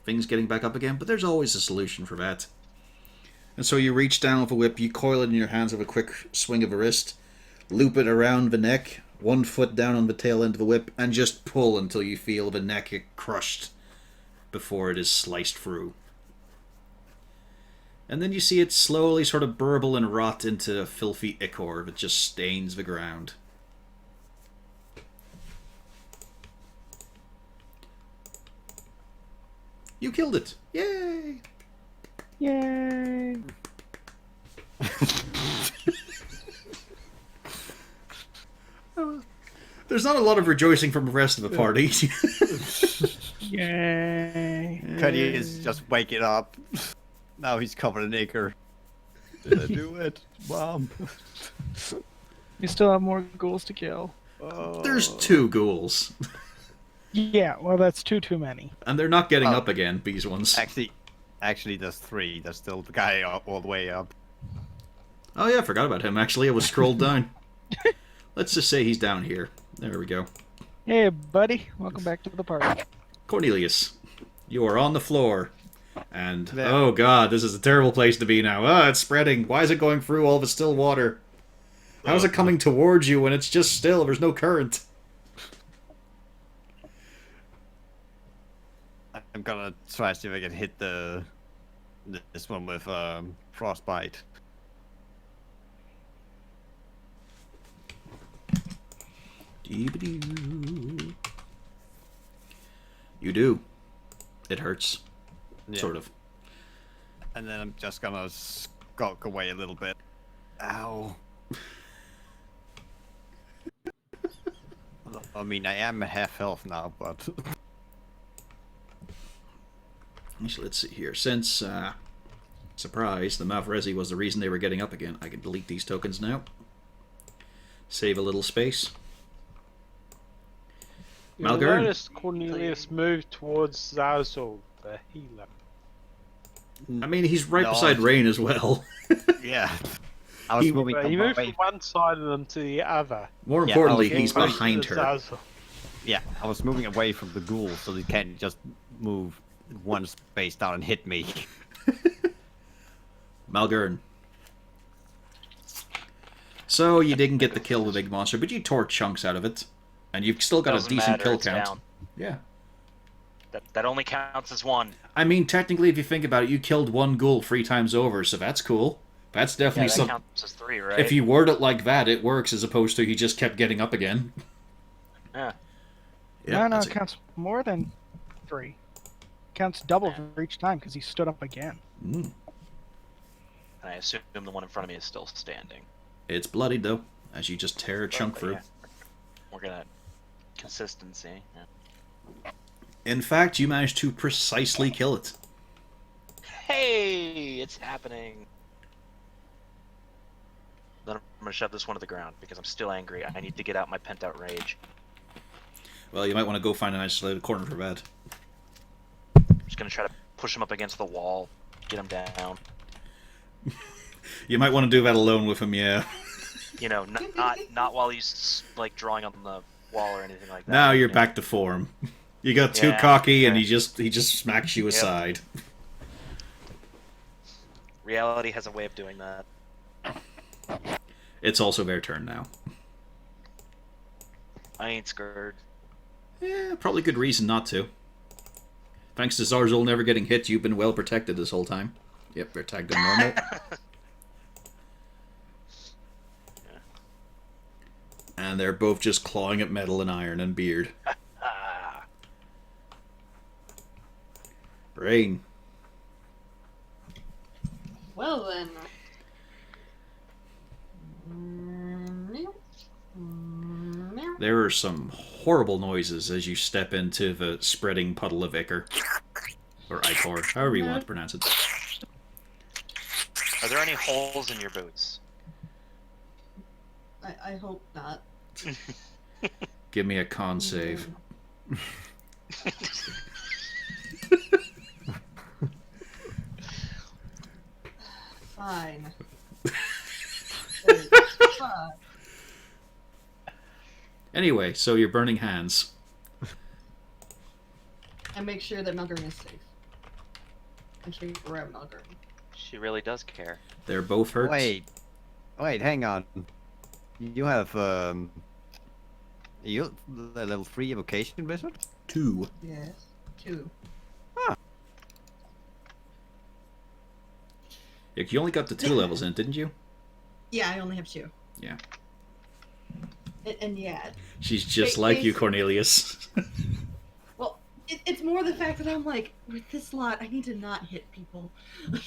things getting back up again, but there's always a solution for that. And so you reach down with a whip, you coil it in your hands with a quick swing of a wrist, loop it around the neck, 1 foot down on the tail end of the whip, and just pull until you feel the neck get crushed before it is sliced through. And then you see it slowly sort of burble and rot into a filthy ichor that just stains the ground. You killed it! Yay! Yay! There's not a lot of rejoicing from the rest of the party. Yay! Cuddy is just waking up. Now he's covered in ichor. Did I do it, Mom? You still have more ghouls to kill. There's 2 ghouls. Yeah, well, that's too many. And they're not getting up again, these ones. Actually, there's 3. There's still the guy all the way up. Oh yeah, I forgot about him, actually. I was scrolled down. Let's just say he's down here. There we go. Hey, buddy. Welcome back to the party. Cornelius, you are on the floor. And, There. oh god, this is a terrible place to be now. Ah, it's spreading. Why is it going through all the still water? How is it coming towards you when it's just still? There's no current. I'm gonna try to see if I can hit this one with frostbite. Dee-ba-doo. You do. It hurts. Yeah. Sort of. And then I'm just gonna skulk away a little bit. Ow. I mean, I am at half health now, but... Actually, let's see here. Since, surprise, the Malvarezi was the reason they were getting up again, I can delete these tokens now. Save a little space. You'll Malgern. notice Cornelius moved towards Zazzle, the healer. I mean, he's right No, beside Rain as well. Yeah. I was moving But he from moved away. from one side of them to the other. More Yeah, importantly, I was he's going behind to her. Zazzle. Yeah, I was moving away from the ghoul, so they can't just move one space down and hit me. Malgern. So, you didn't get to kill the big monster, but you tore chunks out of it. And you've still got Doesn't a decent matter, kill it's count. down. Yeah. That only counts as 1. I mean, technically, if you think about it, you killed 1 ghoul 3 times over, so that's cool. That's Yeah, definitely that something. counts as 3, right? If you word it like that, it works, as opposed to he just kept getting up again. Yeah. Yeah, no, that's it it. counts more than 3. Counts double for each time because he stood up again. Mm. And I assume the one in front of me is still standing. It's bloodied, though, as you just tear a chunk But through. yeah, we're gonna consistency. Yeah. In fact, you managed to precisely kill it. Hey, it's happening. Then I'm gonna shove this one to the ground because I'm still angry. I need to get out my pent-out rage. Well, you might want to go find an isolated corner for that. I'm just gonna try to push him up against the wall, get him down. You might want to do that alone with him, yeah. You know, not while he's like drawing on the wall or anything like that. Now you're you know? back to form. You got too Yeah, cocky, and okay. he just smacks you aside. Reality has a way of doing that. It's also their turn now. I ain't scared. Yeah, probably good reason not to. Thanks to Zarzul never getting hit, you've been well protected this whole time. Yep, they're tagged in normal. And they're both just clawing at metal and iron and beard. Rain. Well then. There are some horrible noises as you step into the spreading puddle of ichor. Or ichor, however you want to pronounce it. Are there any holes in your boots? I hope not. Give me a con save. Fine. Fine. Anyway, so you're burning hands. And make sure that Melgren is safe. And keep around Melgren. She really does care. They're both hurt. Wait, hang on. You have you the level 3 evocation wizard? 2. Yes. 2. Yeah, you only got the 2 levels in, didn't you? Yeah, I only have 2. Yeah. And yeah. She's just Wait, like wait. you, Cornelius. Well, it's more the fact that I'm like, with this lot, I need to not hit people. I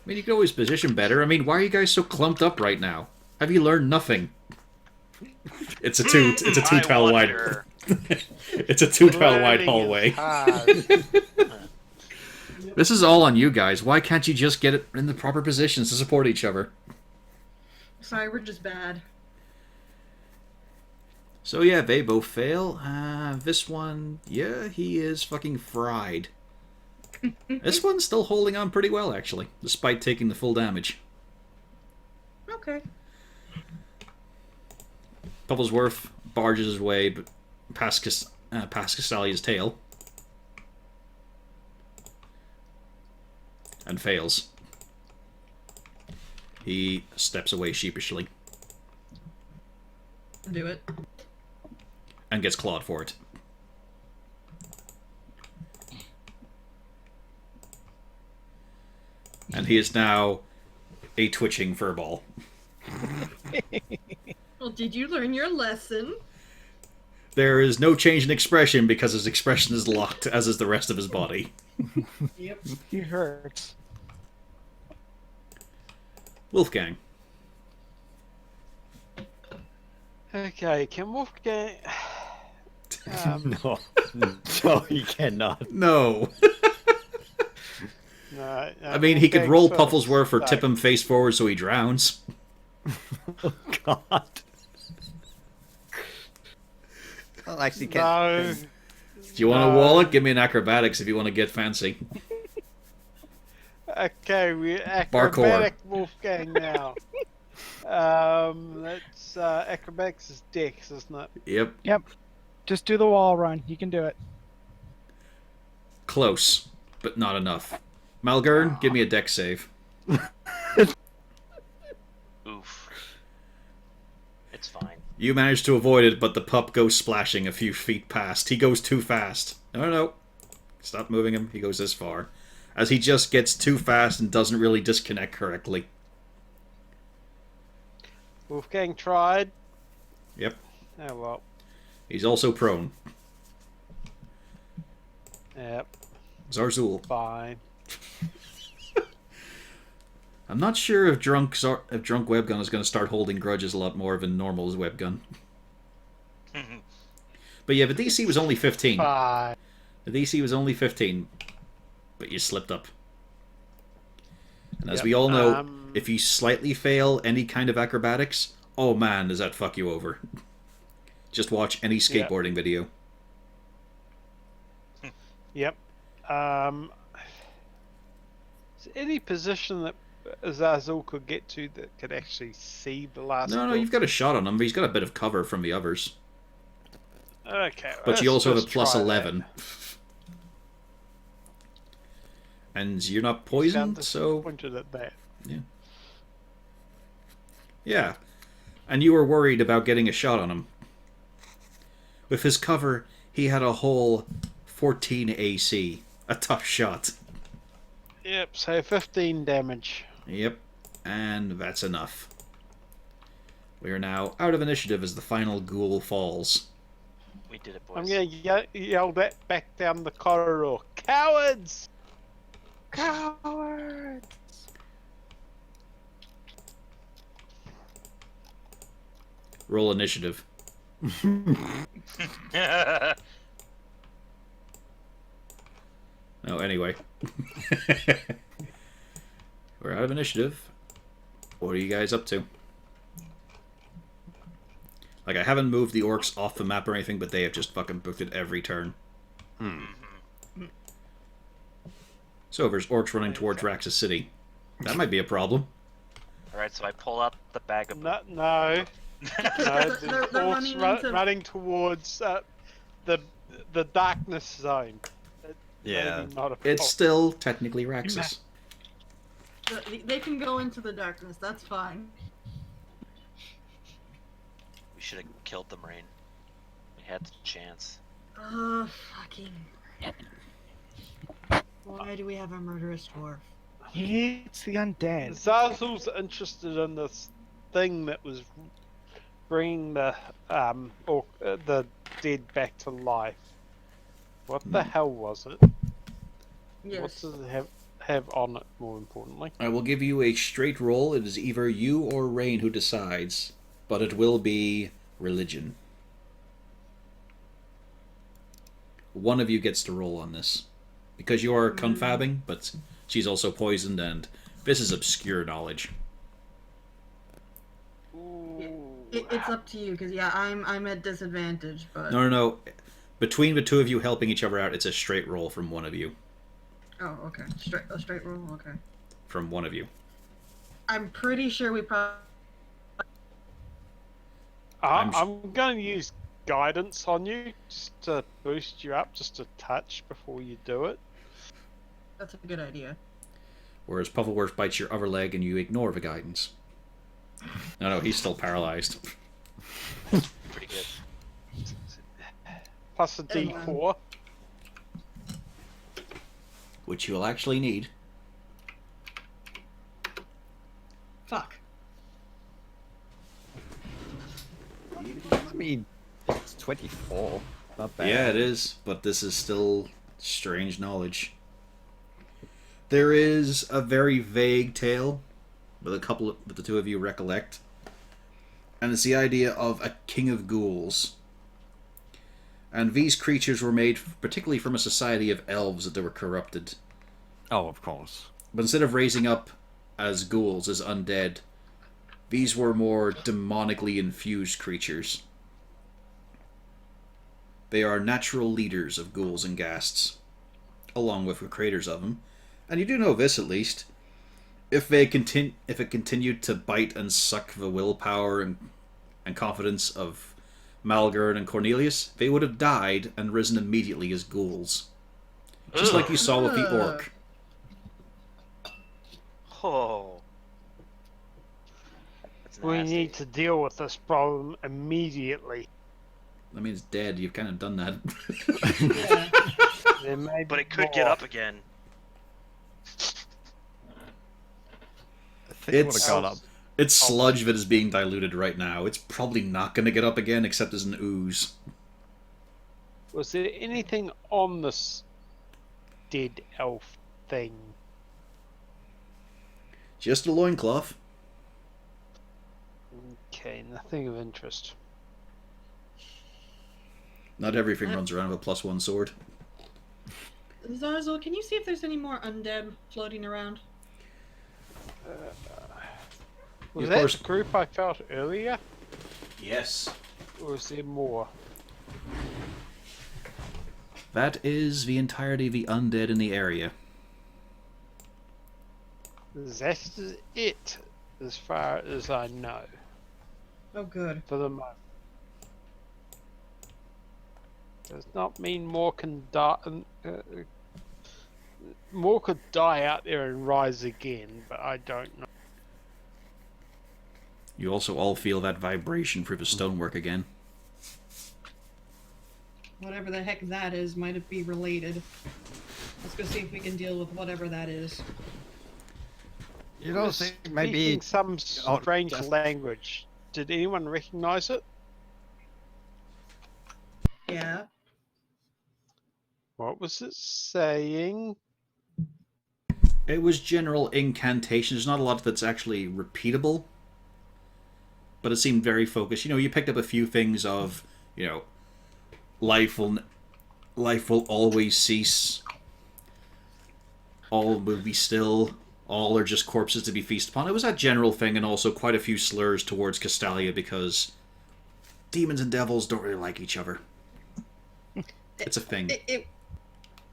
mean, you can always position better. I mean, why are you guys so clumped up right now? Have you learned nothing? It's a two tile wide. It's a 2 tile wide hallway. This is all on you guys. Why can't you just get it in the proper positions to support each other? Sorry, we're just bad. So yeah, they both fail. This one, yeah, he is fucking fried. This one's still holding on pretty well, actually, despite taking the full damage. Okay. Bubblesworth barges his way past Castalia's tail. And fails. He steps away sheepishly. Do it. And gets clawed for it. And he is now a twitching furball. Well, did you learn your lesson? There is no change in expression because his expression is locked, as is the rest of his body. Yep. He hurts. Wolfgang. Okay, can Wolfgang... No. No, he cannot. No. No, I mean, he could roll Wolfgang's Pufflesworth or first. tip him face forward so he drowns. Oh, God. Well, actually, can No. Do you want to No. wall it? Give me an acrobatics if you want to get fancy. Okay, we're Parkour. acrobatic Wolfgang now. That's acrobatics is dex, isn't it? Yep. Just do the wall run. You can do it. Close, but not enough. Malgern, give me a dex save. Oof. It's fine. You manage to avoid it, but the pup goes splashing a few feet past. He goes too fast. No. Stop moving him. He goes this far. As he just gets too fast and doesn't really disconnect correctly. Wolfgang tried. Yep. Oh well. He's also prone. Yep, Zarzul. fine. I'm not sure if drunk Webgun is going to start holding grudges a lot more than normal as Webgun. But yeah, the DC was only 15. Fine. The DC was only 15. But you slipped up. And as Yep, we all know, if you slightly fail any kind of acrobatics, oh man, does that fuck you over. Just watch any skateboarding video. Yep. Is there any position that Azazul could get to that could actually see the last No, book? you've got a shot on him, but he's got a bit of cover from the others. Okay. But you let's also have a just plus try that. 11. And you're not Sound poisoned, so... disappointed at that. Yeah. And you were worried about getting a shot on him. With his cover, he had a whole 14 AC. A tough shot. Yep, so 15 damage. Yep, and that's enough. We are now out of initiative as the final ghoul falls. We did it, boys. I'm gonna yell that back down the corridor. Cowards! Cowards! Roll initiative. No, anyway. We're out of initiative. What are you guys up to? Like, I haven't moved the orcs off the map or anything, but they have just fucking booked it every turn. So there's orcs running towards Raxis City. That might be a problem. Alright, so I pull out the bag of... No, They're the running orcs into- running towards the darkness zone. Yeah. Maybe not a It's problem. still technically Raxis. They can go into the darkness. That's fine. We should have killed them, Rain. We had the chance. Fucking. Why do we have a murderous dwarf? It's the undead. Zazel's interested in this thing that was bringing the dead back to life. What the hell was it? What Yes. does it have on it, more importantly? I will give you a straight roll. It is either you or Rain who decides, but it will be religion. One of you gets to roll on this. Because you are confabbing, but she's also poisoned, and this is obscure knowledge. It's up to you, because yeah, I'm at disadvantage, but. No. Between the two of you helping each other out, it's a straight roll from one of you. Oh, okay. A straight roll. Okay. From one of you. I'm pretty sure we probably. I'm going to use guidance on you just to boost you up just a touch before you do it. That's a good idea. Whereas Puffleworth bites your other leg and you ignore the guidance. No, he's still paralyzed. Pretty good. Plus a D4. Which you'll actually need. Fuck. I mean, it's 24. Not bad. Yeah, it is, but this is still strange knowledge. There is a very vague tale that the two of you recollect, and it's the idea of a king of ghouls. And these creatures were made particularly from a society of elves that they were corrupted. Oh, of course. But instead of raising up as ghouls, as undead, these were more demonically infused creatures. They are natural leaders of ghouls and ghasts, along with the creators of them. And you do know this, at least. If it continued to bite and suck the willpower and confidence of Malgard and Cornelius, they would have died and risen immediately as ghouls. Just like you saw with the orc. Oh. That's We nasty. need to deal with this problem immediately. I mean, it's dead. You've kind of done that. Yeah. There may But be it could get more. up again. I think it would It's- have got up. It's sludge that is being diluted right now. It's probably not going to get up again, except as an ooze. Was there anything on this dead elf thing? Just a loincloth. Okay, nothing of interest. Not everything runs around with a +1 sword. Zarzel, can you see if there's any more undead floating around? Was Of that course. the group I felt earlier? Yes. Or is there more? That is the entirety of the undead in the area. That is it, as far as I know, Oh, good. for the moment. Does not mean more can die. More could die out there and rise again, but I don't know. You also all feel that vibration through the stonework again. whatever the heck that is might it be related. Let's go see if we can deal with whatever that is. You It don't was think maybe speaking some Oh, strange just- language. Did anyone recognize it? Yeah. What was it saying? It was general incantation. There's not a lot that's actually repeatable, but it seemed very focused. You know, you picked up a few things of, you know, life will always cease. All will be still. All are just corpses to be feasted upon. It was that general thing, and also quite a few slurs towards Castalia because demons and devils don't really like each other. It's a thing.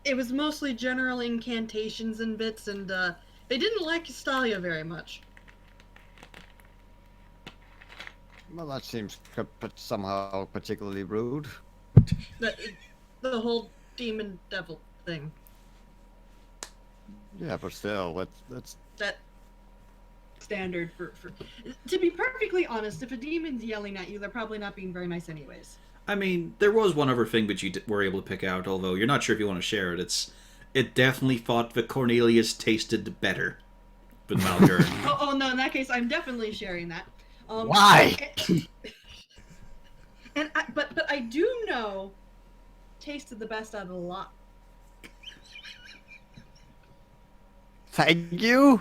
It was mostly general incantations and bits, and they didn't like Castalia very much. Well, that seems somehow particularly rude. The whole demon devil thing. Yeah, but still, that's That standard for. To be perfectly honest, if a demon's yelling at you, they're probably not being very nice anyways. I mean, there was one other thing that you were able to pick out, although you're not sure if you want to share it. It definitely thought that Cornelius tasted better than Malgern. Oh no! In that case, I'm definitely sharing that. Why? But I do know tasted the best out of the lot. Thank you.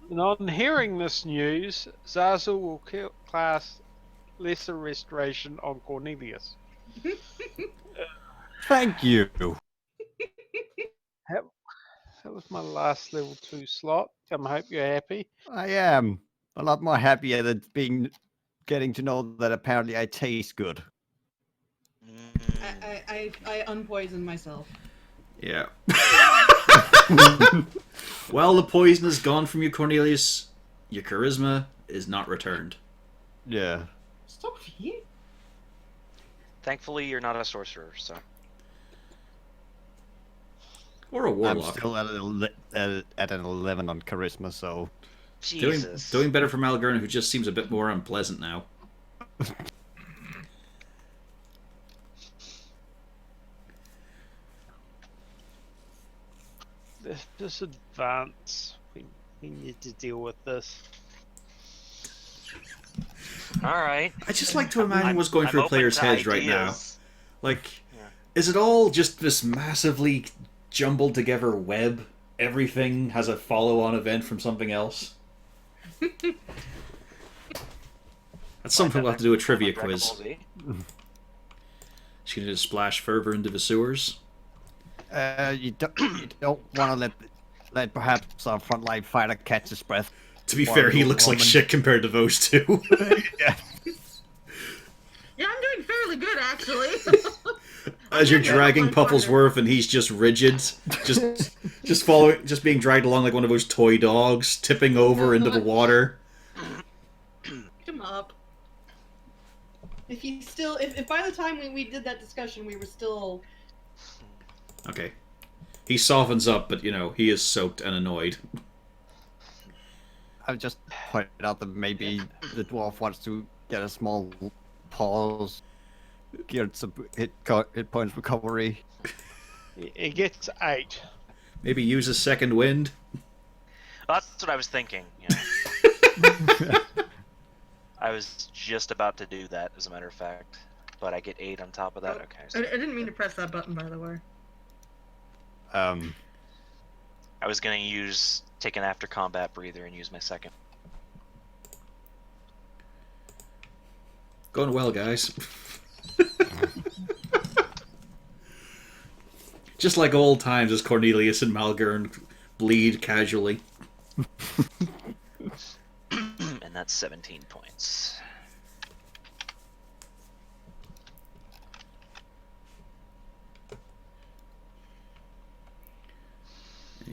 And on hearing this news, Zazu will class lesser restoration on Cornelius. Thank you. That was my last level 2 slot. I hope you're happy. I am a lot more happier than getting to know that apparently I taste good. I unpoisoned myself. Yeah. Well, the poison is gone from you, Cornelius. Your charisma is not returned. Yeah. Sophie? Thankfully, you're not a sorcerer, so. Or a I'm warlock. still at an 11 on charisma, so Jesus. Doing better for Malgern, who just seems a bit more unpleasant now. Just advance. We need to deal with this. Alright. I just like to imagine what's going through a open player's to head right now. ideas. Like, Yeah. is it all just this massively jumbled together web? Everything has a follow-on event from something else? That's something we'll have to do a trivia quiz. She's gonna just splash further into the sewers. you don't want to let perhaps our frontline fighter catch his breath. To be Or fair, he a looks like woman. shit compared to those two. Yeah. Yeah, I'm doing fairly good actually. As you're Yeah, dragging I'm fine. Pufflesworth and he's just rigid, just following, just being dragged along like one of those toy dogs, tipping over into the water. Pick him up. If by the time we did that discussion we were still. Okay. He softens up, but you know, he is soaked and annoyed. I've just pointed out that maybe the dwarf wants to get a small pause, get some hit points recovery. It gets 8. Maybe use a second wind. Well, that's what I was thinking. You know. I was just about to do that, as a matter of fact. But I get 8 on top of that. Okay. I So didn't mean to press that button, by the way. I was going to use take an after combat breather and use my second. Going well, guys. Just like old times as Cornelius and Malgern bleed casually. And that's 17 points.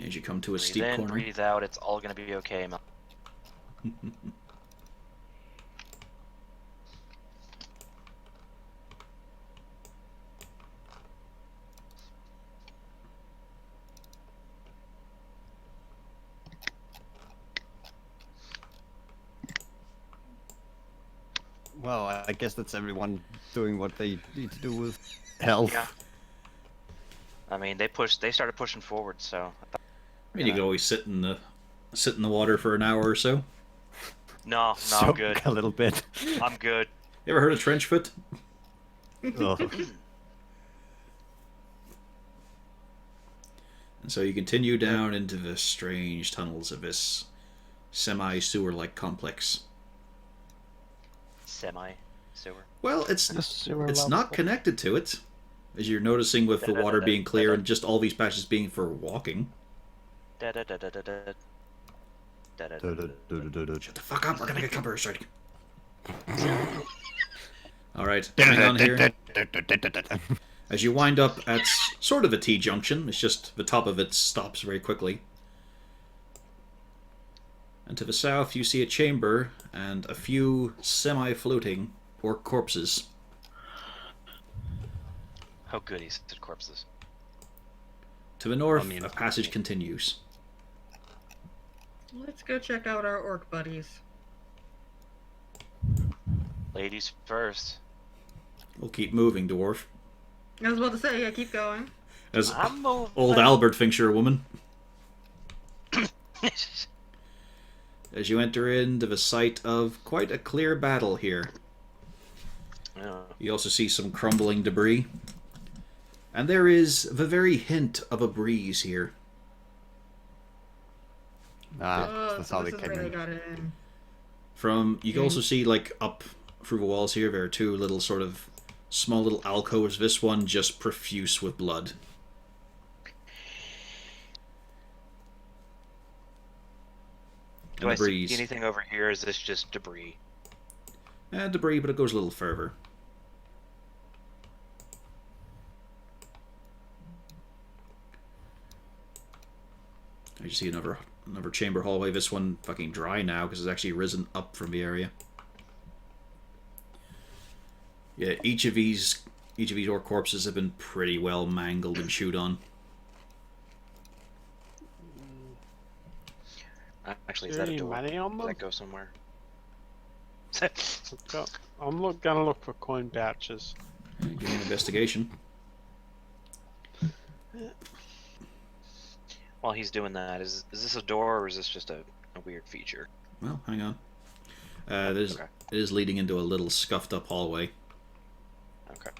As you come to a Breathe steep in, corner. breathe out. It's all going to be okay, Mel. Well, I guess that's everyone doing what they need to do with health. Yeah. I mean, they started pushing forward, so. I mean, you could always sit in the water for an hour or so. No, I'm Soak good. a little bit. I'm good. You ever heard of trench foot? Ugh. And so you continue down into the strange tunnels of this semi-sewer-like complex. Semi-sewer. Well, The sewer it's level. not connected to it, as you're noticing with the water being clear and just all these patches being for walking. Da da da da da da. Da da da da. Shut the fuck up, we're gonna get copyright strike. Alright, hang on here. As you wind up at sort of a T-junction, it's just the top of it stops very quickly. And to the south you see a chamber and a few semi-floating orc corpses. How good he said corpses. To the north, I mean, a passage continues. Let's go check out our orc buddies. Ladies first. We'll keep moving, dwarf. I was about to say, yeah, keep going. As I'm moving. old Albert thinks you're a woman. As you enter into the site of quite a clear battle here. Yeah. You also see some crumbling debris. And there is the very hint of a breeze here. That's how so they this is came where they in. got in. You can also see, like, up through the walls here, there are two little sort of small little alcoves. This one just profuse with blood. Do And I the breeze. see anything over here? Is this just debris? Debris, but it goes a little further. I see another chamber hallway. This one fucking dry now because it's actually risen up from the area. Yeah, each of these orc corpses have been pretty well mangled and chewed on. Actually, is that a Any door? money on Does them? that go somewhere? I'm gonna look for coin pouches. Give me an investigation. While he's doing that, is this a door or is this just a weird feature? Well, hang on. It is leading into a little scuffed up hallway. Okay.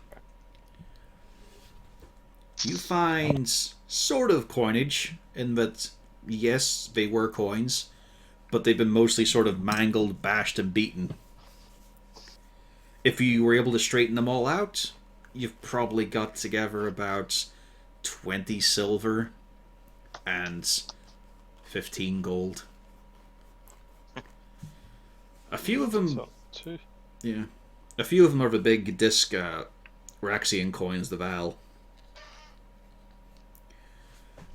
You find sort of coinage in that, yes, they were coins, but they've been mostly sort of mangled, bashed, and beaten. If you were able to straighten them all out, you've probably got together about 20 silver and 15 gold. A few of them, So, two. yeah, a few of them are the big disc Raxian coins, the Val.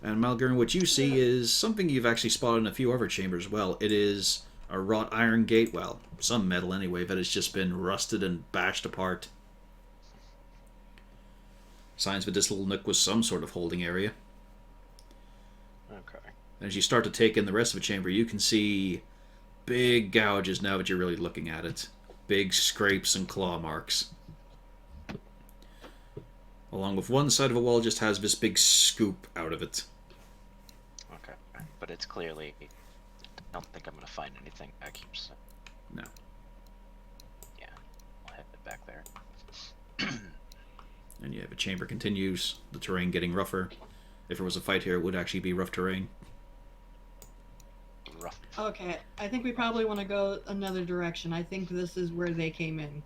And Malgern, what you see is something you've actually spotted in a few other chambers as well. It is a wrought iron gate, well, some metal anyway, that has just been rusted and bashed apart. Signs that this little nook was some sort of holding area. Okay. And as you start to take in the rest of the chamber, you can see big gouges now that you're really looking at it. Big scrapes and claw marks. Along with one side of the wall just has this big scoop out of it. Okay. But it's clearly. I don't think I'm gonna find anything back here. So. No. Yeah. I'll head back there. And yeah, the chamber continues, the terrain getting rougher. If there was a fight here, it would actually be rough terrain. Rough. Okay, I think we probably want to go another direction. I think this is where they came in.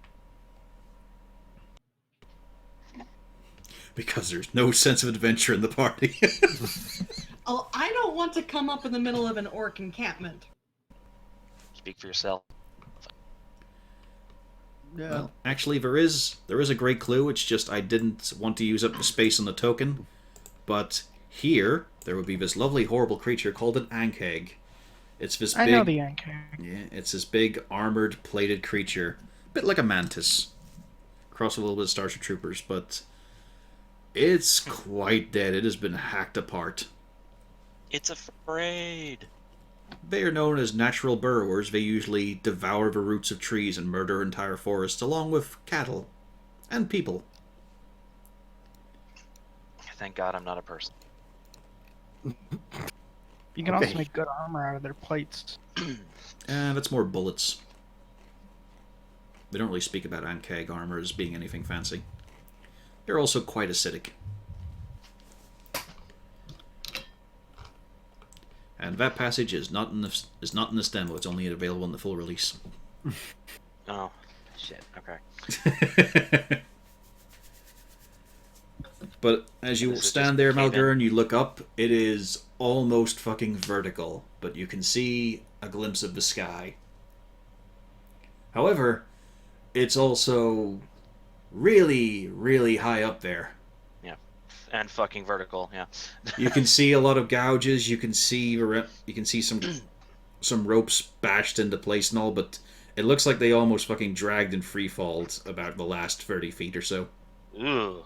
Because there's no sense of adventure in the party. Oh, I don't want to come up in the middle of an orc encampment. Speak for yourself. Yeah. Well, actually, there is a great clue. It's just I didn't want to use up the space on the token. But here, there would be this lovely, horrible creature called an Ankheg. It's this I big... know the Anchor. Yeah, it's this big, armored, plated creature. A bit like a mantis. Cross a little bit of Starship Troopers, but... it's quite dead. It has been hacked apart. It's afraid. They are known as natural burrowers. They usually devour the roots of trees and murder entire forests, along with cattle and people. Thank God I'm not a person. You can Okay. also make good armor out of their plates. That's more bullets. They don't really speak about Ankeg armor as being anything fancy. They're also quite acidic. And that passage is not in this demo. It's only available in the full release. Oh, shit. Okay. But as you This is stand just there, cave in. Malgurn, you look up. It is almost fucking vertical, but you can see a glimpse of the sky. However, it's also really, really high up there. And fucking vertical, yeah. You can see a lot of gouges. You can see some ropes bashed into place and all, but it looks like they almost fucking dragged and free falled about the last 30 feet or so. Ooh.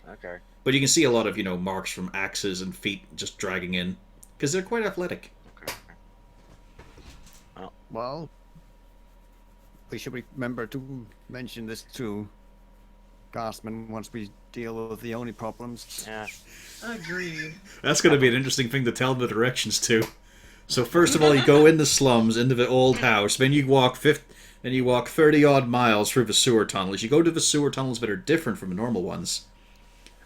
Okay. But you can see a lot of marks from axes and feet just dragging in because they're quite athletic. Okay. Well, we should remember to mention this to Garsman once we deal with the Oni problems. Yeah. Agreed. That's going to be an interesting thing to tell the directions to. So first of all, you go in the slums into the old house. Then you walk 30 odd miles through the sewer tunnels. You go to the sewer tunnels that are different from the normal ones,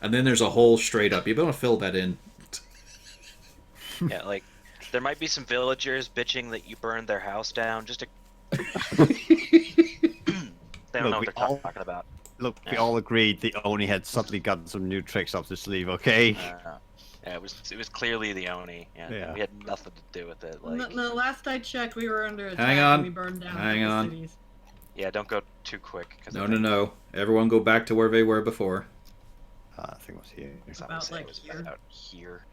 and then there's a hole straight up. You better fill that in. Yeah, like, there might be some villagers bitching that you burned their house down. Just to... They don't know what they're talking about. Look, we all agreed the Oni had suddenly gotten some new tricks up the sleeve, okay? Yeah, it was clearly the Oni. Yeah. We had nothing to do with it. Like, No, last I checked, we were under attack Hang on. and we burned down Hang the on. cities. yeah, don't go too quick. Cause No. Everyone go back to where they were before. I think it was here. I About, would say like, it was here. about here.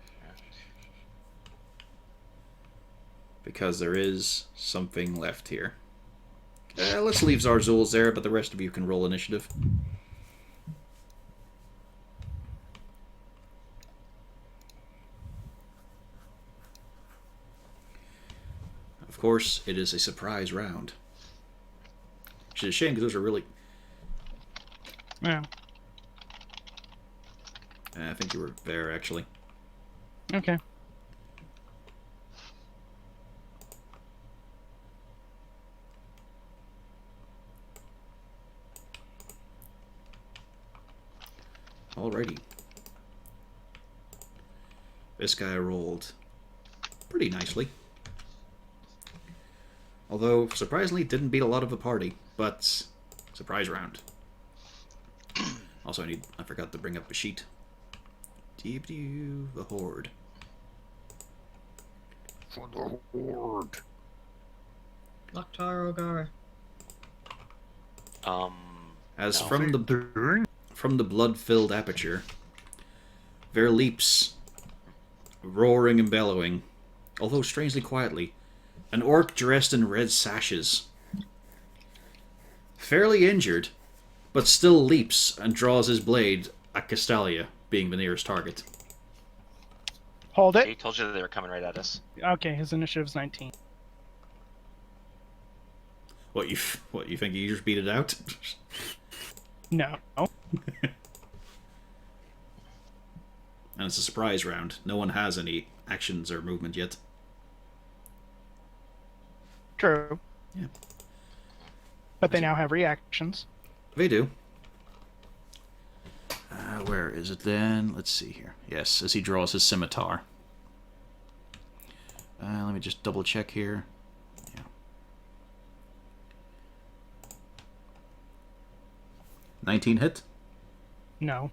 Because there is something left here. Let's leave Zarzul's there, but the rest of you can roll initiative. Of course, it is a surprise round. Which is a shame because those are really... Yeah. I think you were there, actually. Okay. Alrighty. This guy rolled pretty nicely. Although, surprisingly, didn't beat a lot of the party. But, surprise round. Also, I forgot to bring up the sheet. The Horde. For the Horde. Loktar Ogar. As No. from the blood-filled aperture, there leaps, roaring and bellowing, although strangely quietly, an orc dressed in red sashes. Fairly injured, but still leaps and draws his blade at Castalia, being the nearest target. Hold He it. told you that they were coming right at us. Okay, his initiative's 19. What you think you just beat it out? No. And it's a surprise round. No one has any actions or movement yet. True. Yeah. But they now have reactions. They do. Where is it then? Let's see here. Yes, as he draws his scimitar. Let me just double check here. Yeah. 19 hit? No.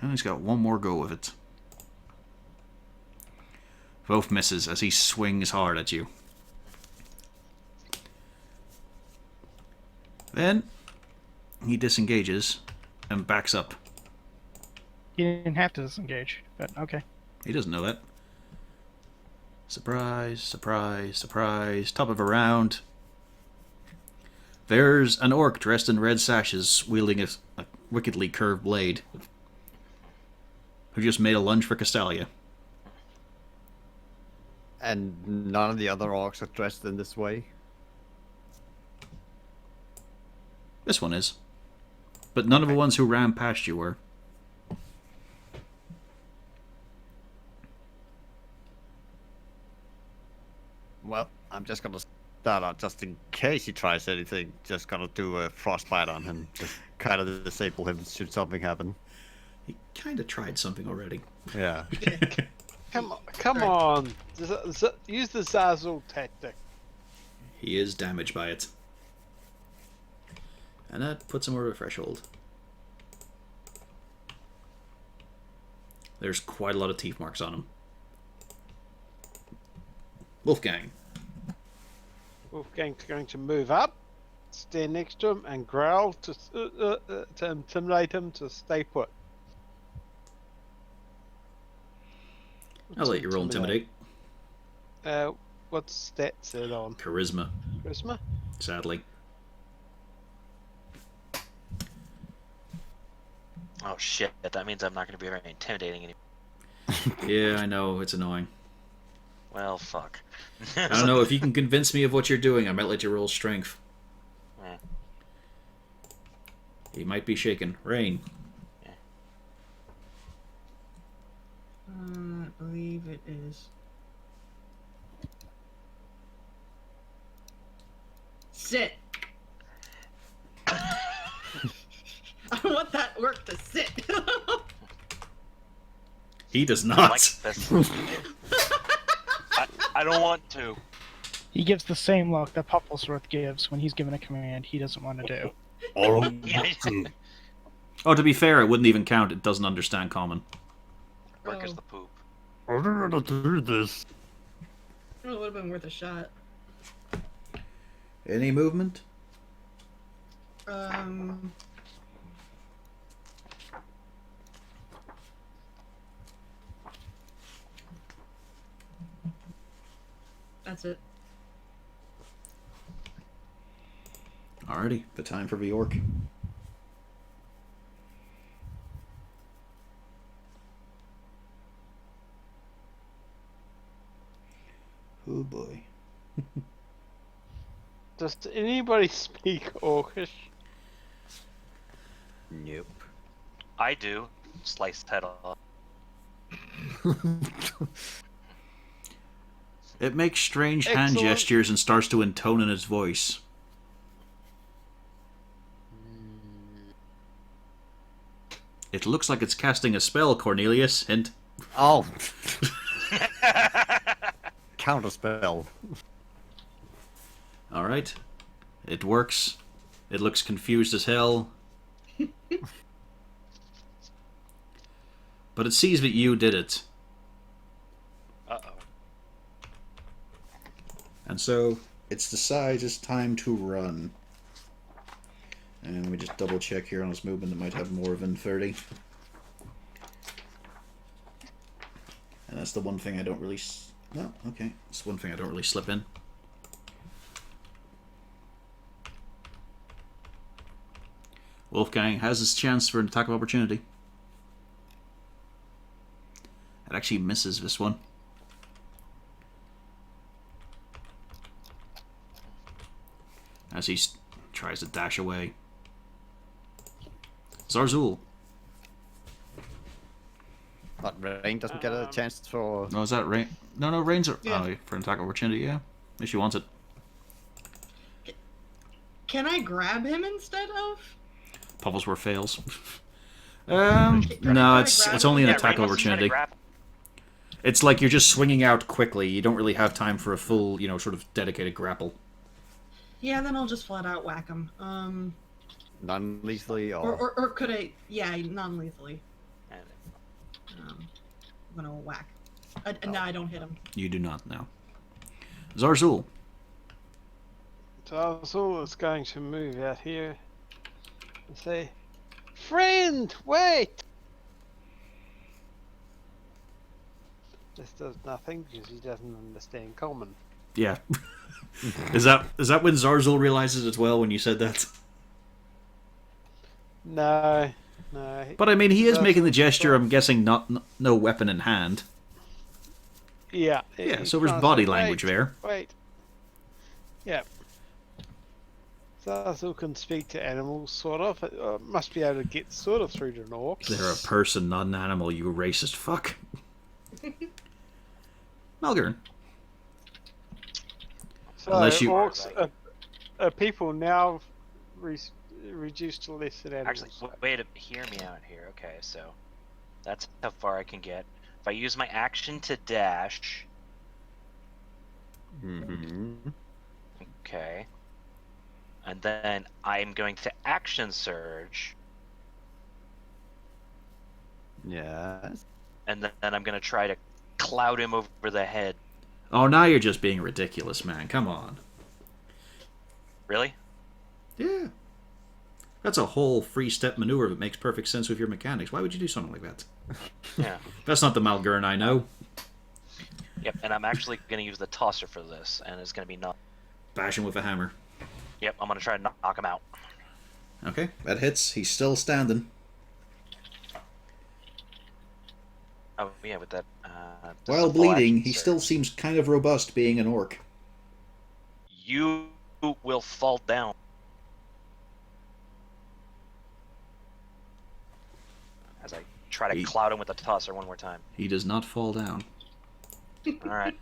And he's got one more go of it. Both misses as he swings hard at you. Then he disengages and backs up. He didn't have to disengage, but okay. He doesn't know that. Surprise, surprise, surprise. Top of a round. There's an orc dressed in red sashes wielding a wickedly curved blade who just made a lunge for Castalia. And none of the other orcs are dressed in this way. This one is. But none of the ones who ran past you were. Well, I'm just gonna start out just in case he tries anything. Just gonna do a frostbite on him. Just kind of disable him should something happen. He kind of tried something already. Yeah. Come on. Use the Zazzle tactic. He is damaged by it. And that puts him over the threshold. There's quite a lot of teeth marks on him. Wolfgang. Wolfgang's going to move up, stand next to him, and growl to intimidate him to stay put. I'll let you roll Intimidate. What's stats it on? Charisma, Charisma? sadly. Oh shit, that means I'm not going to be very intimidating anymore. Yeah, I know, it's annoying. Well, fuck. I don't know, if you can convince me of what you're doing, I might let you roll Strength. Hmm. He might be shaken. Rain. I believe it is. Sit. I want that work to sit. He does not. Like this. I don't want to. He gives the same look that Pufflesworth gives when he's given a command he doesn't want to do. Oh, to be fair, it wouldn't even count. It doesn't understand common. Work is the poop. I don't know how to do this. It would have been worth a shot. Any movement? That's it. Alrighty, the time for the orc. Oh boy. Does anybody speak Orcish? Nope. I do. Slice head off. It makes strange hand Excellent. gestures and starts to intone in its voice. It looks like it's casting a spell, Cornelius. Hint. Oh. Counterspell. Alright. It works. It looks confused as hell. But it sees that you did it. Uh-oh. And so, it decides it's time to run. And let me just double check here on his movement. It might have more than 30. And that's the one thing I don't really... No, okay. It's one thing I don't really slip in. Wolfgang has his chance for an attack of opportunity. It actually misses this one. As he tries to dash away. Zarzul. But Rain doesn't get a chance for... No, is that Rain? No, Rain's... Yeah. Oh, for an attack of opportunity, yeah. If she wants it. Can I grab him instead of? Pufflesworth fails. No, it's only an Yeah, attack Rain of wants to try to opportunity. grab- It's like you're just swinging out quickly. You don't really have time for a full, sort of dedicated grapple. Yeah, then I'll just flat out whack him. Non-lethally or... Or could I? Yeah, non-lethally. I'm gonna whack. No, I don't hit him. You do not now. Zarzul. Zazzle is going to move out here and say, "Friend, wait!" This does nothing because he doesn't understand common. Yeah. Is that when Zarzul realizes as well when you said that? No. But I mean, he is Zazzle making the gesture. I'm does. guessing no weapon in hand. Yeah. Yeah, you so there's can't body say, language "Wait, there. Wait. Yeah. Zazu can speak to animals, sort of. Must be able to get sort of through to an orc. They're a person, not an animal, you racist fuck. Malgern. So Unless you- orcs are people now reduced to less than Actually, animals. wait, hear me out here. Okay, so that's how far I can get. If I use my action to dash, Mm-hmm. okay, and then I'm going to action surge, Yes. and then I'm going to try to cloud him over the head. Oh, now you're just being ridiculous, man. Come on. Really? Yeah. That's a whole free-step maneuver that makes perfect sense with your mechanics. Why would you do something like that? Yeah. That's not the Malgern I know. Yep, and I'm actually going to use the tosser for this, and it's going to be not. Bash him with a hammer. Yep, I'm going to try to knock him out. Okay, that hits. He's still standing. Oh, yeah, with that. This While is a full bleeding, action he surge. still seems kind of robust being an orc. You will fall down. As I try to He- cloud him with the tosser one more time. He does not fall down. All right.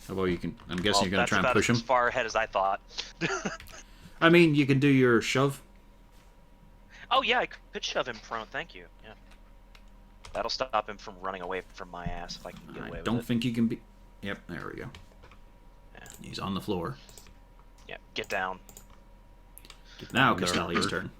How about you can... I'm guessing Well, you're going to that's try and about push him. as far ahead as I thought. I mean, you can do your shove. Oh yeah, I could shove him prone. Thank you. Yeah. That'll stop him from running away from my ass if I can get away I with don't it. think you can be... Yep, there we go. Yeah. He's on the floor. Yeah, get down. Now, There. Castalia's turn.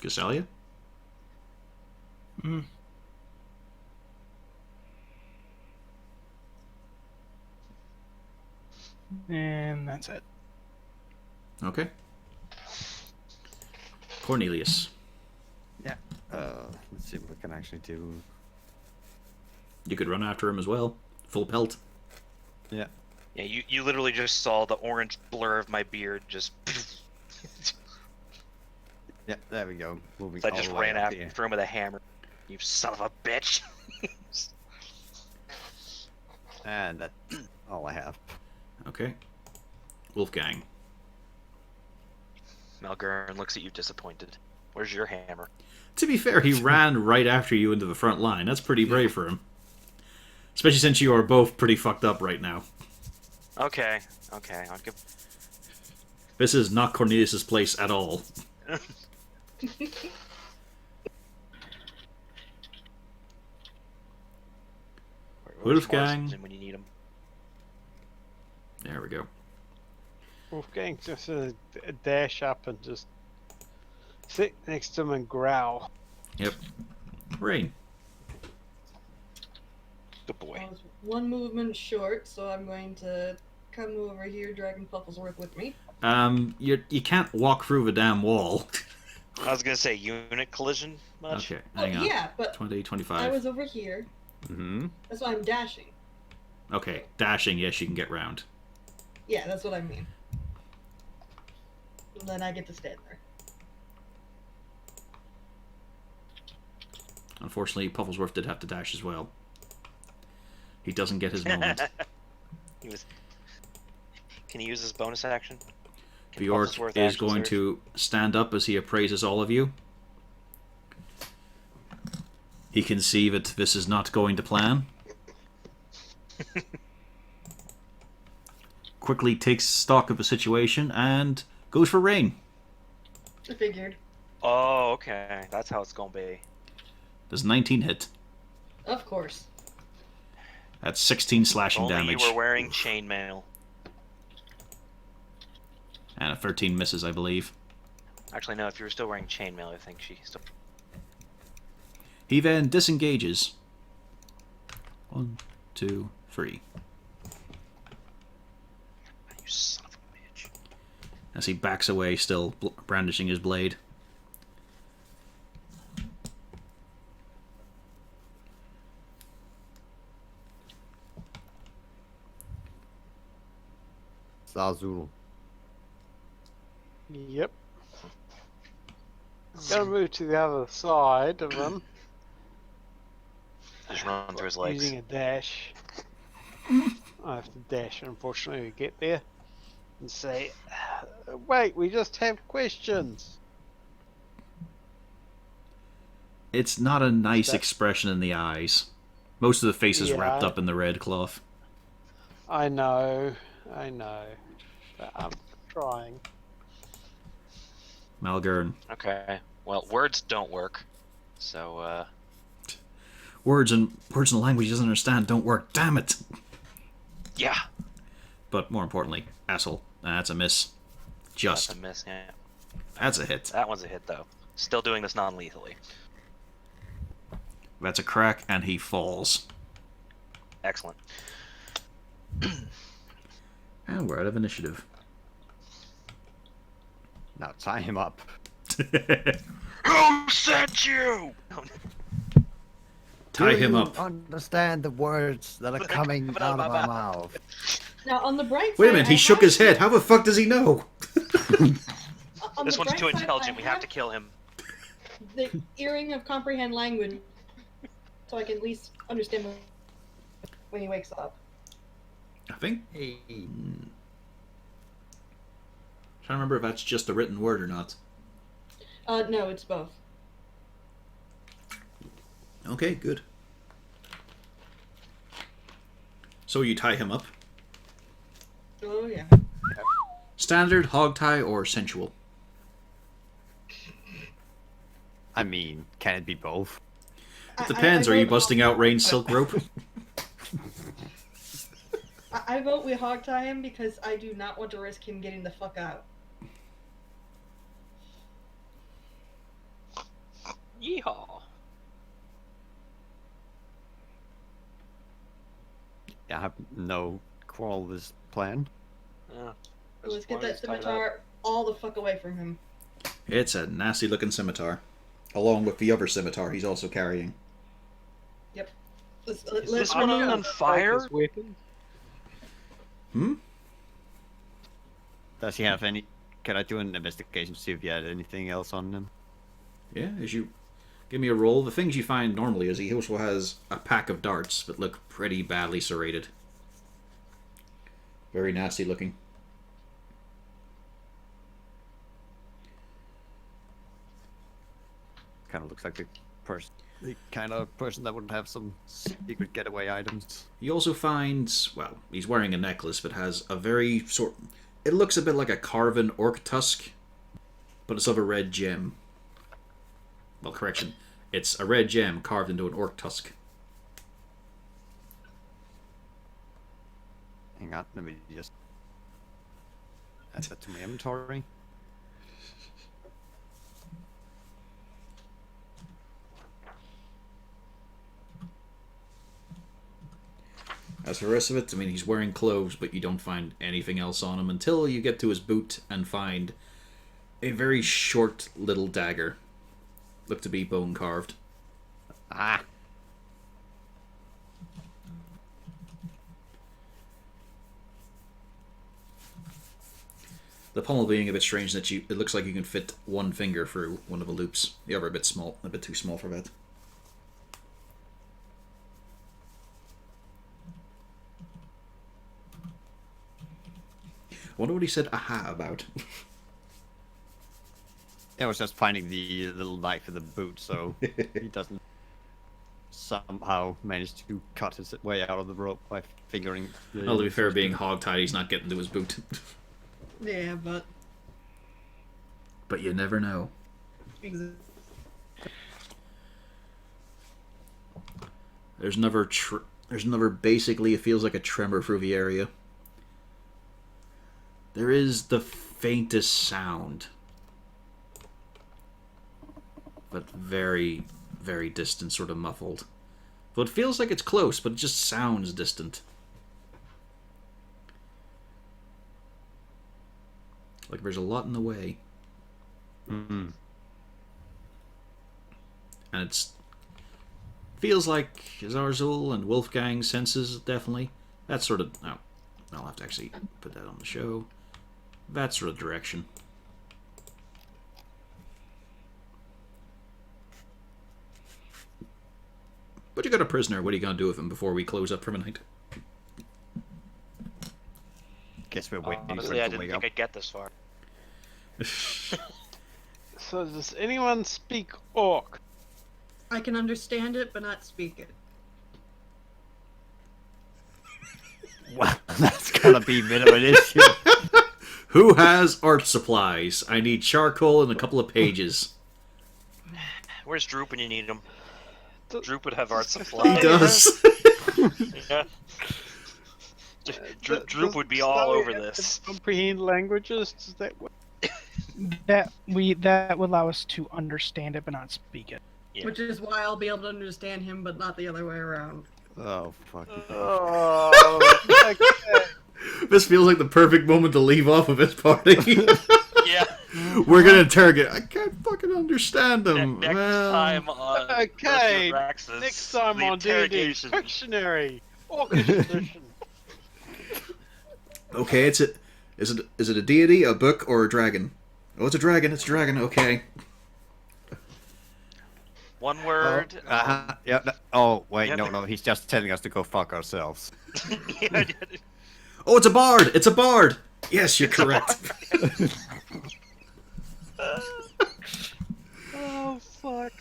Castalia? Mm. And that's it. Okay. Cornelius. Let's see what we can actually do. You could run after him as well. Full pelt. Yeah. Yeah, you literally just saw the orange blur of my beard just. Yeah, there we go. Moving I all just the way ran up here. after him with a hammer. You son of a bitch. And that's all I have. Okay. Wolfgang. Malgern looks at you disappointed. Where's your hammer? To be fair, he ran right after you into the front line. That's pretty brave for him. Especially since you are both pretty fucked up right now. Okay, I'll give. This is not Cornelius' place at all. Where's Wolfgang. Marston when you need him? There we go. Wolfgang just dash up and just sit next to him and growl. Yep. Rain. Good boy. I was one movement short, so I'm going to come over here, dragging Pufflesworth with me. You can't walk through the damn wall. I was gonna say unit collision much. Okay, Well, hang on. yeah, but 20, I 25. was over here. Mm-hmm. That's why I'm dashing. Okay, dashing, yes, you can get round. Yeah, that's what I mean. And then I get to stand there. Unfortunately, Pufflesworth did have to dash as well. He doesn't get his moment. He was. Can he use his bonus action? Can The orc Pufflesworth is action going surge? to stand up as he appraises all of you. He can see that this is not going to plan. Quickly takes stock of the situation and goes for rain. I figured. Oh, okay. That's how it's gonna be. Does 19 hit. Of course. That's 16 slashing Only damage. you were wearing chainmail. And a 13 misses, I believe. Actually, no. If you were still wearing chainmail, I think she still. He then disengages. 1, 2, 3. You son of a bitch. As he backs away, still brandishing his blade. Azul. Yep. Gotta move to the other side of him. Just run through his legs. Using a dash. I have to dash, unfortunately, to get there. And say, wait, we just have questions. It's not a nice That- expression in the eyes. Most of the face is Yeah, wrapped up in the red cloth. I know. But I'm trying. Malgern. Okay. Well, words don't work. So, Words in a language he doesn't understand don't work. Damn it! yeah. But more importantly, asshole. That's a miss. That's Just. a miss, yeah. That's a hit. That one's a hit, though. Still doing this non-lethally. That's a crack, and he falls. Excellent. And we're out of initiative. Now tie him up. Who sent you? Tie Do him you up. Understand the words that are coming out of my mouth. Now, on the bright side, Wait a minute, he shook his head. How the fuck does he know? On This the one's bright too side, intelligent. I We have to kill him. the earring of comprehend language, so I can at least understand when he wakes up. I think. Hey. Trying to remember if that's just a written word or not. No, it's both. Okay, good. So you tie him up. Oh yeah. Standard, hog tie, or sensual? I mean, can it be both? It depends. Are you busting out Rain's silk rope? I vote we hog tie him because I do not want to risk him getting the fuck out. Yeehaw. I have no quarrel with this plan. Yeah. Let's get that scimitar all the fuck away from him. It's a nasty looking scimitar. Along with the other scimitar he's also carrying. Let's Is this one go. on fire? Focus weapon. Hmm? Does he have any... Can I do an investigation to see if he had anything else on him? Yeah, as you give me a roll. The things you find normally is he also has a pack of darts that look pretty badly serrated. Very nasty looking. Kind of looks like the kind of person that would have some secret getaway items. You also find, well, he's wearing a necklace that has a very sort... It looks a bit like a carven orc tusk, but it's of a red gem. Well, correction. It's a red gem carved into an orc tusk. Hang on, let me just add that to my inventory. As for the rest of it, I mean, he's wearing clothes, but you don't find anything else on him until you get to his boot and find a very short little dagger. Looked to be bone carved. Ah! The pommel being a bit strange that it looks like you can fit one finger through one of the loops. The other a bit too small for that. I wonder what he said aha about. I was just finding the little knife in the boot, so he doesn't somehow manage to cut his way out of the rope by fingering the... Well, to be fair, being hogtied, he's not getting to his boot. Yeah, but But you never know. There's another basically, it feels like a tremor through the area. There is the faintest sound. But very, very distant, sort of muffled. So it feels like it's close, but it just sounds distant. Like there's a lot in the way. Mm-hmm. And it's... feels like Zarzul and Wolfgang senses, definitely. That's sort of... Oh. I'll have to actually put that on the show. That sort of direction. But you got a prisoner. What are you going to do with him before we close up for the night? Guess we're waiting Honestly, for I him to didn't wake think up. I'd get this far. So does anyone speak Orc? I can understand it, but not speak it. Well, that's gonna be a bit of an issue. Who has art supplies? I need charcoal and a couple of pages. Where's Droop when you need him? Droop would have art He supply. does. Yeah. Droop would be all over this. Comprehend languages? Does that work? That would allow us to understand it but not speak it. Yeah. Which is why I'll be able to understand him, but not the other way around. Oh, fuck. Oh, okay. This feels like the perfect moment to leave off of this party. Yeah. We're gonna interrogate. I can't fucking understand them. Next Well, time on Okay, Raxis, next time the on D&D interrogation. Dictionary, Orcish edition. Okay, is it a deity, a book, or a dragon? Oh, it's a dragon. It's a dragon. Okay. One word. Yeah. Oh, wait, Yeah, no, but- no. He's just telling us to go fuck ourselves. Yeah, Oh, it's a bard. It's a bard. Yes, you're correct. oh fuck.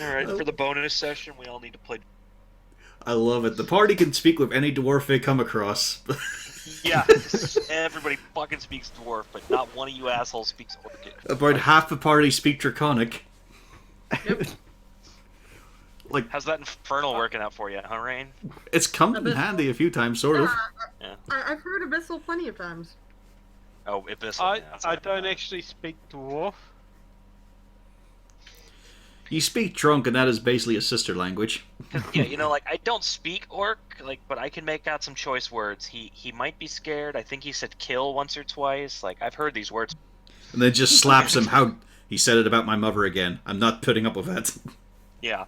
Alright, for the bonus session, we all need to play. I love it. The party can speak with any dwarf they come across. Yeah, everybody fucking speaks dwarf, but not one of you assholes speaks orcish. About half the party speak draconic. Yep. Like, How's that infernal working out for you, huh, Rain? it's come in handy a few times, sort of. Yeah. I've heard Abyssal plenty of times. Oh, Abyssal. I yeah, that's I what don't meant. actually speak dwarf. You speak drunk, and that is basically a sister language. 'Cause, yeah, you know, like, I don't speak orc, like, but I can make out some choice words. He might be scared. I think he said kill once or twice. Like, I've heard these words. And then just slaps him. How he said it about my mother again. I'm not putting up with that. Yeah.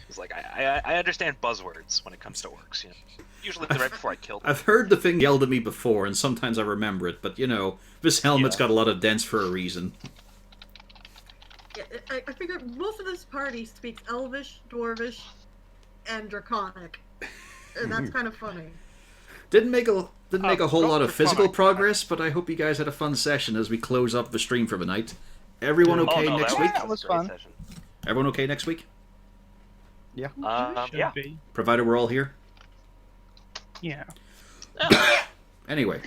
It's like, I understand buzzwords when it comes to orcs, you know. Usually right before I kill them. I've heard the thing yelled at me before, and sometimes I remember it. But you know, this helmet's Yeah. got a lot of dents for a reason. Yeah, I figure most of this party speaks Elvish, Dwarvish, and Draconic. And that's kind of funny. Didn't make a whole lot of physical draconic. progress, but I hope you guys had a fun session as we close up the stream for the night. Everyone Oh, okay no, next that week? That was a great fun. session. Everyone okay next week? Yeah. Should Yeah. be. Provided we're all here. Yeah. Anyway,